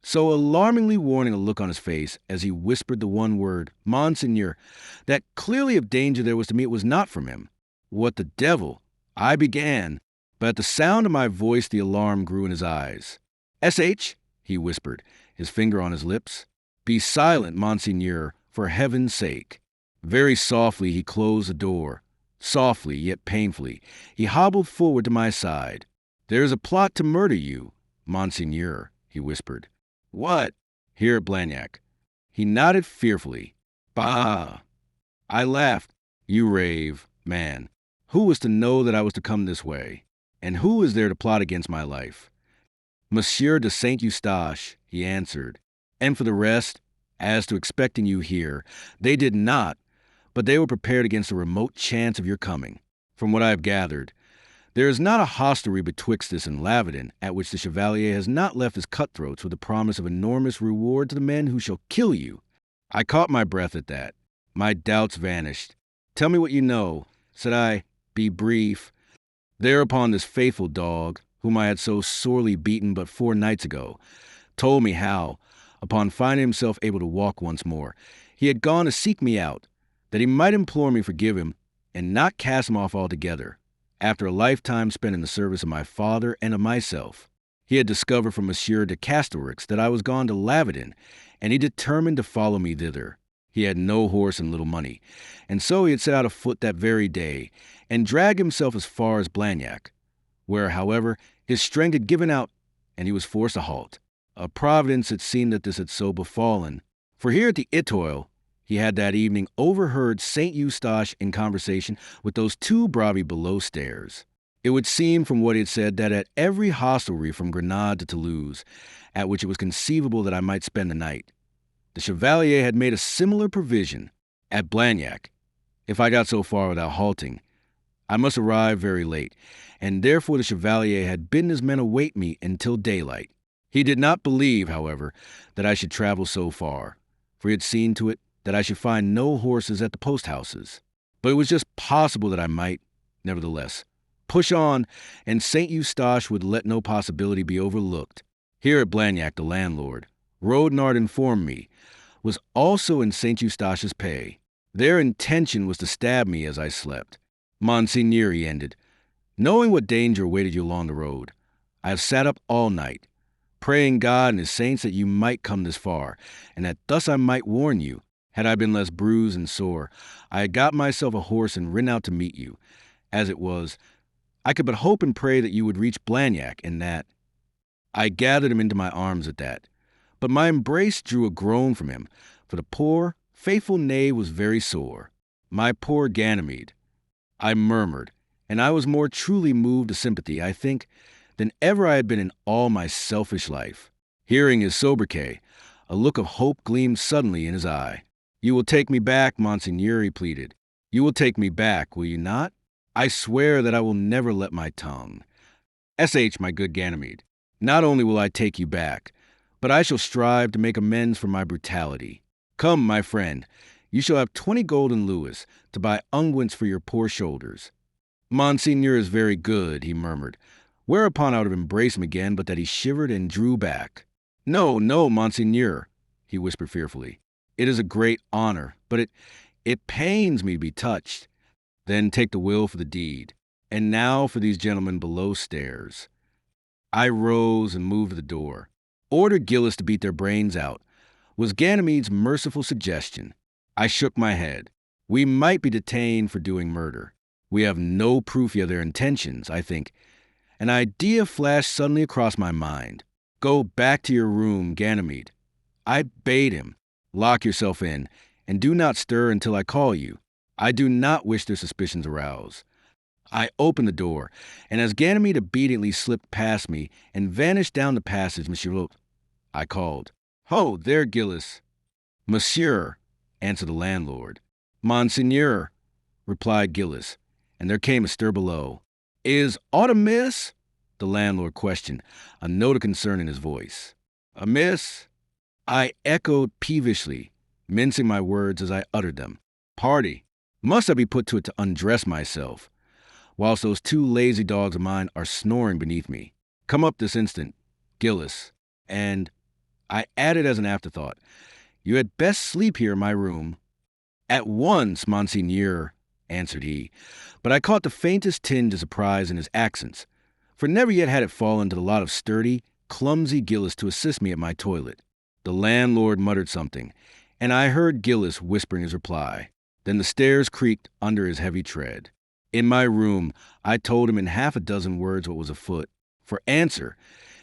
so alarmingly warning a look on his face as he whispered the one word, Monseigneur, that clearly if danger there was to me it was not from him. What the devil? I began, but at the sound of my voice the alarm grew in his eyes. "S.H.," he whispered, his finger on his lips. "Be silent, Monseigneur, for heaven's sake." Very softly he closed the door. Softly, yet painfully, he hobbled forward to my side. "There is a plot to murder you, Monseigneur," he whispered. "What?" "Here at Blagnac." He nodded fearfully. "Bah!" I laughed. "You rave, man. Who was to know that I was to come this way? And who is there to plot against my life?" "Monsieur de Saint-Eustache," he answered. "And for the rest, as to expecting you here, they did not, but they were prepared against the remote chance of your coming. From what I have gathered, there is not a hostelry betwixt this and Lavedon at which the Chevalier has not left his cutthroats with the promise of enormous reward to the men who shall kill you." I caught my breath at that. My doubts vanished. "Tell me what you know," said I. "Be brief." Thereupon this faithful dog, whom I had so sorely beaten but 4 nights ago, told me how, upon finding himself able to walk once more, he had gone to seek me out, that he might implore me to forgive him and not cast him off altogether, after a lifetime spent in the service of my father and of myself. He had discovered from Monsieur de Castelrix that I was gone to Lavedon, and he determined to follow me thither. He had no horse and little money, and so he had set out afoot that very day, and dragged himself as far as Blagnac, where, however, his strength had given out, and he was forced to halt. A providence had seen that this had so befallen, for here at the Etoile, he had that evening overheard Saint Eustache in conversation with those 2 bravi below stairs. It would seem from what he had said that at every hostelry from Grenade to Toulouse, at which it was conceivable that I might spend the night, the Chevalier had made a similar provision. At Blagnac, if I got so far without halting, I must arrive very late, and therefore the Chevalier had bidden his men await me until daylight. He did not believe, however, that I should travel so far, for he had seen to it that I should find no horses at the post-houses. But it was just possible that I might, nevertheless, push on, and Saint Eustache would let no possibility be overlooked. Here at Blagnac, the landlord, Rodnard informed me, was also in Saint Eustache's pay. Their intention was to stab me as I slept. "Monseigneur," he ended, "knowing what danger awaited you along the road, I have sat up all night, praying God and his saints that you might come this far, and that thus I might warn you, Had I been less bruised and sore, I had got myself a horse and ridden out to meet you. As it was, I could but hope and pray that you would reach Blagnac, and that I gathered him into my arms at that. But my embrace drew a groan from him, for the poor, faithful knave was very sore. My poor Ganymede, I murmured, and I was more truly moved to sympathy, I think, than ever I had been in all my selfish life. Hearing his sobriquet, a look of hope gleamed suddenly in his eye. "You will take me back, Monseigneur," he pleaded. "You will take me back, will you not? I swear that I will never let my tongue. S.H., my good Ganymede, not only will I take you back, but I shall strive to make amends for my brutality. Come, my friend, you shall have 20 golden louis to buy unguents for your poor shoulders." "Monseigneur is very good," he murmured, whereupon I would have embraced him again, but that he shivered and drew back. "No, no, Monseigneur," he whispered fearfully. "It is a great honor, but it pains me to be touched." "Then take the will for the deed. And now for these gentlemen below stairs." I rose and moved to the door. "Order Gillis to beat their brains out," was Ganymede's merciful suggestion. I shook my head. "We might be detained for doing murder. We have no proof of their intentions, I think." An idea flashed suddenly across my mind. "Go back to your room, Ganymede." I bade him, "Lock yourself in, and do not stir until I call you. I do not wish their suspicions aroused." I opened the door, and as Ganymede obediently slipped past me and vanished down the passage, "Monsieur Lot," I called. "Ho, there, Gillis." "Monsieur," answered the landlord. "Monseigneur," replied Gillis, and there came a stir below. "Is aught amiss?" the landlord questioned, a note of concern in his voice. "Amiss?" I echoed peevishly, mincing my words as I uttered them. "Party. Must I be put to it to undress myself, whilst those 2 lazy dogs of mine are snoring beneath me? Come up this instant, Gillis, and," I added as an afterthought, "you had best sleep here in my room." "At once, Monseigneur," answered he, but I caught the faintest tinge of surprise in his accents, for never yet had it fallen to the lot of sturdy, clumsy Gillis to assist me at my toilet. The landlord muttered something, and I heard Gillis whispering his reply. Then the stairs creaked under his heavy tread. In my room, I told him in half a dozen words what was afoot. For answer,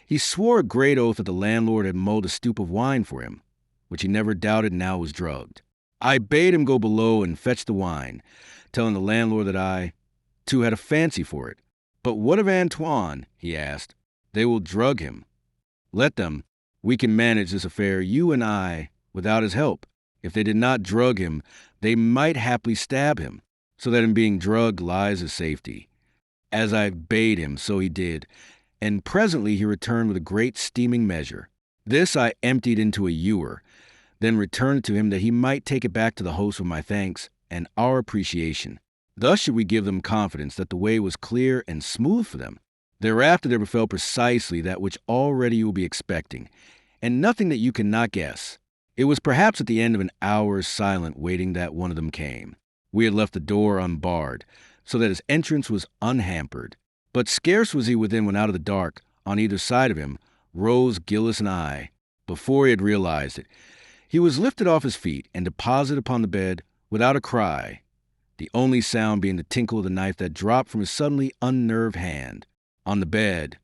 he swore a great oath that the landlord had mulled a stoup of wine for him, which he never doubted now was drugged. I bade him go below and fetch the wine, telling the landlord that I, too, had a fancy for it. "But what of Antoine?" he asked. "They will drug him." "Let them. We can manage this affair, you and I, without his help. If they did not drug him, they might haply stab him, so that in being drugged lies his safety." As I bade him, so he did, and presently he returned with a great steaming measure. This I emptied into a ewer, then returned it to him that he might take it back to the host with my thanks and our appreciation. Thus should we give them confidence that the way was clear and smooth for them. Thereafter there befell precisely that which already you will be expecting, and nothing that you cannot guess. It was perhaps at the end of an hour's silent waiting that one of them came. We had left the door unbarred, so that his entrance was unhampered. But scarce was he within when out of the dark, on either side of him, rose Gillis and I. Before he had realized it, he was lifted off his feet and deposited upon the bed without a cry, the only sound being the tinkle of the knife that dropped from his suddenly unnerved hand. On the bed,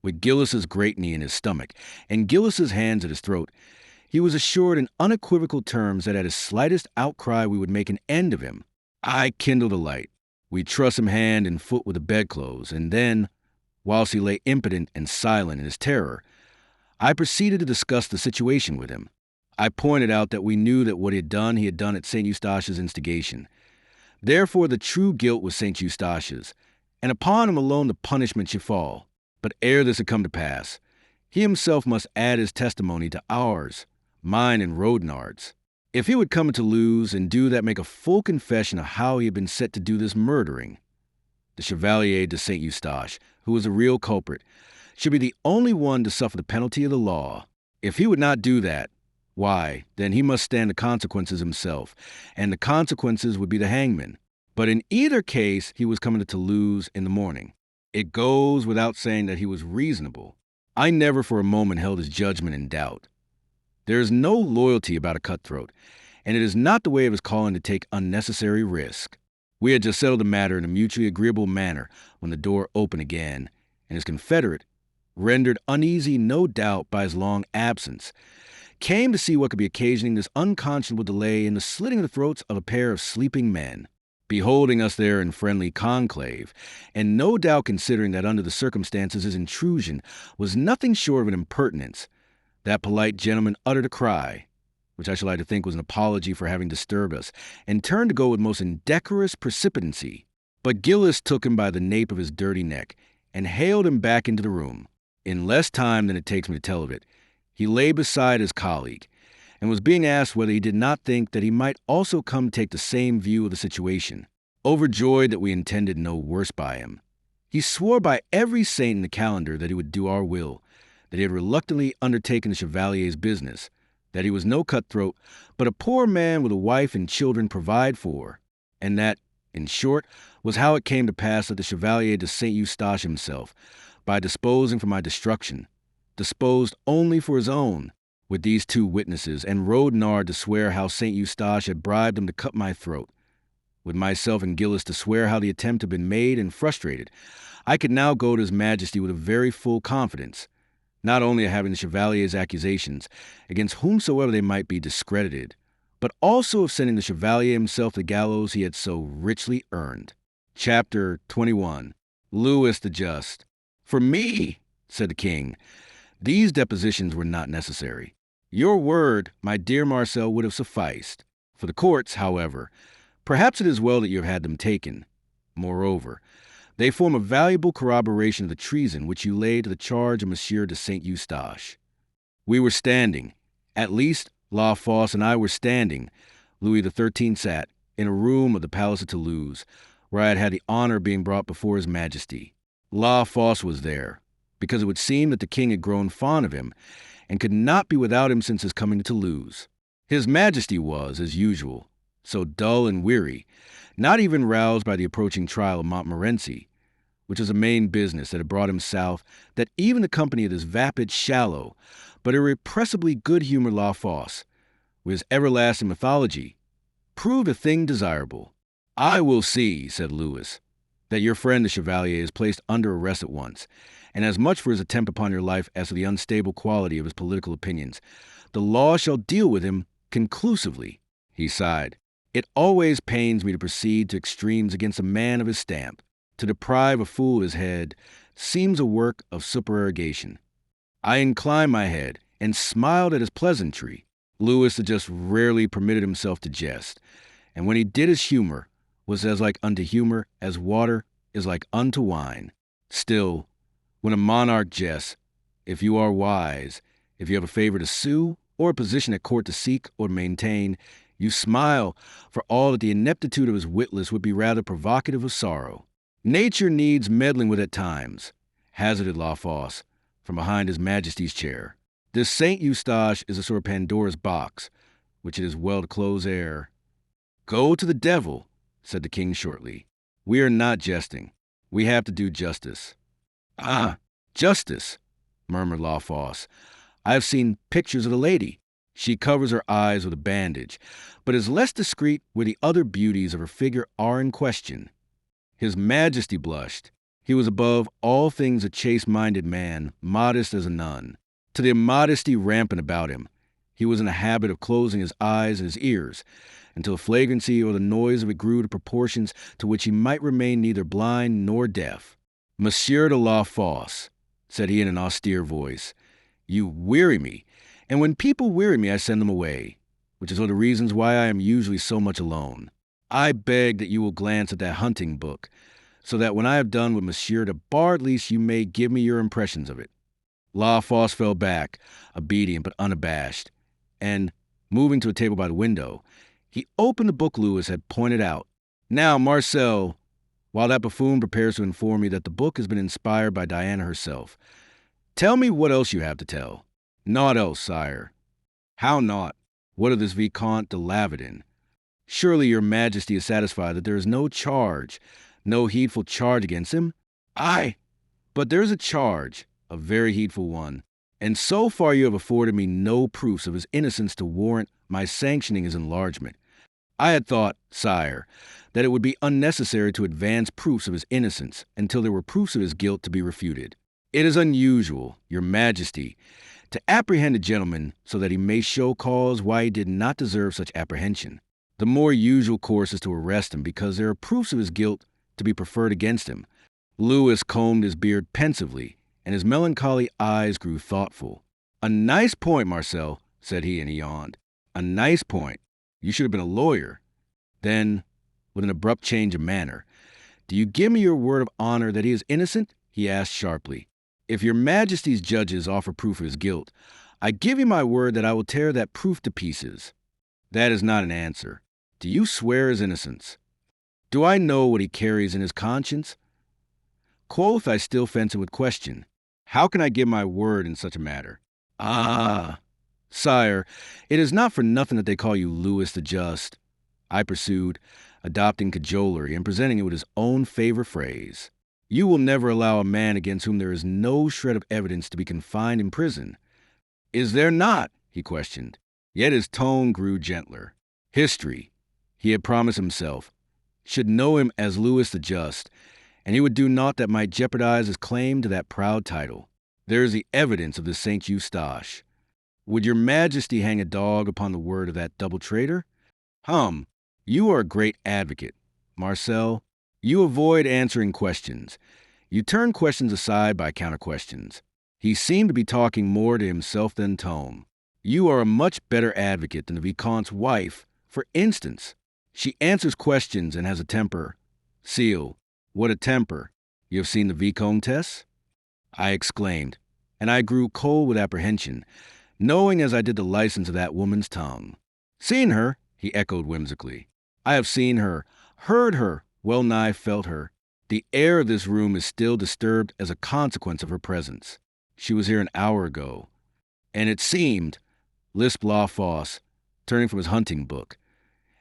with Gillis's great knee in his stomach and Gillis's hands at his throat, he was assured in unequivocal terms that at his slightest outcry we would make an end of him. I kindled a light. We trussed him hand and foot with the bedclothes, and then, whilst he lay impotent and silent in his terror, I proceeded to discuss the situation with him. I pointed out that we knew that what he had done at St. Eustache's instigation. Therefore the true guilt was St. Eustache's, and upon him alone the punishment should fall. But ere this had come to pass, he himself must add his testimony to ours, mine and Rodinard's. If he would come into Toulouse and do that, make a full confession of how he had been set to do this murdering, the Chevalier de St. Eustache, who was the real culprit, should be the only one to suffer the penalty of the law. If he would not do that, why, then he must stand the consequences himself, and the consequences would be the hangman. But in either case, he was coming to Toulouse in the morning. It goes without saying that he was reasonable. I never for a moment held his judgment in doubt. There is no loyalty about a cutthroat, and it is not the way of his calling to take unnecessary risk. We had just settled the matter in a mutually agreeable manner when the door opened again, and his confederate, rendered uneasy no doubt by his long absence, came to see what could be occasioning this unconscionable delay in the slitting of the throats of a pair of sleeping men. Beholding us there in friendly conclave, and no doubt considering that under the circumstances his intrusion was nothing short of an impertinence, that polite gentleman uttered a cry, which I should like to think was an apology for having disturbed us, and turned to go with most indecorous precipitancy. But Gillis took him by the nape of his dirty neck, and haled him back into the room. In less time than it takes me to tell of it, he lay beside his colleague, and was being asked whether he did not think that he might also come take the same view of the situation. Overjoyed that we intended no worse by him, he swore by every saint in the calendar that he would do our will, that he had reluctantly undertaken the chevalier's business, that he was no cutthroat, but a poor man with a wife and children provide for, and that, in short, was how it came to pass that the Chevalier de Saint Eustache himself, by disposing for my destruction, disposed only for his own, with these two witnesses, and Rodnard to swear how Saint Eustache had bribed him to cut my throat, with myself and Gillis to swear how the attempt had been made and frustrated, I could now go to His Majesty with a very full confidence, not only of having the Chevalier's accusations, against whomsoever they might be discredited, but also of sending the Chevalier himself to the gallows he had so richly earned. Chapter 21. Louis the Just. For me, said the king, these depositions were not necessary. Your word, my dear Marcel, would have sufficed. For the courts, however, perhaps it is well that you have had them taken. Moreover, they form a valuable corroboration of the treason which you laid to the charge of Monsieur de Saint Eustache. We were standing, at least La Fosse and I were standing, Louis XIII sat, in a room of the Palace of Toulouse, where I had had the honor of being brought before His Majesty. La Fosse was there, because it would seem that the king had grown fond of him, and could not be without him since his coming to Toulouse. His Majesty was, as usual, so dull and weary, not even roused by the approaching trial of Montmorency, which was a main business that had brought him south, that even the company of this vapid, shallow, but irrepressibly good-humored La Fosse, with his everlasting mythology, proved a thing desirable. I will see, said Louis, that your friend the Chevalier is placed under arrest at once, and as much for his attempt upon your life as for the unstable quality of his political opinions. The law shall deal with him conclusively. He sighed. It always pains me to proceed to extremes against a man of his stamp. To deprive a fool of his head seems a work of supererogation. I inclined my head and smiled at his pleasantry. Louis had just rarely permitted himself to jest, and when he did his humor was as like unto humor as water is like unto wine. Still, when a monarch jests, if you are wise, if you have a favor to sue, or a position at court to seek or maintain, you smile, for all that the ineptitude of his witless would be rather provocative of sorrow. Nature needs meddling with at times, hazarded La Fosse, from behind His Majesty's chair. This Saint Eustache is a sort of Pandora's box, which it is well to close ere. Go to the devil, said the king shortly. We are not jesting. We have to do justice. Ah, justice, murmured La Fosse. I have seen pictures of the lady. She covers her eyes with a bandage, but is less discreet where the other beauties of her figure are in question. His Majesty blushed. He was above all things a chaste-minded man, modest as a nun. To the immodesty rampant about him, he was in the habit of closing his eyes and his ears, until flagrancy or the noise of it grew to proportions to which he might remain neither blind nor deaf. Monsieur de La Fosse, said he in an austere voice, you weary me, and when people weary me I send them away, which is one of the reasons why I am usually so much alone. I beg that you will glance at that hunting book, so that when I have done with Monsieur de Bardelys you may give me your impressions of it. La Fosse fell back, obedient but unabashed, and, moving to a table by the window, he opened the book Louis had pointed out. Now, Marcel, while that buffoon prepares to inform me that the book has been inspired by Diana herself, tell me what else you have to tell. Naught else, sire. How naught? What of this Vicomte de Lavedin? Surely your Majesty is satisfied that there is no charge, no heedful charge against him? Aye, but there is a charge, a very heedful one, and so far you have afforded me no proofs of his innocence to warrant my sanctioning his enlargement. I had thought, sire, that it would be unnecessary to advance proofs of his innocence until there were proofs of his guilt to be refuted. It is unusual, your majesty, to apprehend a gentleman so that he may show cause why he did not deserve such apprehension. The more usual course is to arrest him because there are proofs of his guilt to be preferred against him. Louis combed his beard pensively, and his melancholy eyes grew thoughtful. "A nice point, Marcel," said he, and he yawned. "A nice point. You should have been a lawyer." Then, with an abrupt change of manner, "Do you give me your word of honor that he is innocent?" he asked sharply. "If your majesty's judges offer proof of his guilt, I give you my word that I will tear that proof to pieces." "That is not an answer. Do you swear his innocence?" "Do I know what he carries in his conscience?" Quoth I, still fencing with question, "How can I give my word in such a matter?" "Ah, sire, it is not for nothing that they call you Louis the Just," I pursued, adopting cajolery and presenting it with his own favorite phrase. "You will never allow a man against whom there is no shred of evidence to be confined in prison." "Is there not?" he questioned. Yet his tone grew gentler. History, he had promised himself, should know him as Louis the Just, and he would do naught that might jeopardize his claim to that proud title. There is the evidence of the Saint Eustache. Would your majesty hang a dog upon the word of that double traitor? You are a great advocate, Marcel. You avoid answering questions. You turn questions aside by counter-questions. He seemed to be talking more to himself than Tome. You are a much better advocate than the Vicomte's wife, for instance. She answers questions and has a temper. Seal, what a temper. You have seen the Vicomtesse? I exclaimed, and I grew cold with apprehension, knowing as I did the license of that woman's tongue. Seen her? He echoed whimsically. I have seen her, heard her, well nigh felt her. The air of this room is still disturbed as a consequence of her presence. She was here an hour ago. And it seemed, lisped La Fosse, turning from his hunting book,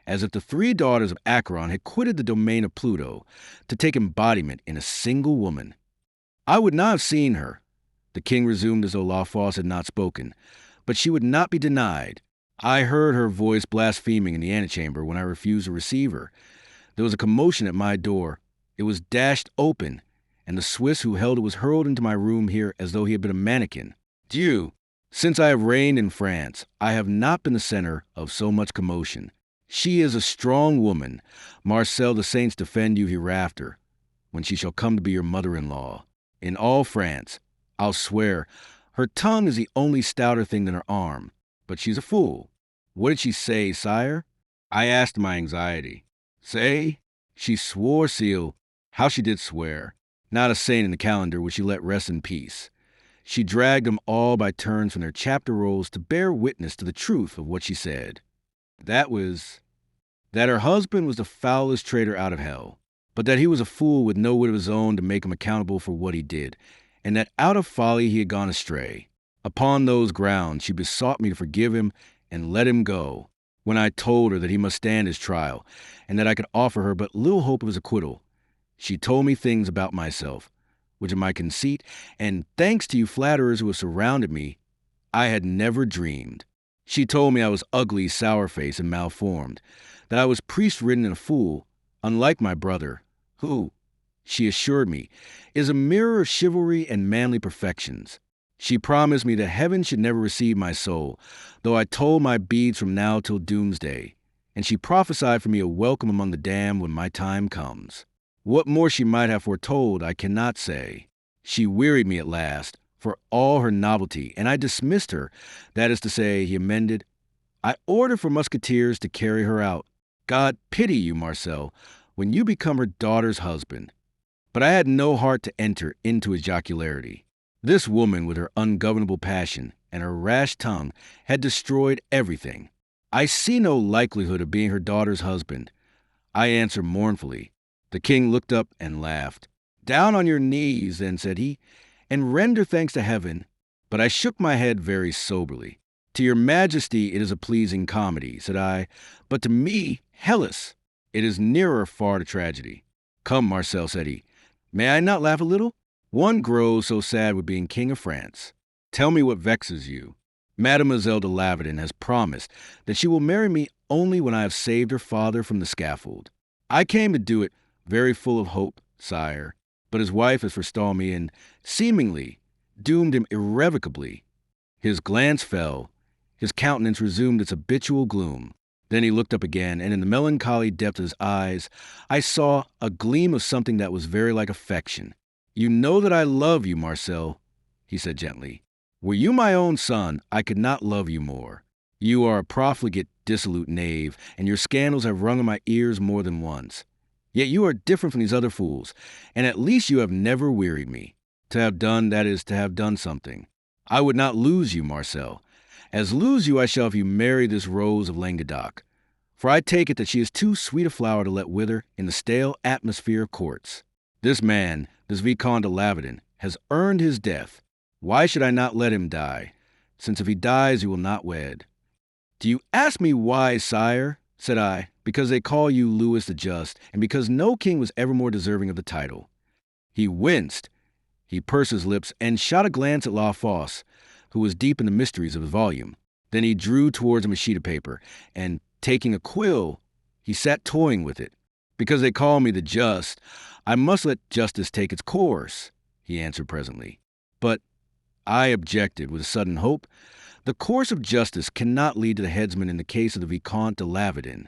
as if the three daughters of Acheron had quitted the domain of Pluto to take embodiment in a single woman. I would not have seen her, the king resumed as though La Fosse had not spoken, but she would not be denied. I heard her voice blaspheming in the antechamber when I refused to receive her. There was a commotion at my door. It was dashed open, and the Swiss who held it was hurled into my room here as though he had been a mannequin. Dieu! Since I have reigned in France, I have not been the center of so much commotion. She is a strong woman. Marcel, the saints defend you hereafter, when she shall come to be your mother-in-law. In all France, I'll swear, her tongue is the only stouter thing than her arm. But she's a fool. What did she say, sire? I asked my anxiety. Say? She swore, Seal. How she did swear. Not a saint in the calendar would she let rest in peace. She dragged them all by turns from their chapter rolls to bear witness to the truth of what she said. That her husband was the foulest traitor out of hell, but that he was a fool with no wit of his own to make him accountable for what he did, and that out of folly he had gone astray. Upon those grounds she besought me to forgive him and let him go, when I told her that he must stand his trial, and that I could offer her but little hope of his acquittal. She told me things about myself, which in my conceit, and thanks to you flatterers who have surrounded me, I had never dreamed. She told me I was ugly, sour-faced, and malformed, that I was priest-ridden and a fool, unlike my brother, who, she assured me, is a mirror of chivalry and manly perfections. She promised me that heaven should never receive my soul, though I told my beads from now till doomsday, and she prophesied for me a welcome among the damned when my time comes. What more she might have foretold, I cannot say. She wearied me at last, for all her novelty, and I dismissed her. That is to say, he amended, I ordered for musketeers to carry her out. God pity you, Marcel, when you become her daughter's husband. But I had no heart to enter into his jocularity. This woman, with her ungovernable passion and her rash tongue, had destroyed everything. I see no likelihood of being her daughter's husband. I answered mournfully. The king looked up and laughed. Down on your knees, then, said he, and render thanks to heaven. But I shook my head very soberly. To your majesty it is a pleasing comedy, said I, but to me, Hellas, it is nearer far to tragedy. Come, Marcel, said he, may I not laugh a little? One grows so sad with being king of France. Tell me what vexes you. Mademoiselle de Laverton has promised that she will marry me only when I have saved her father from the scaffold. I came to do it very full of hope, sire, but his wife has forestalled me and, seemingly, doomed him irrevocably. His glance fell. His countenance resumed its habitual gloom. Then he looked up again, and in the melancholy depth of his eyes, I saw a gleam of something that was very like affection. "You know that I love you, Marcel," he said gently. "Were you my own son, I could not love you more. You are a profligate, dissolute knave, and your scandals have rung in my ears more than once. Yet you are different from these other fools, and at least you have never wearied me. To have done, that is, to have done something. I would not lose you, Marcel. As lose you I shall if you marry this Rose of Languedoc. For I take it that she is too sweet a flower to let wither in the stale atmosphere of courts. This man, this Vicomte de Laverton, has earned his death. Why should I not let him die, since if he dies you will not wed?" "Do you ask me why, sire?" said I. "Because they call you Louis the Just, and because no king was ever more deserving of the title." He winced. He pursed his lips and shot a glance at La Fosse, who was deep in the mysteries of his volume. Then he drew towards him a sheet of paper, and, taking a quill, he sat toying with it. "Because they call me the Just, I must let justice take its course," he answered presently. "But," I objected with a sudden hope, "the course of justice cannot lead to the headsman in the case of the Vicomte de Laverton."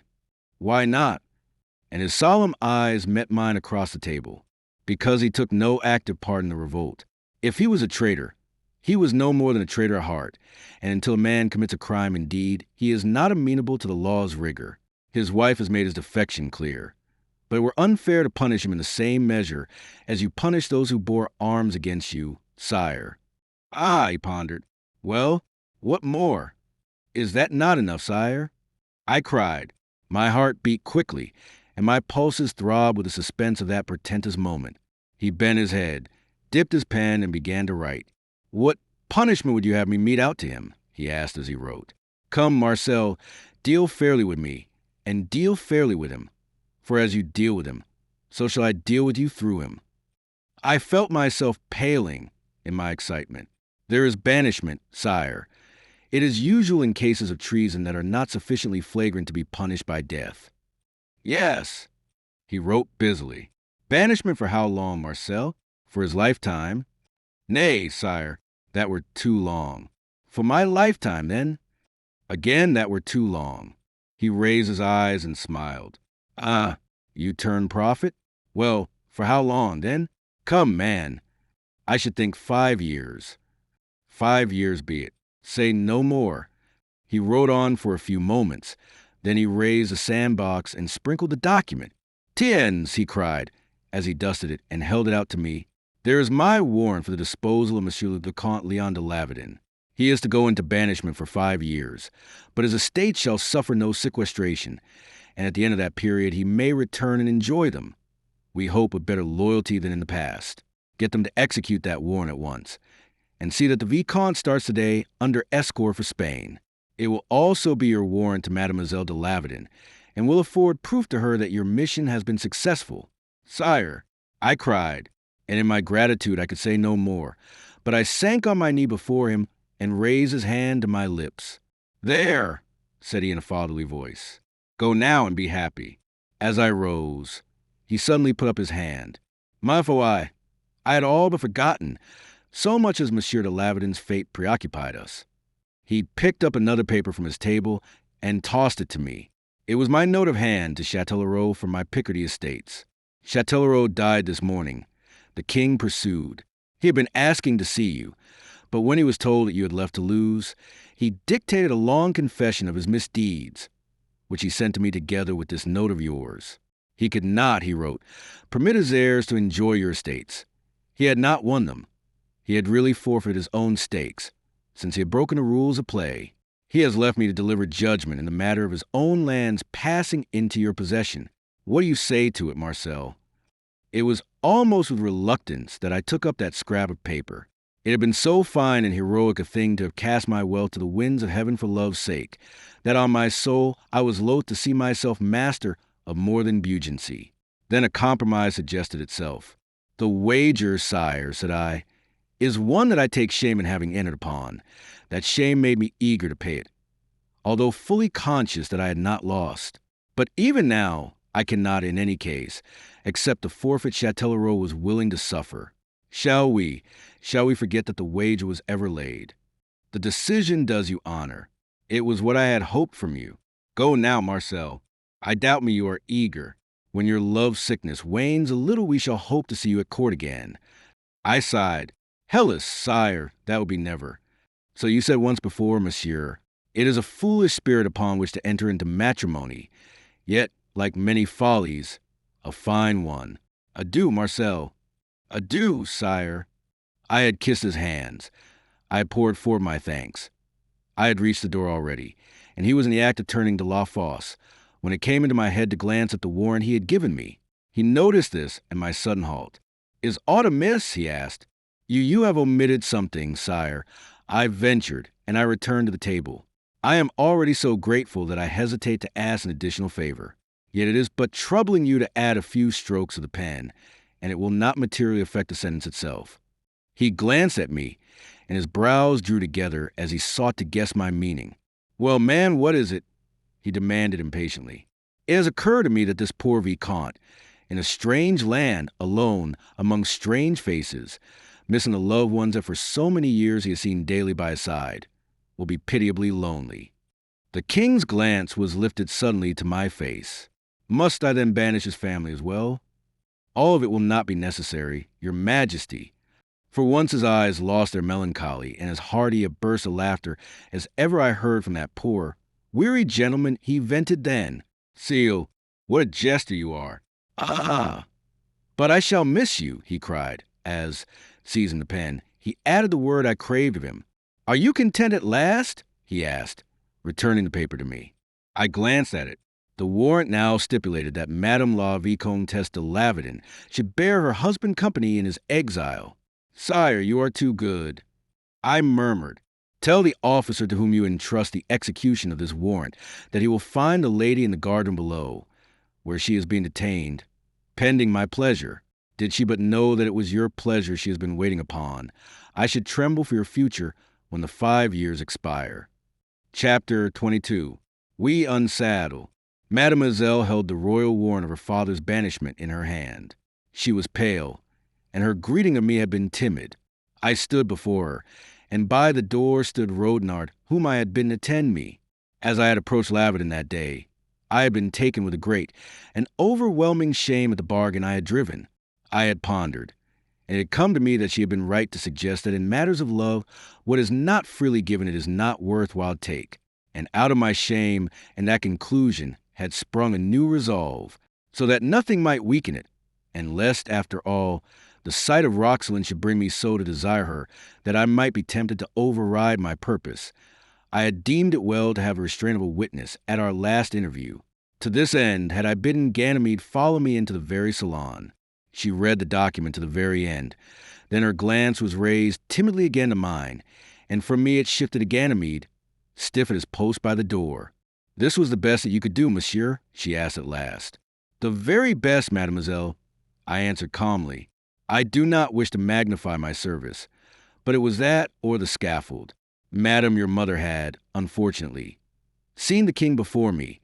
"Why not?" And his solemn eyes met mine across the table. "Because he took no active part in the revolt. If he was a traitor, he was no more than a traitor at heart, and until a man commits a crime in deed, he is not amenable to the law's rigor. His wife has made his defection clear. But it were unfair to punish him in the same measure as you punish those who bore arms against you, sire." "Ah," he pondered. "Well, what more? Is that not enough, sire?" I cried. My heart beat quickly, and my pulses throbbed with the suspense of that portentous moment. He bent his head, dipped his pen, and began to write. "What punishment would you have me mete out to him?" he asked as he wrote. "Come, Marcel, deal fairly with me, and deal fairly with him. For as you deal with him, so shall I deal with you through him." I felt myself paling in my excitement. "There is banishment, sire. It is usual in cases of treason that are not sufficiently flagrant to be punished by death." "Yes," he wrote busily. "Banishment for how long, Marcel? For his lifetime?" "Nay, sire, that were too long." "For my lifetime, then?" "Again, that were too long." He raised his eyes and smiled. "Ah, you turn prophet? Well, for how long, then? Come, man. I should think 5 years. 5 years be it. Say no more." He wrote on for a few moments. Then he raised a sandbox and sprinkled the document. "Tiens," he cried, as he dusted it and held it out to me. "There is my warrant for the disposal of Monsieur le Vicomte Léon de Laverton. He is to go into banishment for 5 years, but his estates shall suffer no sequestration, and at the end of that period he may return and enjoy them. We hope with better loyalty than in the past. Get them to execute that warrant at once, and see that the Vicomte starts today under escort for Spain. It will also be your warrant to Mademoiselle de Laverton, and will afford proof to her that your mission has been successful." "Sire," I cried, and in my gratitude I could say no more, but I sank on my knee before him and raised his hand to my lips. "There," said he in a fatherly voice. "Go now and be happy." As I rose, he suddenly put up his hand. "Ma foi, I had all but forgotten. So much as Monsieur de Laverton's fate preoccupied us." He picked up another paper from his table and tossed it to me. It was my note of hand to Châtellerault from my Picardy estates. "Châtellerault died this morning," the king pursued. "He had been asking to see you, but when he was told that you had left Toulouse, he dictated a long confession of his misdeeds, which he sent to me together with this note of yours. He could not," he wrote, "permit his heirs to enjoy your estates. He had not won them. He had really forfeited his own stakes, since he had broken the rules of play. He has left me to deliver judgment in the matter of his own lands passing into your possession. What do you say to it, Marcel?" It was almost with reluctance that I took up that scrap of paper. It had been so fine and heroic a thing to have cast my wealth to the winds of heaven for love's sake, that on my soul I was loath to see myself master of more than buoyancy. Then a compromise suggested itself. "The wager, sire," said I, is one that I take shame in having entered upon. That shame made me eager to pay it, although fully conscious that I had not lost. But even now, I cannot in any case accept the forfeit Châtellerault was willing to suffer. Shall we forget that the wager was ever laid? The decision does you honor. It was what I had hoped from you. Go now, Marcel. I doubt me you are eager. When your love sickness wanes a little, we shall hope to see you at court again. I sighed. Hellas, sire, that would be never. So you said once before, monsieur, it is a foolish spirit upon which to enter into matrimony, yet, like many follies, a fine one. Adieu, Marcel. Adieu, sire. I had kissed his hands. I had poured forth my thanks. I had reached the door already, and he was in the act of turning to La Fosse, when it came into my head to glance at the warrant he had given me. He noticed this and my sudden halt. Is aught amiss? He asked. You have omitted something, sire. I ventured, and I returned to the table. I am already so grateful that I hesitate to ask an additional favor. Yet it is but troubling you to add a few strokes of the pen, and it will not materially affect the sentence itself. He glanced at me, and his brows drew together as he sought to guess my meaning. Well, man, what is it? He demanded impatiently. It has occurred to me that this poor vicomte, in a strange land, alone, among strange faces, missing the loved ones that for so many years he has seen daily by his side, will be pitiably lonely. The king's glance was lifted suddenly to my face. Must I then banish his family as well? All of it will not be necessary, your majesty. For once his eyes lost their melancholy, and as hearty a burst of laughter as ever I heard from that poor, weary gentleman he vented then. Seal, what a jester you are. Ah! But I shall miss you, he cried, as, seizing the pen, he added the word I craved of him. Are you content at last? He asked, returning the paper to me. I glanced at it. The warrant now stipulated that Madame la Vicomtesse de Lavedon should bear her husband company in his exile. Sire, you are too good. I murmured. Tell the officer to whom you entrust the execution of this warrant that he will find the lady in the garden below, where she is being detained, pending my pleasure. Did she but know that it was your pleasure she has been waiting upon, I should tremble for your future when the 5 years expire. Chapter 22. We unsaddle. Mademoiselle held the royal warrant of her father's banishment in her hand. She was pale, and her greeting of me had been timid. I stood before her, and by the door stood Rodnard, whom I had bidden attend me. As I had approached Lavedon that day, I had been taken with a great and overwhelming shame at the bargain I had driven. I had pondered, and it had come to me that she had been right to suggest that in matters of love, what is not freely given it is not worth while take. And out of my shame and that conclusion had sprung a new resolve, so that nothing might weaken it, and lest, after all, the sight of Roxalane should bring me so to desire her that I might be tempted to override my purpose. I had deemed it well to have a restrainable witness at our last interview. To this end had I bidden Ganymede follow me into the very salon. She read the document to the very end. Then her glance was raised timidly again to mine, and from me it shifted to Ganymede, stiff at his post by the door. This was the best that you could do, monsieur? She asked at last. The very best, mademoiselle, I answered calmly. I do not wish to magnify my service, but it was that or the scaffold. Madame, your mother had, unfortunately, seen the king before me,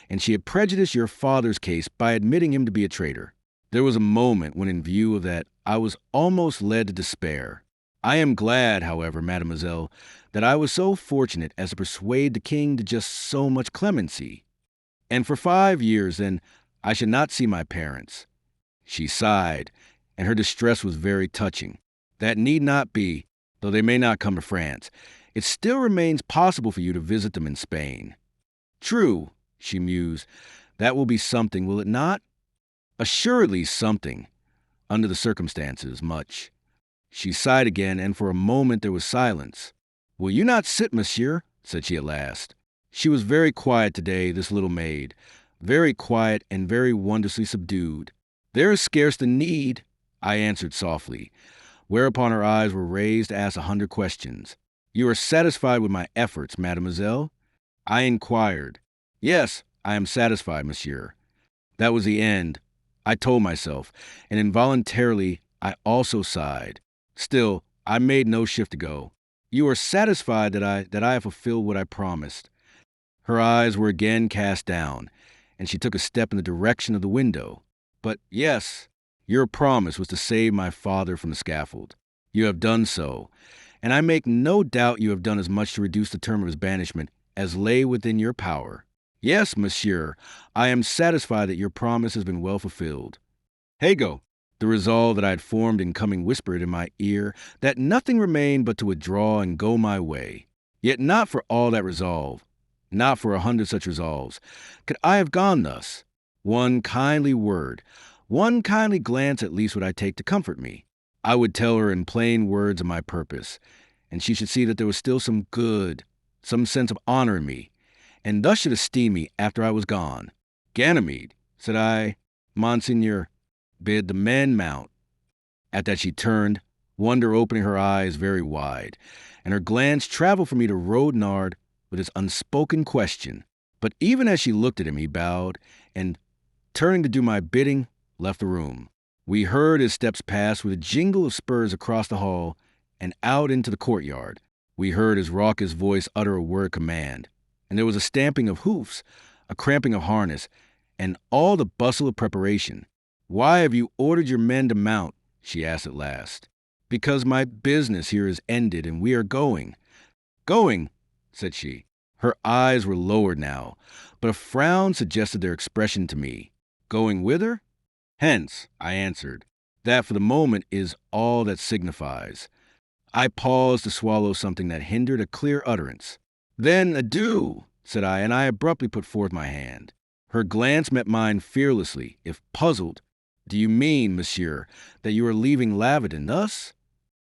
and she had prejudiced your father's case by admitting him to be a traitor. There was a moment when, in view of that, I was almost led to despair. I am glad, however, mademoiselle, that I was so fortunate as to persuade the king to just so much clemency. And for 5 years, then, I should not see my parents. She sighed, and her distress was very touching. That need not be, though they may not come to France. It still remains possible for you to visit them in Spain. True, she mused. That will be something, will it not? Assuredly something. Under the circumstances, much. She sighed again, and for a moment there was silence. Will you not sit, monsieur? Said she at last. She was very quiet today, this little maid. Very quiet and very wondrously subdued. There is scarce the need, I answered softly, whereupon her eyes were raised to ask 100 questions. You are satisfied with my efforts, mademoiselle? I inquired. Yes, I am satisfied, monsieur. That was the end, I told myself, and involuntarily I also sighed. Still, I made no shift to go. You are satisfied that I have fulfilled what I promised. Her eyes were again cast down, and she took a step in the direction of the window. But yes, your promise was to save my father from the scaffold. You have done so, and I make no doubt you have done as much to reduce the term of his banishment as lay within your power. Yes, monsieur, I am satisfied that your promise has been well fulfilled. Hago, the resolve that I had formed in coming whispered in my ear that nothing remained but to withdraw and go my way. Yet not for all that resolve, not for 100 such resolves, could I have gone thus. One kindly word, one kindly glance at least would I take to comfort me. I would tell her in plain words of my purpose, and she should see that there was still some good, some sense of honor in me, and thus should esteem me after I was gone. Ganymede, said I, Monseigneur, bid the men mount. At that she turned, wonder opening her eyes very wide, and her glance traveled from me to Rodnard with his unspoken question. But even as she looked at him, he bowed, and, turning to do my bidding, left the room. We heard his steps pass with a jingle of spurs across the hall and out into the courtyard. We heard his raucous voice utter a word command, and there was a stamping of hoofs, a cramping of harness, and all the bustle of preparation. "Why have you ordered your men to mount?" she asked at last. "Because my business here is ended, and we are going." "Going?" said she. Her eyes were lowered now, but a frown suggested their expression to me. "Going whither?" "Hence," I answered. "That for the moment is all that signifies." I paused to swallow something that hindered a clear utterance. "Then adieu," said I, and I abruptly put forth my hand. Her glance met mine fearlessly, if puzzled. "Do you mean, monsieur, that you are leaving Lavedon thus?"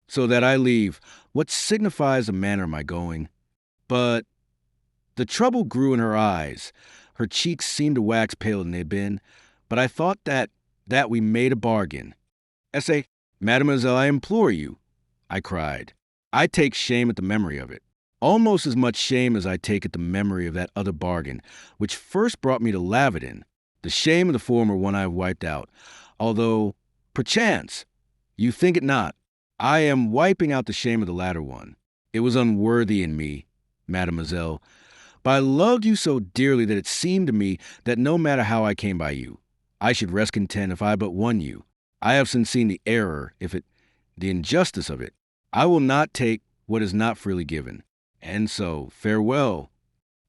"So that I leave. What signifies the manner of my going?" "But—" The trouble grew in her eyes. Her cheeks seemed to wax paler than they had been, but I thought that we made a bargain. "Essay, mademoiselle, I implore you," I cried. "I take shame at the memory of it. Almost as much shame as I take at the memory of that other bargain, which first brought me to Lavedon. The shame of the former one I have wiped out, although, perchance, you think it not. I am wiping out the shame of the latter one. It was unworthy in me, mademoiselle, but I loved you so dearly that it seemed to me that no matter how I came by you, I should rest content if I but won you. I have since seen the error, the injustice of it. I will not take what is not freely given. And so, farewell."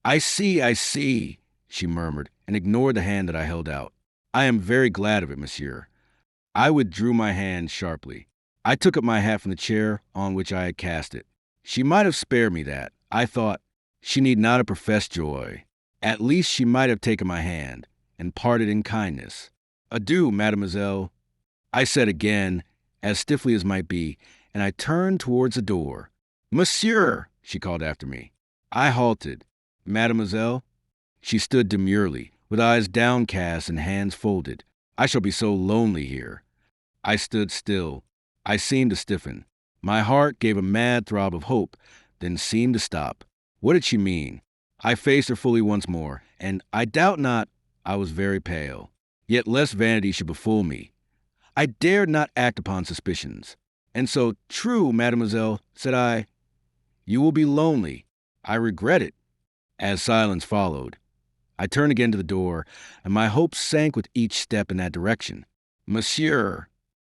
I see," she murmured, and ignored the hand that I held out. "I am very glad of it, monsieur." I withdrew my hand sharply. I took up my hat from the chair on which I had cast it. She might have spared me that. I thought, she need not have professed joy. At least she might have taken my hand, and parted in kindness. "Adieu, mademoiselle," I said again, as stiffly as might be, and I turned towards the door. "Monsieur!" she called after me. I halted. "Mademoiselle?" She stood demurely, with eyes downcast and hands folded. "I shall be so lonely here." I stood still. I seemed to stiffen. My heart gave a mad throb of hope, then seemed to stop. What did she mean? I faced her fully once more, and I doubt not I was very pale. Yet lest vanity should befool me, I dared not act upon suspicions. "And so, true, mademoiselle," said I, "you will be lonely. I regret it." As silence followed, I turned again to the door, and my hopes sank with each step in that direction. "Monsieur,"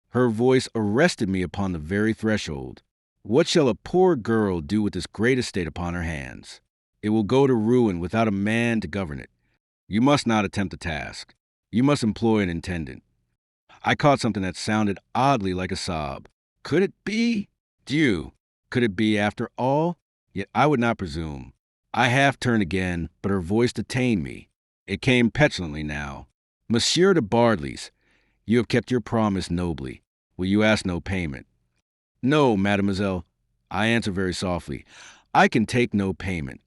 her voice arrested me upon the very threshold. "What shall a poor girl do with this great estate upon her hands? It will go to ruin without a man to govern it. You must not attempt the task. You must employ an attendant." I caught something that sounded oddly like a sob. Could it be? Dieu! Could it be after all? Yet I would not presume. I half turned again, but her voice detained me. It came petulantly now. "Monsieur de Bardelys, you have kept your promise nobly. Will you ask no payment?" "No, mademoiselle," I answered very softly. "I can take no payment."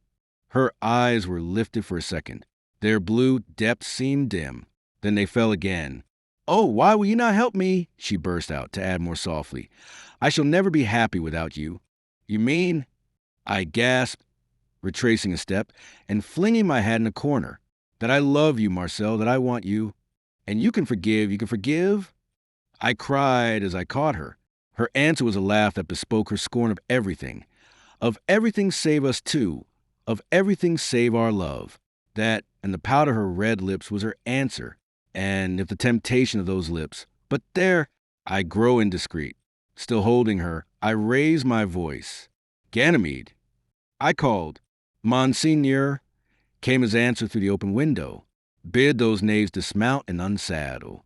Her eyes were lifted for a second. Their blue depths seemed dim. Then they fell again. "Oh, why will you not help me?" she burst out, to add more softly. "I shall never be happy without you." "You mean—" I gasped, retracing a step, and flinging my hat in a corner. "That I love you, Marcel, that I want you. And you can forgive, I cried as I caught her. Her answer was a laugh that bespoke her scorn of everything. Of everything save us two. Of everything save our love. That, and the pout of her red lips was her answer. And if the temptation of those lips. But there, I grow indiscreet. Still holding her, I raise my voice. Ganymede. I called. Monseigneur, came his answer through the open window. Bid those knaves dismount and unsaddle.